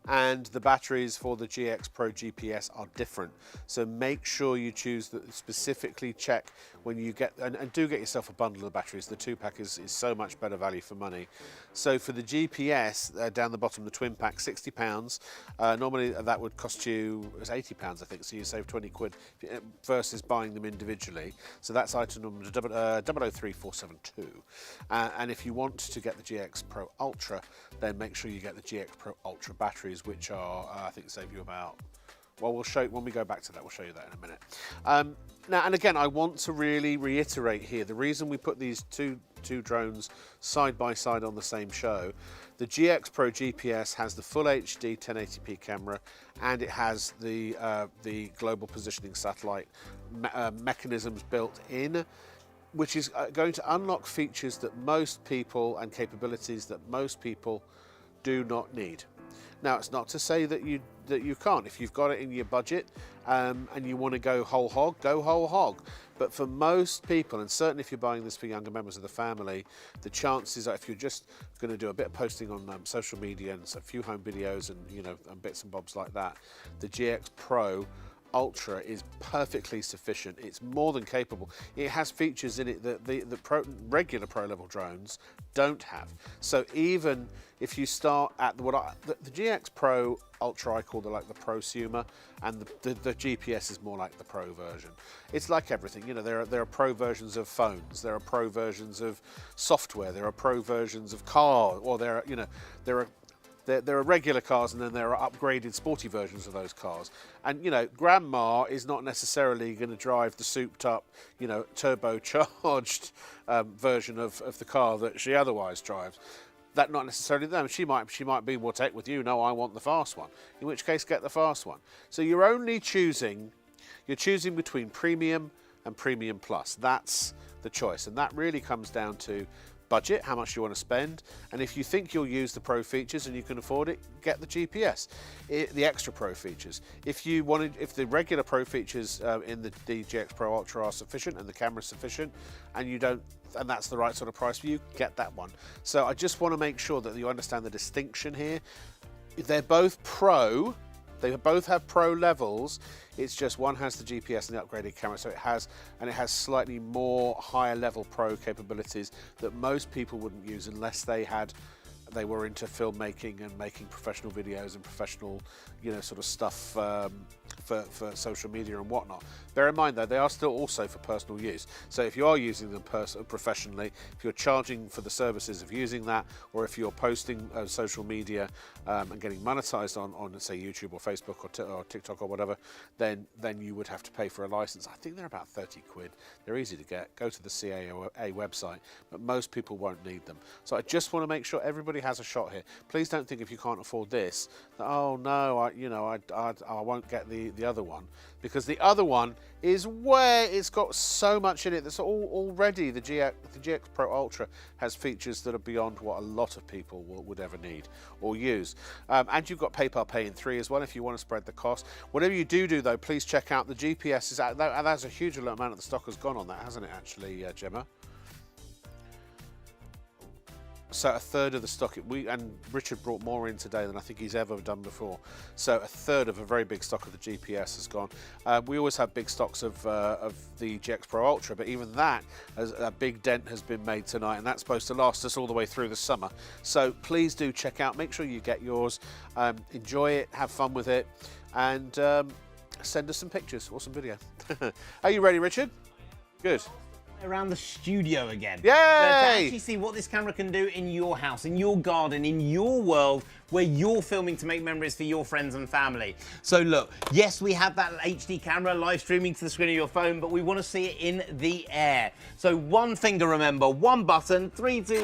S1: and the batteries for the GX Pro GPS are different. So make sure you choose specifically check when you get, and do get yourself a bundle of batteries. The 2-pack is so much better value for money. So for the GPS, down the bottom, the twin pack, £60. Normally that would cost you, it's £80, I think, so you save 20 quid versus buying them individually. So that's item number 003472. And if you want to get the GX Pro Ultra, then make sure you get the GX Pro Ultra batteries, which are, I think, save you about, well, we'll show, when we go back to that, we'll show you that in a minute. Now, and again, I want to really reiterate here, the reason we put these two drones side by side on the same show, the GX Pro GPS has the full HD 1080p camera, and it has the global positioning satellite mechanisms built in, which is going to unlock features that most people, and capabilities that most people do not need. Now, it's not to say that you can't. If you've got it in your budget and you want to go whole hog, go whole hog. But for most people, and certainly if you're buying this for younger members of the family, the chances are, if you're just going to do a bit of posting on social media and a few home videos and and bits and bobs like that, the GX Pro Ultra is perfectly sufficient. It's more than capable. It has features in it that the regular pro level drones don't have. So even if you start at the GX Pro Ultra, I call like the prosumer, and the GPS is more like the pro version. It's like everything, there are pro versions of phones, there are pro versions of software, there are pro versions of cars, or there are regular cars, and then there are upgraded sporty versions of those cars. And grandma is not necessarily going to drive the souped up turbocharged version of the car that she otherwise drives. That not necessarily them. She might be, we'll take with you, no, I want the fast one. In which case, get the fast one. So you're choosing between premium and premium plus. That's the choice, and that really comes down to budget, how much you want to spend, and if you think you'll use the pro features and you can afford it, get the GPS, the extra pro features. If the regular pro features in the GX Pro Ultra are sufficient and the camera's sufficient, and that's the right sort of price for you, get that one. So I just want to make sure that you understand the distinction here. They're both pro. They both have pro levels. It's just one has the GPS and the upgraded camera, so it has slightly more higher level pro capabilities that most people wouldn't use unless they were into filmmaking and making professional videos and professional, sort of stuff for social media and whatnot. Bear in mind, though, they are still also for personal use. So if you are using them professionally, if you're charging for the services of using that, or if you're posting social media and getting monetized on say, YouTube or Facebook or TikTok or whatever, then you would have to pay for a license. I think they're about 30 quid. They're easy to get. Go to the CAA website, but most people won't need them. So I just want to make sure everybody has a shot here. Please don't think if you can't afford this that, oh no, I won't get the the other one, because the other one is where it's got so much in it that's already the GX Pro Ultra has features that are beyond what a lot of people would ever need or use. And you've got PayPal Pay in 3 as well if you want to spread the cost. Whatever you do though, please check out the GPS. That's a huge amount of the stock has gone on that, hasn't it, actually, Gemma? So a third of the stock, and Richard brought more in today than I think he's ever done before. So a third of a very big stock of the GPS has gone. We always have big stocks of the GX Pro Ultra, but even that, a big dent has been made tonight, and that's supposed to last us all the way through the summer. So please do check out, make sure you get yours, enjoy it, have fun with it, and send us some pictures or some video. Are you ready, Richard? Good.
S2: Around the studio again.
S1: Yay!
S2: To actually see what this camera can do in your house, in your garden, in your world, where you're filming to make memories for your friends and family. So look, yes, we have that HD camera live streaming to the screen of your phone, but we want to see it in the air. So one finger, remember, one button, 3, 2, 1,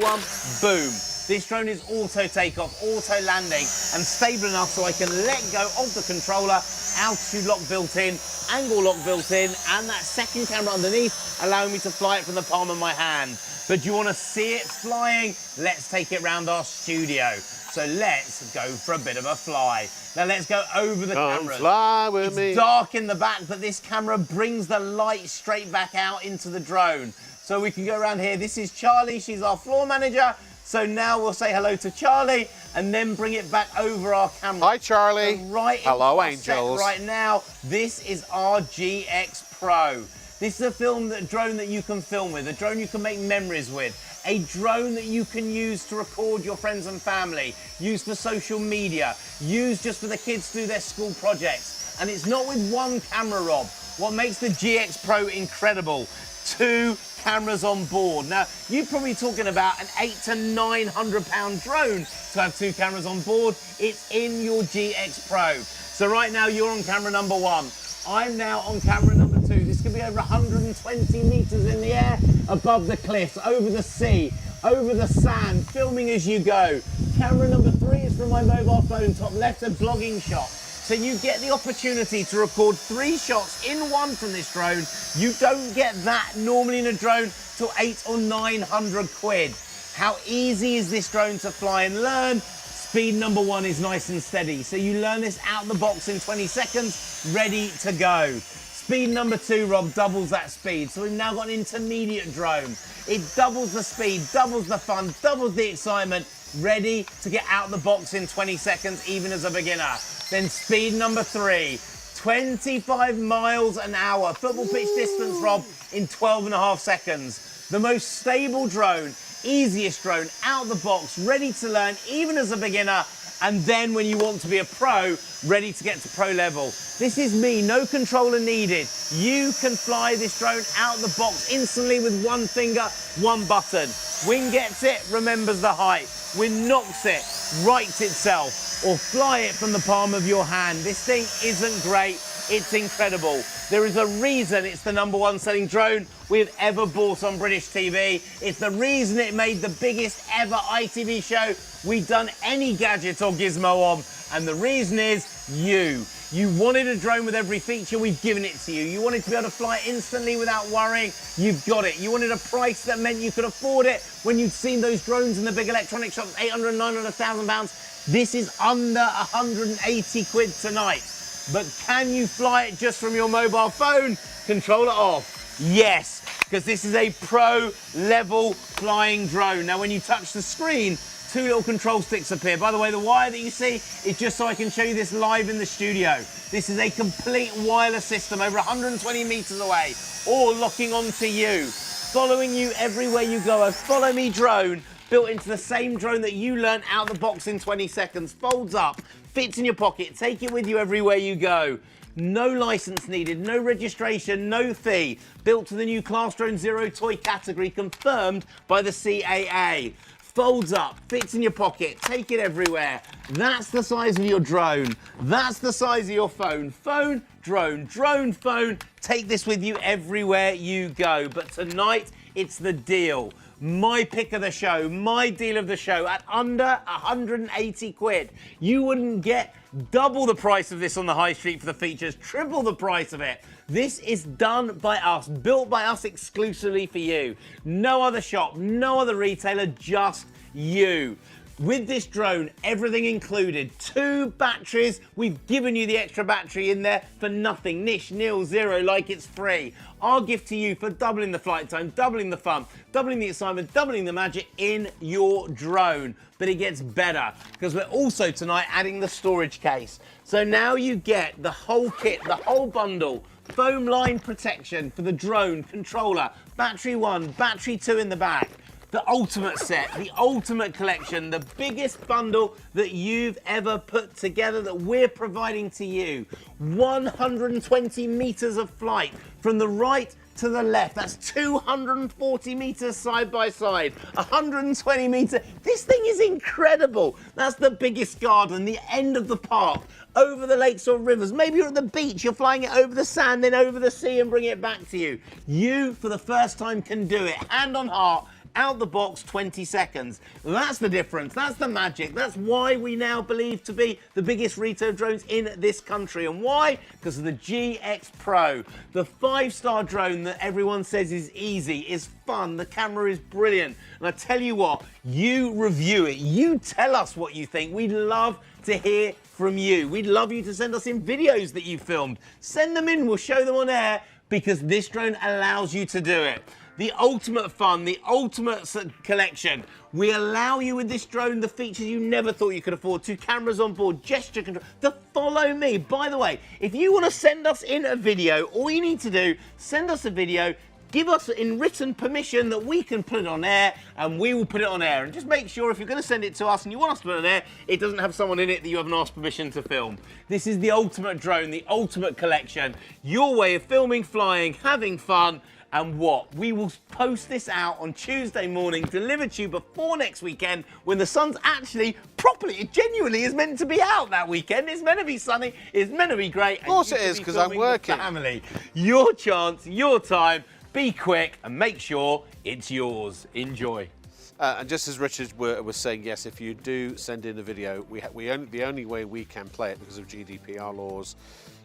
S2: boom. This drone is auto takeoff, auto landing, and stable enough so I can let go of the controller, altitude lock built in, angle lock built in, and that second camera underneath, allowing me to fly it from the palm of my hand. But you want to see it flying? Let's take it round our studio. So let's go for a bit of a fly. Now let's go over the camera.
S1: Fly with me.
S2: It's dark in the back, but this camera brings the light straight back out into the drone. So we can go around here. This is Charlie, she's our floor manager. So now we'll say hello to Charlie and then bring it back over our camera.
S1: Hi, Charlie.
S2: So right
S1: hello,
S2: angels.
S1: angels.
S2: Right now, this is our GX Pro. This is a drone that you can film with, a drone you can make memories with, a drone that you can use to record your friends and family, use for social media, use just for the kids to do their school projects. And it's not with one camera, Rob. What makes the GX Pro incredible? 2 cameras on board. Now, you're probably talking about an 800 to 900 pound drone to have 2 cameras on board. It's in your GX Pro. So right now you're on camera number 1. I'm now on camera number 2. This could be over 120 meters in the air, above the cliffs, over the sea, over the sand, filming as you go. Camera number 3 is from my mobile phone, top left, a vlogging shot. So you get the opportunity to record 3 shots in one from this drone. You don't get that normally in a drone till 800 or 900 quid. How easy is this drone to fly and learn? Speed number 1 is nice and steady. So you learn this out of the box in 20 seconds, ready to go. Speed number 2, Rob, doubles that speed. So we've now got an intermediate drone. It doubles the speed, doubles the fun, doubles the excitement, ready to get out of the box in 20 seconds, even as a beginner. Then speed number 3, 25 miles an hour. Football pitch distance, Rob, in 12.5 seconds. The most stable drone, easiest drone, out of the box, ready to learn, even as a beginner. And then when you want to be a pro, ready to get to pro level. This is me, no controller needed. You can fly this drone out of the box instantly with one finger, one button. Wing gets it, remembers the height. Wing knocks it, rights itself, or fly it from the palm of your hand. This thing isn't great, it's incredible. There is a reason it's the #1 selling drone we've ever bought on British TV. It's the reason it made the biggest ever ITV show we've done any gadget or gizmo on. And the reason is you. You wanted a drone with every feature, we've given it to you. You wanted to be able to fly instantly without worrying, you've got it. You wanted a price that meant you could afford it when you'd seen those drones in the big electronic shops, 800, 900, £1,000. This is under 180 quid tonight. But can you fly it just from your mobile phone? Controller off. Yes, because this is a pro level flying drone. Now when you touch the screen, 2 little control sticks appear. By the way, the wire that you see is just so I can show you this live in the studio. This is a complete wireless system over 120 meters away, all locking onto you, following you everywhere you go. A follow me drone built into the same drone that you learned out of the box in 20 seconds, folds up, fits in your pocket, take it with you everywhere you go. No license needed, no registration, no fee. Built to the new Class Drone Zero toy category, confirmed by the CAA. Folds up, fits in your pocket, take it everywhere. That's the size of your drone. That's the size of your phone. Phone, drone, drone, phone. Take this with you everywhere you go. But tonight, it's the deal. my pick of the show, my deal of the show at under 180 quid. You wouldn't get double the price of this on the high street for the features, triple the price of it. This is done by us, built by us exclusively for you. No other shop, no other retailer, just you. With this drone, everything included. 2 batteries. We've given you the extra battery in there for nothing. Nish, nil, zero, like it's free. Our gift to you for doubling the flight time, doubling the fun, doubling the excitement, doubling the magic in your drone. But it gets better because we're also tonight adding the storage case. So now you get the whole kit, the whole bundle. Foam line protection for the drone, controller, battery 1, battery 2 in the back. The ultimate set, the ultimate collection, the biggest bundle that you've ever put together that we're providing to you. 120 meters of flight from the right to the left. That's 240 meters side by side, 120 meters. This thing is incredible. That's the biggest garden, the end of the park, over the lakes or rivers. Maybe you're at the beach, you're flying it over the sand, then over the sea and bringing it back to you. You, for the first time, can do it. Hand on heart. Out the box, 20 seconds. That's the difference. That's the magic. That's why we now believe to be the biggest retail drones in this country. And why? Because of the GX Pro, the 5-star drone that everyone says is easy, is fun, the camera is brilliant. And I tell you what, you review it. You tell us what you think. We'd love to hear from you. We'd love you to send us in videos that you filmed. Send them in. We'll show them on air because this drone allows you to do it. The ultimate fun, the ultimate collection. We allow you with this drone the features you never thought you could afford. 2 cameras on board, gesture control, the follow me. By the way, if you want to send us in a video, all you need to do, send us a video, give us in written permission that we can put it on air, and we will put it on air. And just make sure if you're going to send it to us and you want us to put it on air, it doesn't have someone in it that you haven't asked permission to film. This is the ultimate drone, the ultimate collection. Your way of filming, flying, having fun. And what? We will post this out on Tuesday morning, delivered to you before next weekend when the sun's actually properly, it genuinely is meant to be out that weekend. It's meant to be sunny, it's meant to be great.
S1: Of course it is, because I'm working.
S2: Family. Your chance, your time. Be quick and make sure it's yours. Enjoy.
S1: And just as Richard was saying, yes, if you do send in a video, the only way we can play it because of GDPR laws,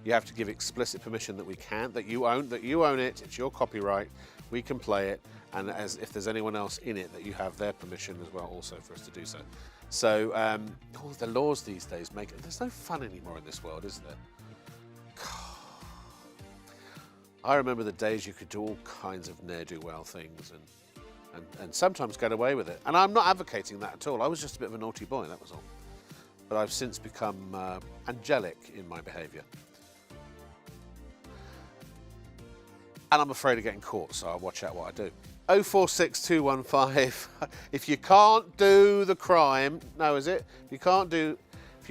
S1: you have to give explicit permission that you own it. It's your copyright. We can play it, and if there's anyone else in it, that you have their permission as well, also for us to do so. So, the laws these days there's no fun anymore in this world, is there? I remember the days you could do all kinds of ne'er-do-well things and sometimes get away with it. And I'm not advocating that at all. I was just a bit of a naughty boy, that was all. But I've since become angelic in my behaviour. And I'm afraid of getting caught, so I'll watch out what I do. 046215. If you can't do the crime, if you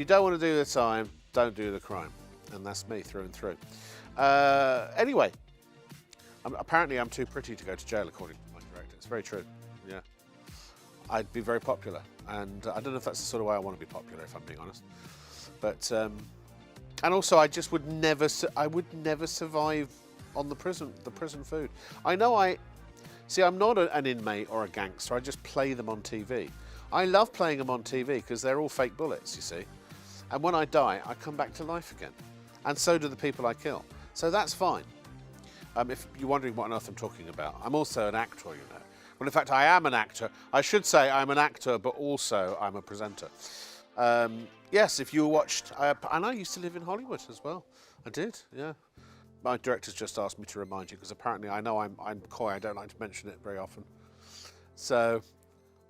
S1: don't want to do the time, don't do the crime. And that's me through and through. Anyway, apparently I'm too pretty to go to jail, according to my director. It's very true, yeah. I'd be very popular, and I don't know if that's the sort of way I want to be popular, if I'm being honest. But, and also I just would never survive on the prison food. I'm not an inmate or a gangster. I just play them on TV. I love playing them on TV because they're all fake bullets, you see. And when I die, I come back to life again. And so do the people I kill. So that's fine. If you're wondering what on earth I'm talking about, I'm also an actor, you know. Well, in fact, I am an actor. I should say I'm an actor, but also I'm a presenter. Yes, if you watched, and I used to live in Hollywood as well. I did, yeah. My director's just asked me to remind you because apparently I know I'm coy. I don't like to mention it very often. So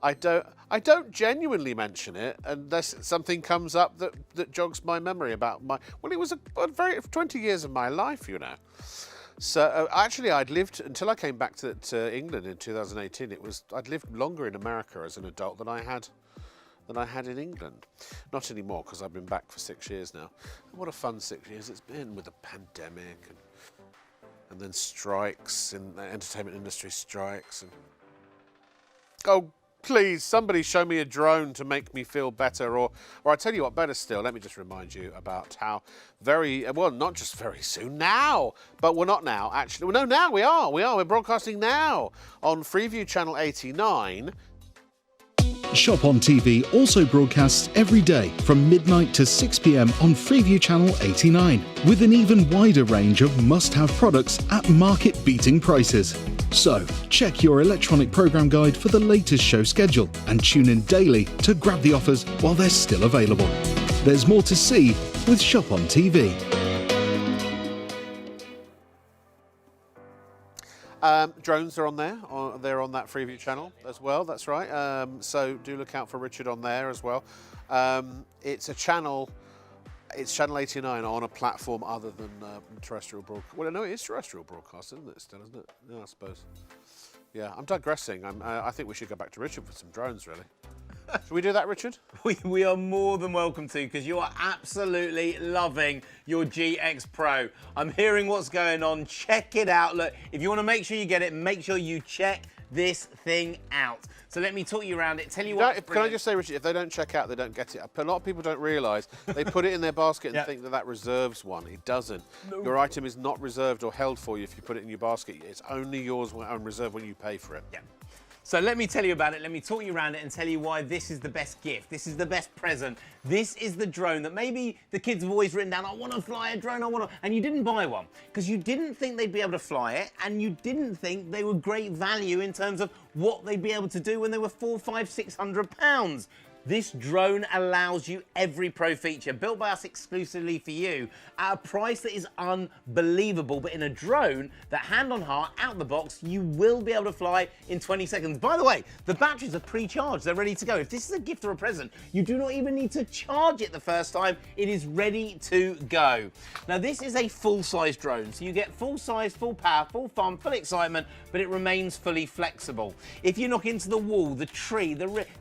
S1: I don't genuinely mention it unless something comes up that jogs my memory about it was a very 20 years of my life, you know. So actually I'd lived until I came back to England in 2018. I'd lived longer in America as an adult than I had in England. Not anymore, because I've been back for 6 years now. And what a fun 6 years it's been, with the pandemic and then strikes in the entertainment industry, strikes. And Please, somebody show me a drone to make me feel better. Or I tell you what, better still, let me just remind you about how not just very soon, now, but we're not now, actually. Well, no, now we are. We're broadcasting now on Freeview Channel 89.
S3: ShopOnTV also broadcasts every day from midnight to 6 p.m. on Freeview Channel 89, with an even wider range of must-have products at market-beating prices. So, check your electronic program guide for the latest show schedule and tune in daily to grab the offers while they're still available. There's more to see with ShopOnTV.
S1: Drones are on there. They're on that Freeview channel as well. That's right. So do look out for Richard on there as well. It's a channel. It's Channel 89 on a platform other than terrestrial broadcast. Well, no, it is terrestrial broadcast, isn't it? Still, isn't it? No, I suppose. Yeah, I'm digressing. I think we should go back to Richard for some drones, really. Should we do that, Richard?
S2: We are more than welcome to, because you are absolutely loving your GX Pro. I'm hearing what's going on. Check it out. Look, if you want to make sure you get it, make sure you check this thing out. So let me talk you around it, tell you what.
S1: Can I just say, Richard, if they don't check out, they don't get it. A lot of people don't realise they put it in their basket and think that reserves one. It doesn't. No. Your item is not reserved or held for you if you put it in your basket. It's only yours on reserve when you pay for it.
S2: Yeah. So let me tell you about it, let me talk you around it and tell you why this is the best gift, this is the best present. This is the drone that maybe the kids have always written down, I want to fly a drone, and you didn't buy one because you didn't think they'd be able to fly it, and you didn't think they were great value in terms of what they'd be able to do when they were £400, £500, £600. This drone allows you every pro feature, built by us exclusively for you, at a price that is unbelievable. But in a drone that, hand on heart, out the box, you will be able to fly in 20 seconds. By the way, the batteries are pre-charged, they're ready to go. If this is a gift or a present, you do not even need to charge it the first time. It is ready to go. Now, this is a full-size drone, so you get full size, full power, full fun, full excitement, but it remains fully flexible. If you knock into the wall, the tree,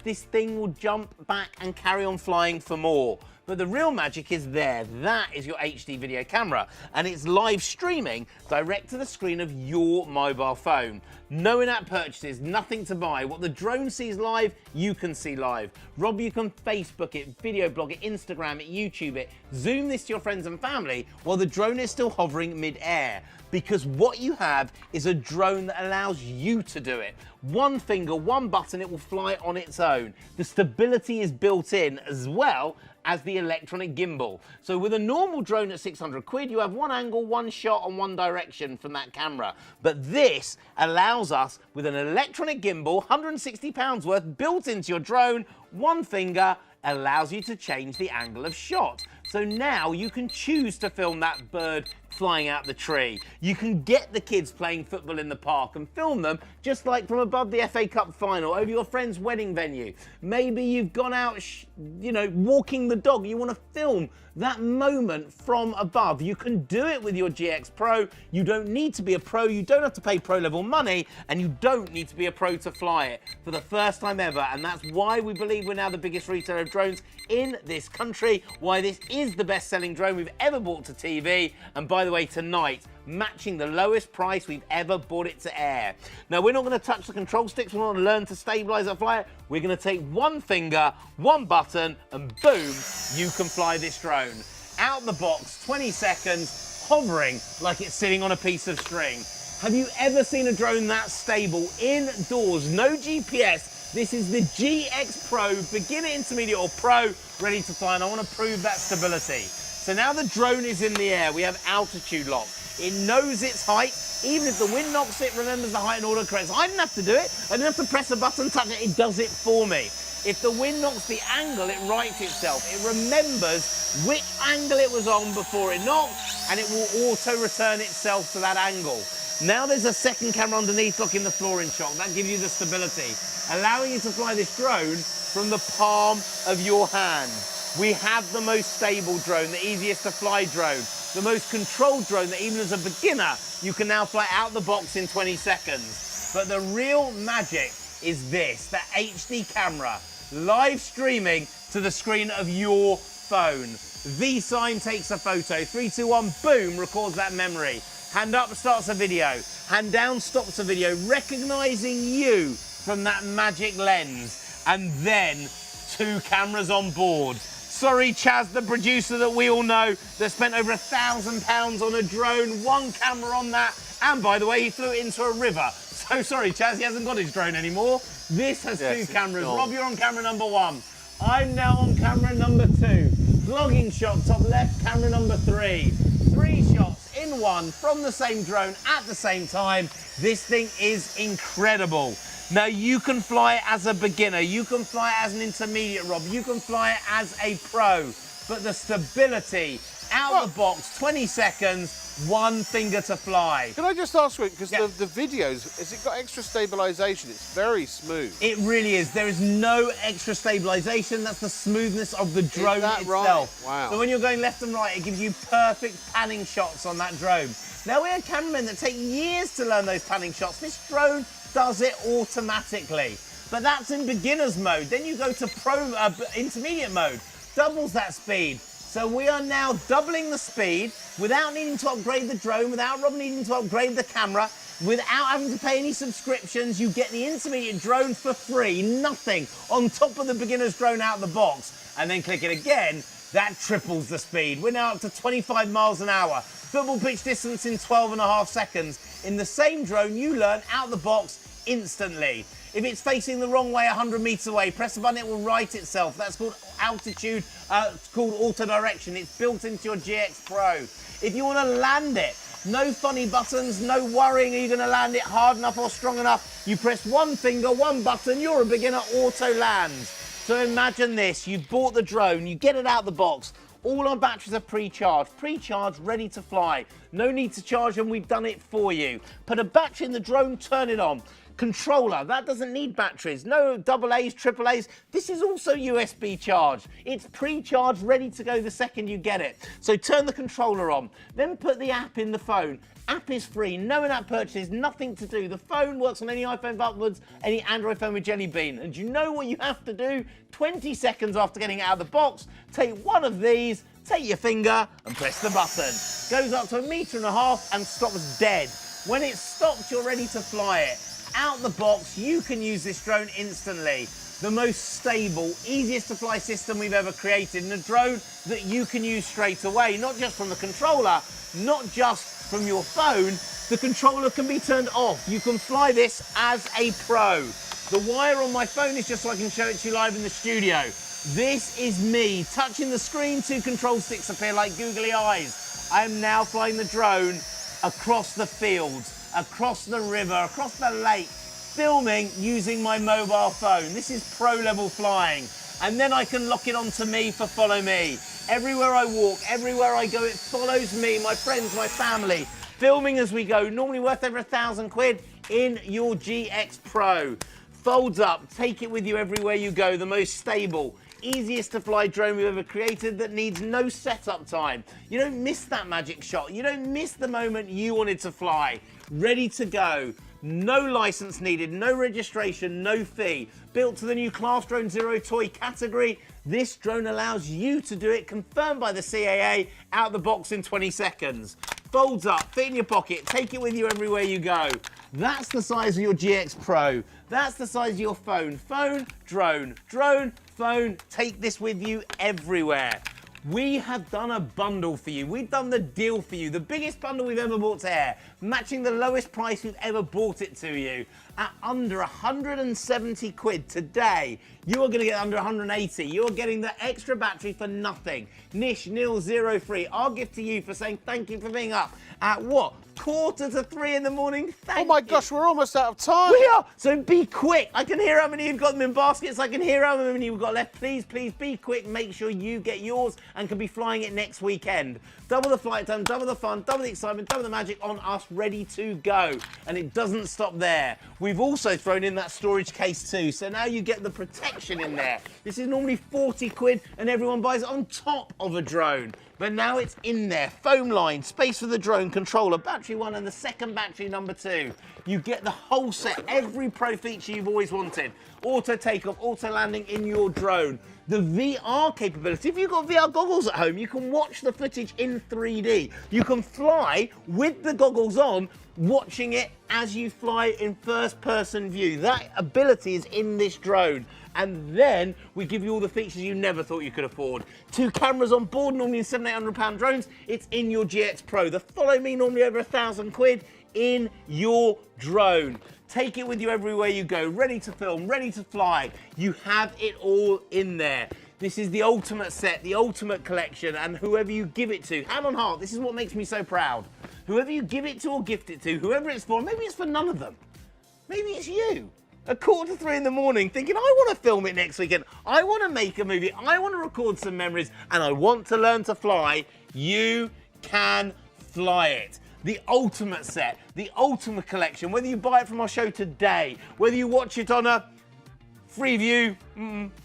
S2: this thing will jump back and carry on flying for more. But the real magic is there. That is your HD video camera, and it's live streaming direct to the screen of your mobile phone. No in-app purchases, nothing to buy. What the drone sees live, you can see live. Rob, you can Facebook it, video blog it, Instagram it, YouTube it, zoom this to your friends and family while the drone is still hovering mid-air. Because what you have is a drone that allows you to do it. One finger, one button, it will fly on its own. The stability is built in, as well as the electronic gimbal. So with a normal drone at 600 quid, you have one angle, one shot, and one direction from that camera. But this allows us, with an electronic gimbal, £160 worth built into your drone, one finger, allows you to change the angle of shot. So now you can choose to film that bird flying out the tree. You can get the kids playing football in the park and film them just like from above the FA Cup final over your friend's wedding venue. Maybe you've gone out, walking the dog. You want to film that moment from above. You can do it with your GX Pro. You don't need to be a pro. You don't have to pay pro level money, and you don't need to be a pro to fly it for the first time ever. And that's why we believe we're now the biggest retailer of drones in this country, why this is the best-selling drone we've ever bought to TV. And by the way, tonight, matching the lowest price we've ever bought it to air. Now, we're not going to touch the control sticks. We're not going to learn to stabilize and fly it. We're going to take one finger, one button, and boom, you can fly this drone. Out the box, 20 seconds, hovering like it's sitting on a piece of string. Have you ever seen a drone that stable, indoors, no GPS? This is the GX Pro, beginner, intermediate, or pro, ready to fly, and I want to prove that stability. So now the drone is in the air, we have altitude lock. It knows its height. Even if the wind knocks it, remembers the height and auto corrects. I didn't have to do it. I didn't have to press a button, touch it. It does it for me. If the wind knocks the angle, it rights itself. It remembers which angle it was on before it knocked, and it will auto-return itself to that angle. Now there's a second camera underneath locking the flooring shock. That gives you the stability, allowing you to fly this drone from the palm of your hand. We have the most stable drone, the easiest to fly drone, the most controlled drone that even as a beginner, you can now fly out the box in 20 seconds. But the real magic is this, the HD camera, live streaming to the screen of your phone. V-sign takes a photo, 3, 2, 1, boom, records that memory. Hand up starts a video, hand down stops a video, recognizing you from that magic lens, and then 2 cameras on board. Sorry, Chaz, the producer that we all know that spent over £1,000 on a drone, 1 camera on that, and by the way, he flew it into a river. So sorry, Chaz, he hasn't got his drone anymore. This has 2 cameras. Rob, you're on camera number 1. I'm now on camera number 2. Vlogging shot, top left, camera number 3. 3 shots in one from the same drone at the same time. This thing is incredible. Now, you can fly it as a beginner, you can fly it as an intermediate, Rob, you can fly it as a pro, but the stability, out the box, 20 seconds, 1 finger to fly.
S1: Can I just ask you, because the videos, has it got extra stabilisation? It's very smooth.
S2: It really is. There is no extra stabilisation. That's the smoothness of the drone itself.
S1: Right? Wow.
S2: So when you're going left and right, it gives you perfect panning shots on that drone. Now, we have cameramen that take years to learn those panning shots. This drone does it automatically. But that's in beginner's mode. Then you go to intermediate mode, doubles that speed. So we are now doubling the speed without needing to upgrade the drone, without Rob needing to upgrade the camera, without having to pay any subscriptions. You get the intermediate drone for free, nothing, on top of the beginner's drone out of the box. And then click it again, that triples the speed. We're now up to 25 miles an hour. Football pitch distance in 12.5 seconds. In the same drone, you learn out the box instantly. If it's facing the wrong way 100 meters away, press the button, it will right itself. That's called altitude, it's called auto direction. It's built into your GX Pro. If you want to land it, no funny buttons, no worrying, are you going to land it hard enough or strong enough? You press 1 finger, 1 button, you're a beginner, auto land. So imagine this, you've bought the drone, you get it out the box, all our batteries are pre-charged, ready to fly. No need to charge them, we've done it for you. Put a battery in the drone, turn it on. Controller, that doesn't need batteries. No AA's, AAA's. This is also USB charged. It's pre-charged, ready to go the second you get it. So turn the controller on, then put the app in the phone. App is free, no in-app purchases, nothing to do. The phone works on any iPhone upwards, any Android phone with Jelly Bean. And you know what you have to do? 20 seconds after getting it out of the box, take one of these, take your finger and press the button. Goes up to 1.5 meters and stops dead. When it stops, you're ready to fly it. Out the box, you can use this drone instantly. The most stable, easiest to fly system we've ever created, and a drone that you can use straight away, not just from the controller, not just from your phone. The controller can be turned off. You can fly this as a pro. The wire on my phone is just so I can show it to you live in the studio. This is me touching the screen. 2 control sticks appear like googly eyes. I am now flying the drone across the fields, across the river, across the lake, filming using my mobile phone. This is pro level flying. And then I can lock it onto me for follow me. Everywhere I walk, everywhere I go, it follows me, my friends, my family. Filming as we go, normally worth over £1,000 in your GX Pro. Folds up, take it with you everywhere you go. The most stable, easiest to fly drone we've ever created that needs no setup time. You don't miss that magic shot. You don't miss the moment you wanted to fly. Ready to go. No license needed, no registration, no fee. Built to the new Class Drone Zero toy category, this drone allows you to do it, confirmed by the CAA, out the box in 20 seconds. Folds up, fit in your pocket, take it with you everywhere you go. That's the size of your GX Pro. That's the size of your phone. Phone, drone, drone, phone. Take this with you everywhere. We have done a bundle for you. We've done the deal for you. The biggest bundle we've ever bought to air, matching the lowest price we've ever bought it to you. At under 170 quid today, you are going to get under 180. You're getting the extra battery for nothing. Nish, nil, 0 free. Our gift to you for saying thank you for being up at what? 2:45 in the morning.
S1: Oh my gosh, we're almost out of time.
S2: We are. So be quick. I can hear how many you've got them in baskets. I can hear how many you've got left. Please, please be quick. Make sure you get yours and can be flying it next weekend. Double the flight time, double the fun, double the excitement, double the magic on us, ready to go. And it doesn't stop there. We've also thrown in that storage case too. So now you get the protection in there. This is normally 40 quid and everyone buys it on top of a drone. But now it's in there. Foam line, space for the drone, controller, battery 1 and the second battery number 2. You get the whole set, every pro feature you've always wanted. auto takeoff, auto landing in your drone. The VR capability, if you've got VR goggles at home, you can watch the footage in 3D. You can fly with the goggles on, watching it as you fly in first-person view. That ability is in this drone. And then we give you all the features you never thought you could afford. 2 cameras on board, normally in £700-800 drones. It's in your GX Pro. The Follow Me, normally over £1,000, in your drone. Take it with you everywhere you go, ready to film, ready to fly. You have it all in there. This is the ultimate set, the ultimate collection, and whoever you give it to, hand on heart, this is what makes me so proud. Whoever you give it to or gift it to, whoever it's for, maybe it's for none of them. Maybe it's you. At 2:45 in the morning, thinking, I want to film it next weekend. I want to make a movie. I want to record some memories, and I want to learn to fly. You can fly it. The ultimate set, the ultimate collection, whether you buy it from our show today, whether you watch it on a Freeview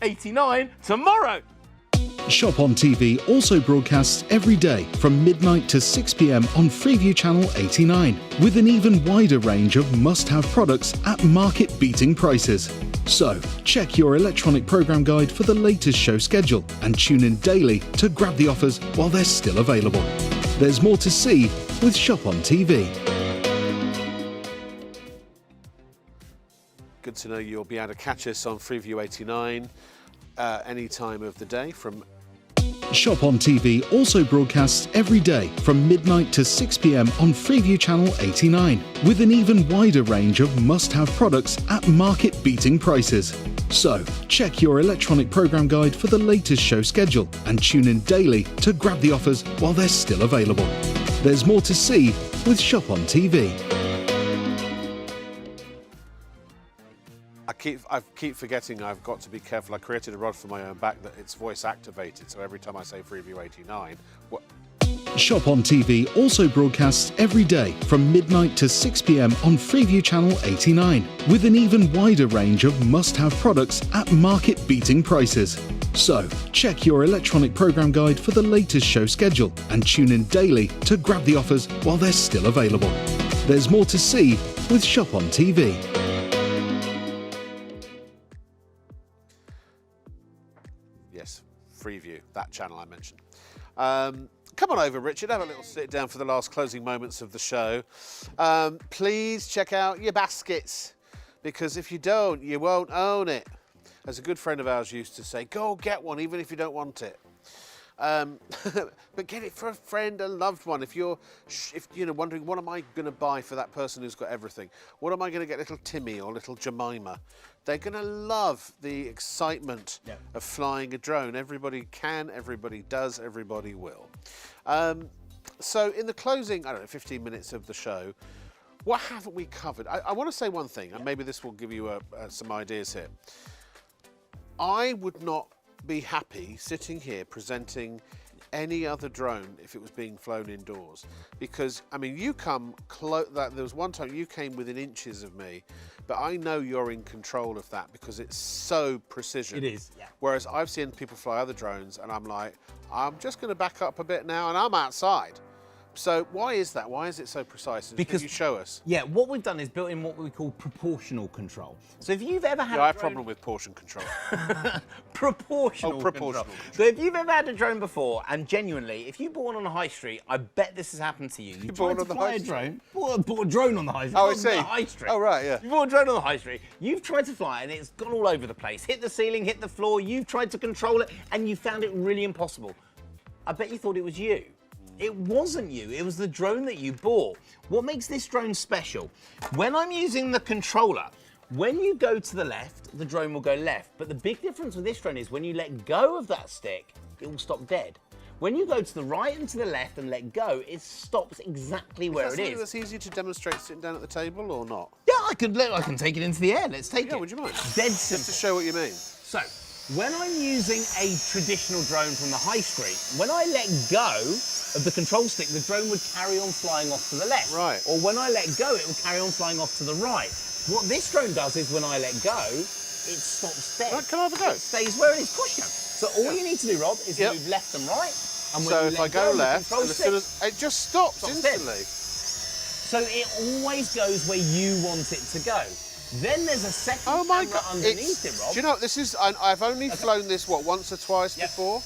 S2: 89 tomorrow.
S3: ShopOnTV also broadcasts every day from midnight to 6 p.m. on Freeview Channel 89, with an even wider range of must-have products at market-beating prices. So, check your electronic program guide for the latest show schedule and tune in daily to grab the offers while they're still available. There's more to see with ShopOnTV.
S1: Good to know you'll be able to catch us on Freeview 89 any time of the day from...
S3: ShopOnTV also broadcasts every day from midnight to 6 p.m. on Freeview Channel 89, with an even wider range of must-have products at market-beating prices. So, check your electronic program guide for the latest show schedule and tune in daily to grab the offers while they're still available. There's more to see with ShopOnTV.
S1: I keep forgetting I've got to be careful. I created a rod for my own back that it's voice activated, so every time I say Freeview 89...
S3: ShopOnTV also broadcasts every day from midnight to 6 p.m. on Freeview Channel 89, with an even wider range of must-have products at market-beating prices. So, check your electronic program guide for the latest show schedule and tune in daily to grab the offers while they're still available. There's more to see with ShopOnTV.
S1: Yes, Freeview, that channel I mentioned. Come on over, Richard, have a little sit down for the last closing moments of the show. Please check out your baskets, because if you don't, you won't own it. As a good friend of ours used to say, go get one, even if you don't want it. But get it for a friend, a loved one. If you're wondering, what am I going to buy for that person who's got everything? What am I going to get little Timmy or little Jemima? They're going to love the excitement of flying a drone. Everybody can, everybody does, everybody will. So in the closing, 15 minutes of the show, what haven't we covered? I want to say one thing, and maybe this will give you some ideas here. I would not be happy sitting here presenting any other drone if it was being flown indoors, because you come close. There was one time you came within inches of me, but I know you're in control of that because it's so precision.
S2: It is, yeah.
S1: Whereas I've seen people fly other drones and I'm like, I'm just going to back up a bit now and I'm outside. So why is that? Why is it so precise? Because you show us.
S2: Yeah, what we've done is built in what we call proportional control. So if you've ever had
S1: I have a problem with portion control.
S2: proportional control. So if you've ever had a drone before, and genuinely, if you bought one on the high street, I bet this has happened to you. You
S1: bought
S2: tried to fly a drone. Bought a drone on the high street.
S1: Oh, I see.
S2: On the high street.
S1: Oh, right, yeah.
S2: You bought a drone on the high street. You've tried to fly and it's gone all over the place. Hit the ceiling, hit the floor. You've tried to control it and you found it really impossible. I bet you thought it was you. It wasn't you, it was the drone that you bought. What makes this drone special? When I'm using the controller, when you go to the left, the drone will go left. But the big difference with this drone is when you let go of that stick, it will stop dead. When you go to the right and to the left and let go, it stops exactly where it is.
S1: That's easy to demonstrate sitting down at the table or not?
S2: Yeah, I can take it into the air. Let's take it.
S1: Would you mind?
S2: Dead
S1: Just
S2: simple.
S1: to show what you mean.
S2: So, when I'm using a traditional drone from the high street, when I let go of the control stick, the drone would carry on flying off to the left.
S1: Right.
S2: Or when I let go, it would carry on flying off to the right. What this drone does is when I let go, it stops dead.
S1: Right, can I have a go?
S2: It stays where it is. Of course you can. So all you need to do, Rob, is move left and right. And when
S1: so
S2: you
S1: if
S2: let
S1: I go left, and as
S2: stick,
S1: soon as it just stops instantly.
S2: So it always goes where you want it to go. Then there's a second
S1: Oh my
S2: camera
S1: God!
S2: underneath it, Rob.
S1: Do you know this is? I've only flown this once or twice
S2: Yep.
S1: before.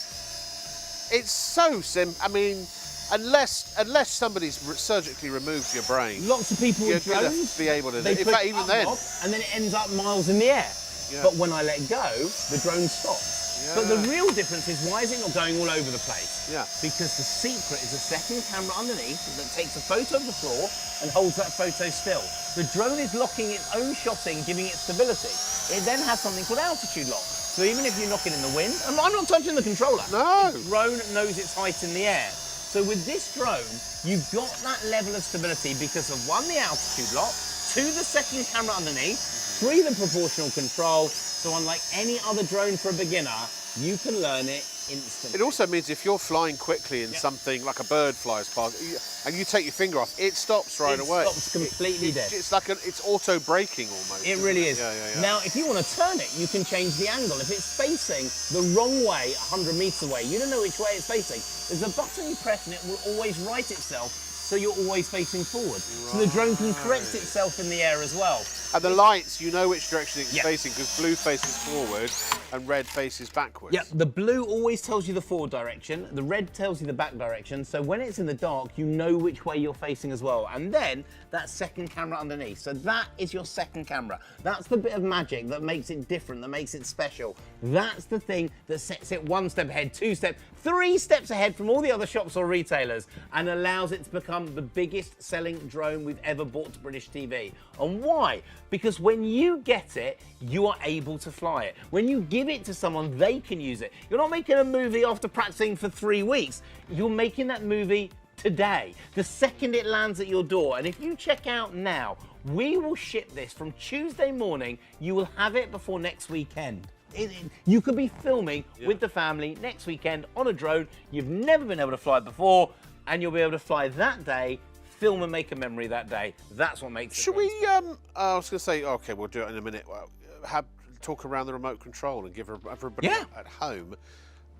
S1: It's so simple. I mean, unless somebody's surgically removed your brain,
S2: Lots of people
S1: you're
S2: with
S1: gonna
S2: drones,
S1: be able to.
S2: they
S1: In
S2: push
S1: fact, even
S2: up,
S1: then,
S2: Rob, and then it ends up miles in the air.
S1: Yeah.
S2: But when I let go, the drone stops. But the
S1: Yeah.
S2: real difference is, why is it not going all over the place?
S1: Yeah.
S2: Because the secret is a second camera underneath that takes a photo of the floor and holds that photo still. The drone is locking its own shotting, giving it stability. It then has something called altitude lock. So even if you knock it in the wind, and I'm not touching the controller.
S1: No.
S2: The drone knows its height in the air. So with this drone, you've got that level of stability because of, 1, the altitude lock, 2, the second camera underneath, 3, the proportional control. So unlike any other drone for a beginner, you can learn it instantly.
S1: it also means if you're flying quickly in
S2: Yep.
S1: something like a bird flies past, and you take your finger off, it stops right away.
S2: It stops completely dead.
S1: It's like it's auto braking almost.
S2: It
S1: isn't
S2: really is.
S1: Yeah.
S2: Now, if you want to turn it, you can change the angle. If it's facing the wrong way, 100 meters away, you don't know which way it's facing. There's a button you press and it will always right itself, so you're always facing forward. So the drone can correct itself in the air as well.
S1: And the lights, you know which direction it's
S2: Yep.
S1: facing because blue faces forward and red faces backwards.
S2: Yep, the blue always tells you the forward direction, the red tells you the back direction, so when it's in the dark, you know which way you're facing as well. And then that second camera underneath. So that is your second camera. That's the bit of magic that makes it different, that makes it special. That's the thing that sets it 1 step ahead, 2 steps, 3 steps ahead from all the other shops or retailers, and allows it to become the biggest selling drone we've ever brought to British TV. And why? Because when you get it, you are able to fly it. When you give it to someone, they can use it. You're not making a movie after practicing for 3 weeks. You're making that movie today, the second it lands at your door. And if you check out now, we will ship this from Tuesday morning. You will have it before next weekend. You could be filming with the family next weekend on a drone you've never been able to fly before, and you'll be able to fly that day, film and make a memory that day. That's what makes it.
S1: Should we, I was going to say, okay, we'll do it in a minute. Talk around the remote control and give everybody at home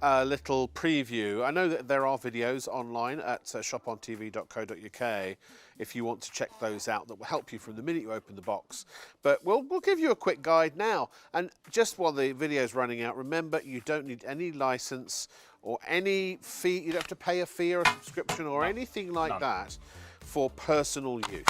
S1: a little preview. I know that there are videos online at ShopOnTV.co.uk if you want to check those out that will help you from the minute you open the box. But we'll give you a quick guide now. And just while the video's running out, remember you don't need any license or any fee. You don't have to pay a fee or a subscription or anything like that for personal use.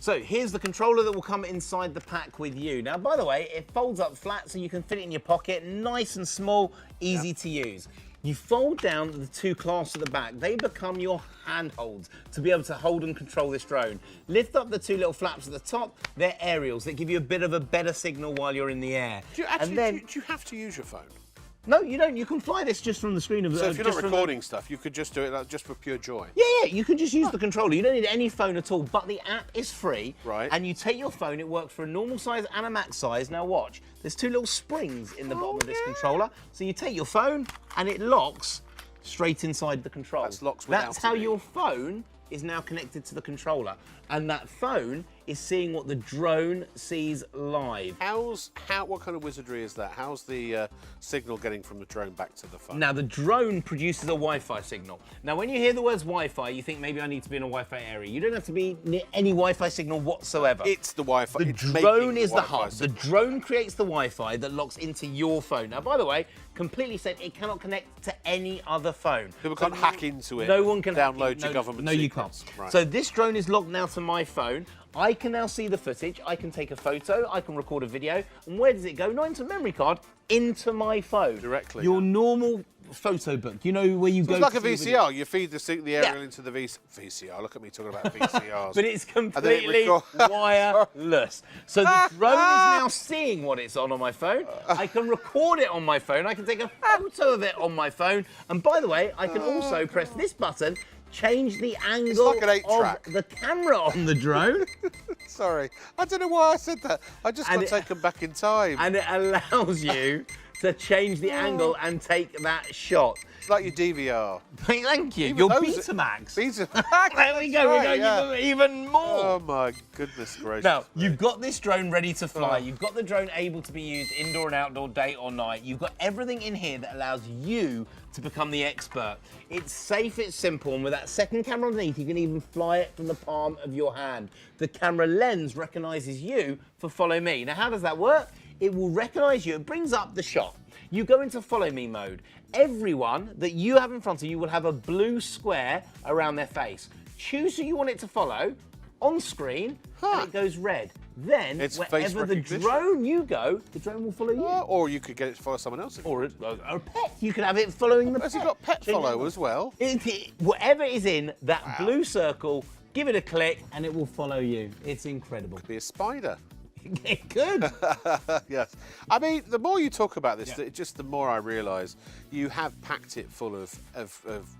S2: So here's the controller that will come inside the pack with you. Now, by the way, it folds up flat so you can fit it in your pocket, nice and small, easy to use. You fold down the 2 clasps at the back. They become your handholds to be able to hold and control this drone. Lift up the 2 little flaps at the top. They're aerials that give you a bit of a better signal while you're in the air.
S1: Do you have to use your phone?
S2: No, you don't. You can fly this just from the screen of the...
S1: So if you're not recording stuff, you could just do it just for pure joy.
S2: Yeah, you can just use the controller. You don't need any phone at all, but the app is free.
S1: Right.
S2: And you take your phone, it works for a normal size and a max size. Now watch, there's 2 little springs in the bottom of this controller. So you take your phone and it locks straight inside the control.
S1: That's locks without
S2: That's how
S1: a
S2: your phone is now connected to the controller. And that phone is seeing what the drone sees live.
S1: What kind of wizardry is that? How's the signal getting from the drone back to the phone?
S2: Now, the drone produces a Wi-Fi signal. Now, when you hear the words Wi-Fi, you think maybe I need to be in a Wi-Fi area. You don't have to be near any Wi-Fi signal whatsoever.
S1: It's the Wi-Fi.
S2: The drone is the hub. The drone creates the Wi-Fi that locks into your phone. Now, by the way, completely said it cannot connect to any other phone.
S1: People can't hack into it.
S2: No one can
S1: download your government
S2: No, you
S1: secrets.
S2: can't.
S1: Right.
S2: So this drone is logged now to my phone. I can now see the footage. I can take a photo. I can record a video. And where does it go? Not into a memory card, into my phone.
S1: Directly.
S2: Your normal photo book. You know where you go.
S1: It's like a
S2: to see the
S1: VCR. You feed the aerial into the VCR. Look at me talking about VCRs.
S2: But it's
S1: then it
S2: completely wireless. So the drone is now seeing what it's on my phone. I can record it on my phone. I can take a photo of it on my phone. And by the way, I can also press this button, change the angle
S1: like an 8-track.
S2: of the camera on the drone.
S1: Sorry. I don't know why I said that. I just got taken back in time.
S2: And it allows you to change the angle and take that shot.
S1: It's like your DVR.
S2: Thank you.
S1: Even
S2: Your
S1: those-
S2: Betamax.
S1: Betamax.
S2: There we go.
S1: Right,
S2: We're going even more.
S1: Oh my goodness gracious.
S2: Now, you've got this drone ready to fly. You've got the drone able to be used indoor and outdoor, day or night. You've got everything in here that allows you to become the expert. It's safe, it's simple, and with that second camera underneath, you can even fly it from the palm of your hand. The camera lens recognises you for Follow Me. Now, how does that work? It will recognise you. It brings up the shot. You go into Follow Me mode. Everyone that you have in front of you will have a blue square around their face. Choose who you want it to follow on screen, and it goes red. Then,
S1: It's
S2: wherever the drone you go, the drone will follow you.
S1: Or you could get it to follow someone else.
S2: Or a pet. You could have it following the pet.
S1: Has it got pet follow as well?
S2: Whatever is in that blue circle, give it a click and it will follow you. It's incredible.
S1: Be a spider.
S2: It could.
S1: Yes. I mean, the more you talk about this, just the more I realise you have packed it full of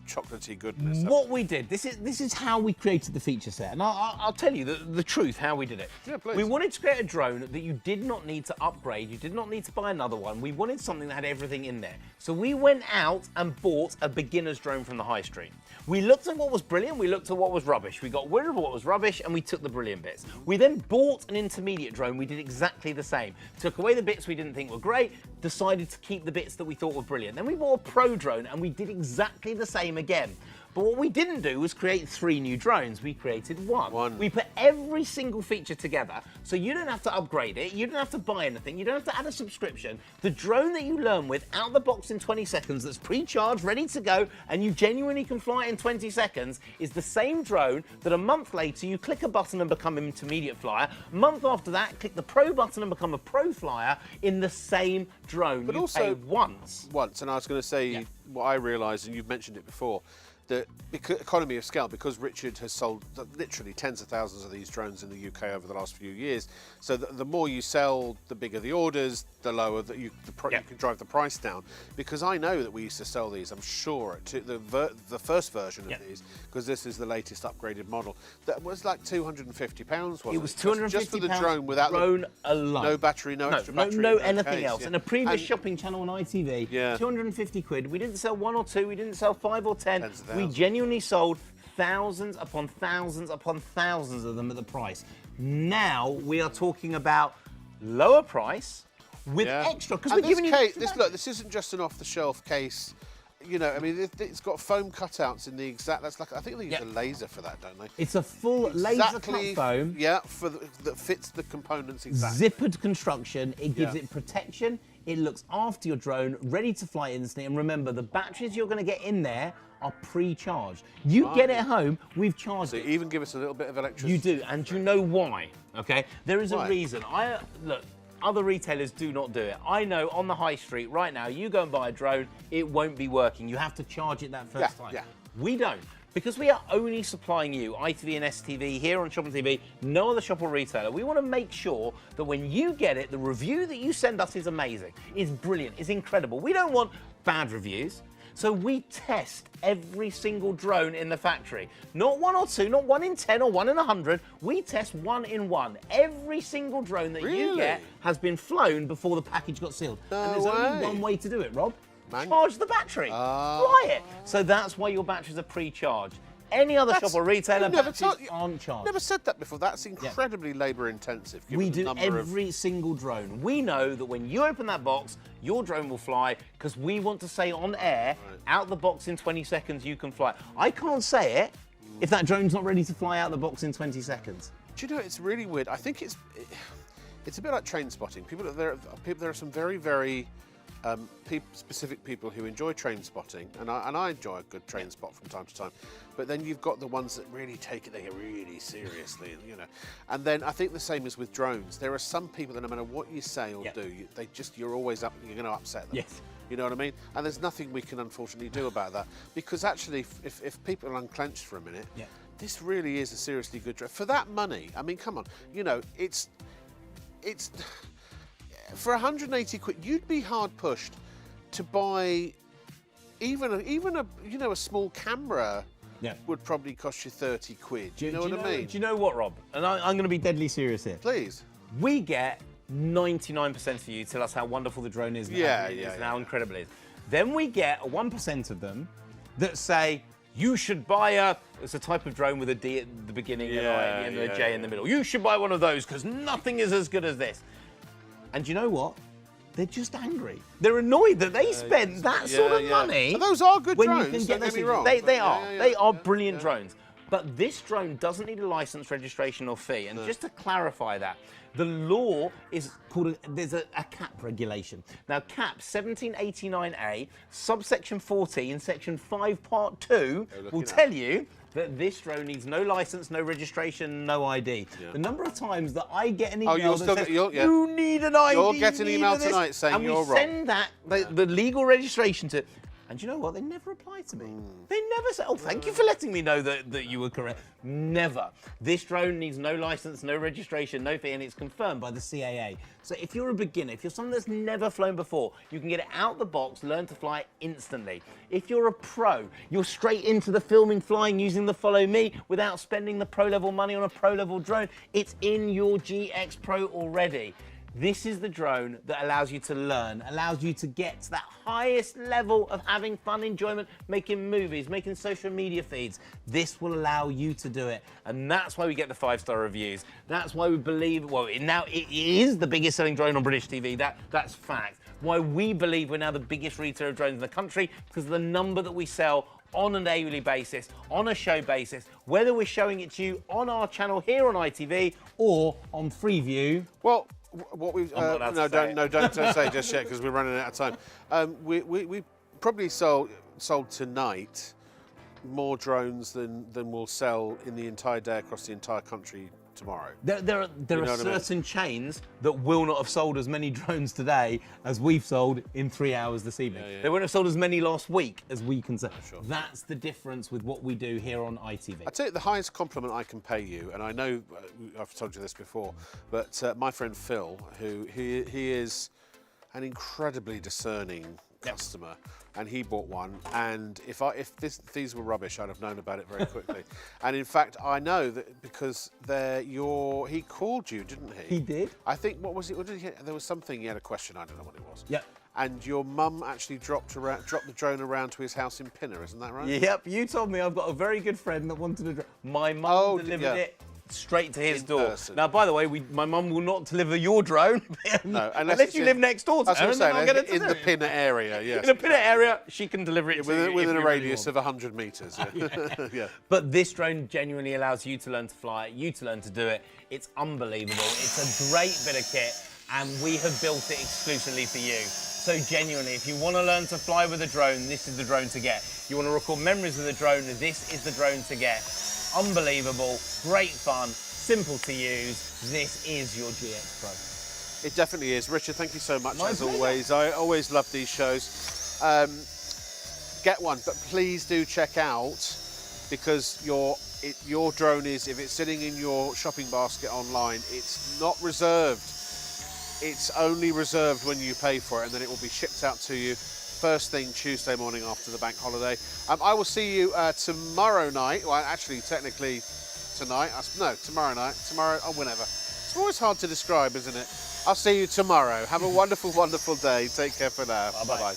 S1: chocolatey goodness.
S2: What we did, this is how we created the feature set. And I'll tell you the truth, how we did it.
S1: Yeah, please.
S2: We wanted to create a drone that you did not need to upgrade. You did not need to buy another one. We wanted something that had everything in there. So we went out and bought a beginner's drone from the high street. We looked at what was brilliant, we looked at what was rubbish. We got rid of what was rubbish and we took the brilliant bits. We then bought an intermediate drone. We did exactly the same. Took away the bits we didn't think were great, decided to keep the bits that we thought were brilliant. Then we bought a pro drone and we did exactly the same again. But what we didn't do was create 3 new drones. We created one. We put every single feature together, so you don't have to upgrade it, you don't have to buy anything, you don't have to add a subscription. The drone that you learn with out the box in 20 seconds that's pre-charged, ready to go, and you genuinely can fly it in 20 seconds is the same drone that a month later you click a button and become an intermediate flyer. A month after that, click the pro button and become a pro flyer in the same drone.
S1: But
S2: you
S1: also
S2: pay once.
S1: And I was going to say what I realised, and you've mentioned it before, that because economy of scale, because Richard has sold literally tens of thousands of these drones in the UK over the last few years, so the more you sell, the bigger the orders, the lower that you can drive the price down. Because I know that we used to sell these, I'm sure, to the first version of these, because this is the latest upgraded model, that was like £250, wasn't it?
S2: It was £250
S1: just for the drone without
S2: drone alone.
S1: No battery, no extra battery.
S2: No
S1: no
S2: anything
S1: case,
S2: else. And a previous shopping channel on ITV, 250 quid. We didn't sell 1 or 2, we didn't sell 5 or 10. We genuinely sold thousands upon thousands upon thousands of them at the price. Now we are talking about lower price with extra, because we're giving you
S1: look, this isn't just an off-the-shelf case. You know, I mean, it's got foam cutouts in the exact. That's like, I think they use a laser for that, don't they?
S2: It's a full laser cut foam.
S1: Yeah, that fits the components exactly.
S2: Zippered construction. It gives it protection. It looks after your drone, ready to fly instantly. And remember, the batteries you're going to get in there are pre-charged. You get it home, we've charged it.
S1: So even give us a little bit of electricity.
S2: You do, and you know why? Okay, there is a reason. Look. Other retailers do not do it. I know on the high street right now, you go and buy a drone, it won't be working. You have to charge it that first time. We don't. Because we are only supplying you ITV and STV here on ShopOnTV, no other shop or retailer. We want to make sure that when you get it, the review that you send us is amazing, is brilliant, is incredible. We don't want bad reviews. So we test every single drone in the factory. Not 1 or 2, not 1 in 10 or 1 in 100. We test 1 in 1. Every single drone that you get has been flown before the package got sealed. And there's only one way to do it, Rob. Charge the battery. Fly it. So that's why your batteries are pre-charged. Any other shop or retailer, batteries aren't charged.
S1: Never said that before. That's incredibly labour intensive.
S2: We do every single drone. We know that when you open that box, your drone will fly, because we want to say on air, out the box in 20 seconds you can fly. I can't say it if that drone's not ready to fly out the box in 20 seconds.
S1: Do you know, it's really weird. I think it's a bit like train spotting. There are some very, very specific people who enjoy train spotting, and I enjoy a good train spot from time to time. But then you've got the ones that really take it really seriously, you know. And then I think the same is with drones. There are some people that no matter what you say or do, you're always up. You're going to upset them.
S2: Yes.
S1: You know what I mean? And there's nothing we can unfortunately do about that, because actually, if people are unclenched for a minute, this really is a seriously good drone for that money. I mean, come on, you know, it's for 180 quid, you'd be hard pushed to buy even a small camera. Would probably cost you 30 quid. Do you know what I mean?
S2: Do you know what, Rob? And I'm going to be deadly serious here.
S1: Please.
S2: We get 99% of you tell us how wonderful the drone is and how incredible it is. Then we get 1% of them that say, you should buy it's a type of drone with a D at the beginning and I at the end and a J in the middle. You should buy one of those because nothing is as good as this. And you know what? They're just angry. They're annoyed that they spent that sort of money.
S1: And those are good
S2: when
S1: drones,
S2: you can
S1: don't
S2: get
S1: get me
S2: those.
S1: wrong.
S2: They are brilliant drones. But this drone doesn't need a license, registration or fee. And just to clarify that, the law is called, there's a cap regulation. Now cap 1789A, subsection 14, section 5, part 2 will tell you that this drone needs no license, no registration, no ID. The number of times that I get an email that says, you need an ID.
S1: You'll get an email tonight saying you're wrong.
S2: And we send that, the legal registration to, and you know what? They never reply to me. They never say, oh, thank you for letting me know that you were correct. Never. This drone needs no license, no registration, no fee, and it's confirmed by the CAA. So if you're a beginner, if you're someone that's never flown before, you can get it out the box, learn to fly instantly. If you're a pro, you're straight into the filming, flying, using the Follow Me without spending the pro-level money on a pro-level drone. It's in your GX Pro already. This is the drone that allows you to learn, allows you to get to that highest level of having fun, enjoyment, making movies, making social media feeds. This will allow you to do it. And that's why we get the 5-star reviews. That's why we believe, well, now it is the biggest selling drone on British TV. That's fact. Why we believe we're now the biggest retailer of drones in the country, because of the number that we sell on a daily basis, on a show basis, whether we're showing it to you on our channel here on ITV or on Freeview.
S1: Well, what we've don't say it just yet because we're running out of time. We probably sold tonight more drones than we'll sell in the entire day across the entire country tomorrow.
S2: There are certain chains that will not have sold as many drones today as we've sold in 3 hours this evening. They won't have sold as many last week as we can sell. That's the difference with what we do here on ITV.
S1: I tell you the highest compliment I can pay you, and I know I've told you this before, but my friend Phil, who he is an incredibly discerning customer, and he bought one, and if these were rubbish, I'd have known about it very quickly. And in fact, I know that because he called you, didn't he?
S2: He did.
S1: I think, what was it? There was something, he had a question, I don't know what it was.
S2: Yep.
S1: And your mum actually dropped the drone around to his house in Pinner, isn't that right?
S2: Yep, you told me I've got a very good friend that wanted a drone. My mum delivered it straight to his door.
S1: Person.
S2: Now, by the way, my mum will not deliver your drone.
S1: No,
S2: unless you live next door to her.
S1: In the Pinner area, yes.
S2: In the Pinner area, she can deliver it
S1: within a radius of 100 metres. Yeah.
S2: But this drone genuinely allows you to learn to fly it, you to learn to do it. It's unbelievable. It's a great bit of kit, and we have built it exclusively for you. So genuinely, if you want to learn to fly with a drone, this is the drone to get. You want to record memories of the drone, this is the drone to get. Unbelievable, great fun, simple to use. This is your GX Pro.
S1: It definitely is. Richard, thank you so much as
S2: pleasure.
S1: always. I always love these shows. Get one, but please do check out, because your drone is, if it's sitting in your shopping basket online, it's not reserved. It's only reserved when you pay for it, and then it will be shipped out to you first thing Tuesday morning after the bank holiday. I will see you tomorrow night. Well, actually, technically tonight. No, tomorrow night. Tomorrow or whenever. It's always hard to describe, isn't it? I'll see you tomorrow. Have a wonderful, wonderful day. Take care for now.
S2: Bye-bye.
S1: Bye-bye.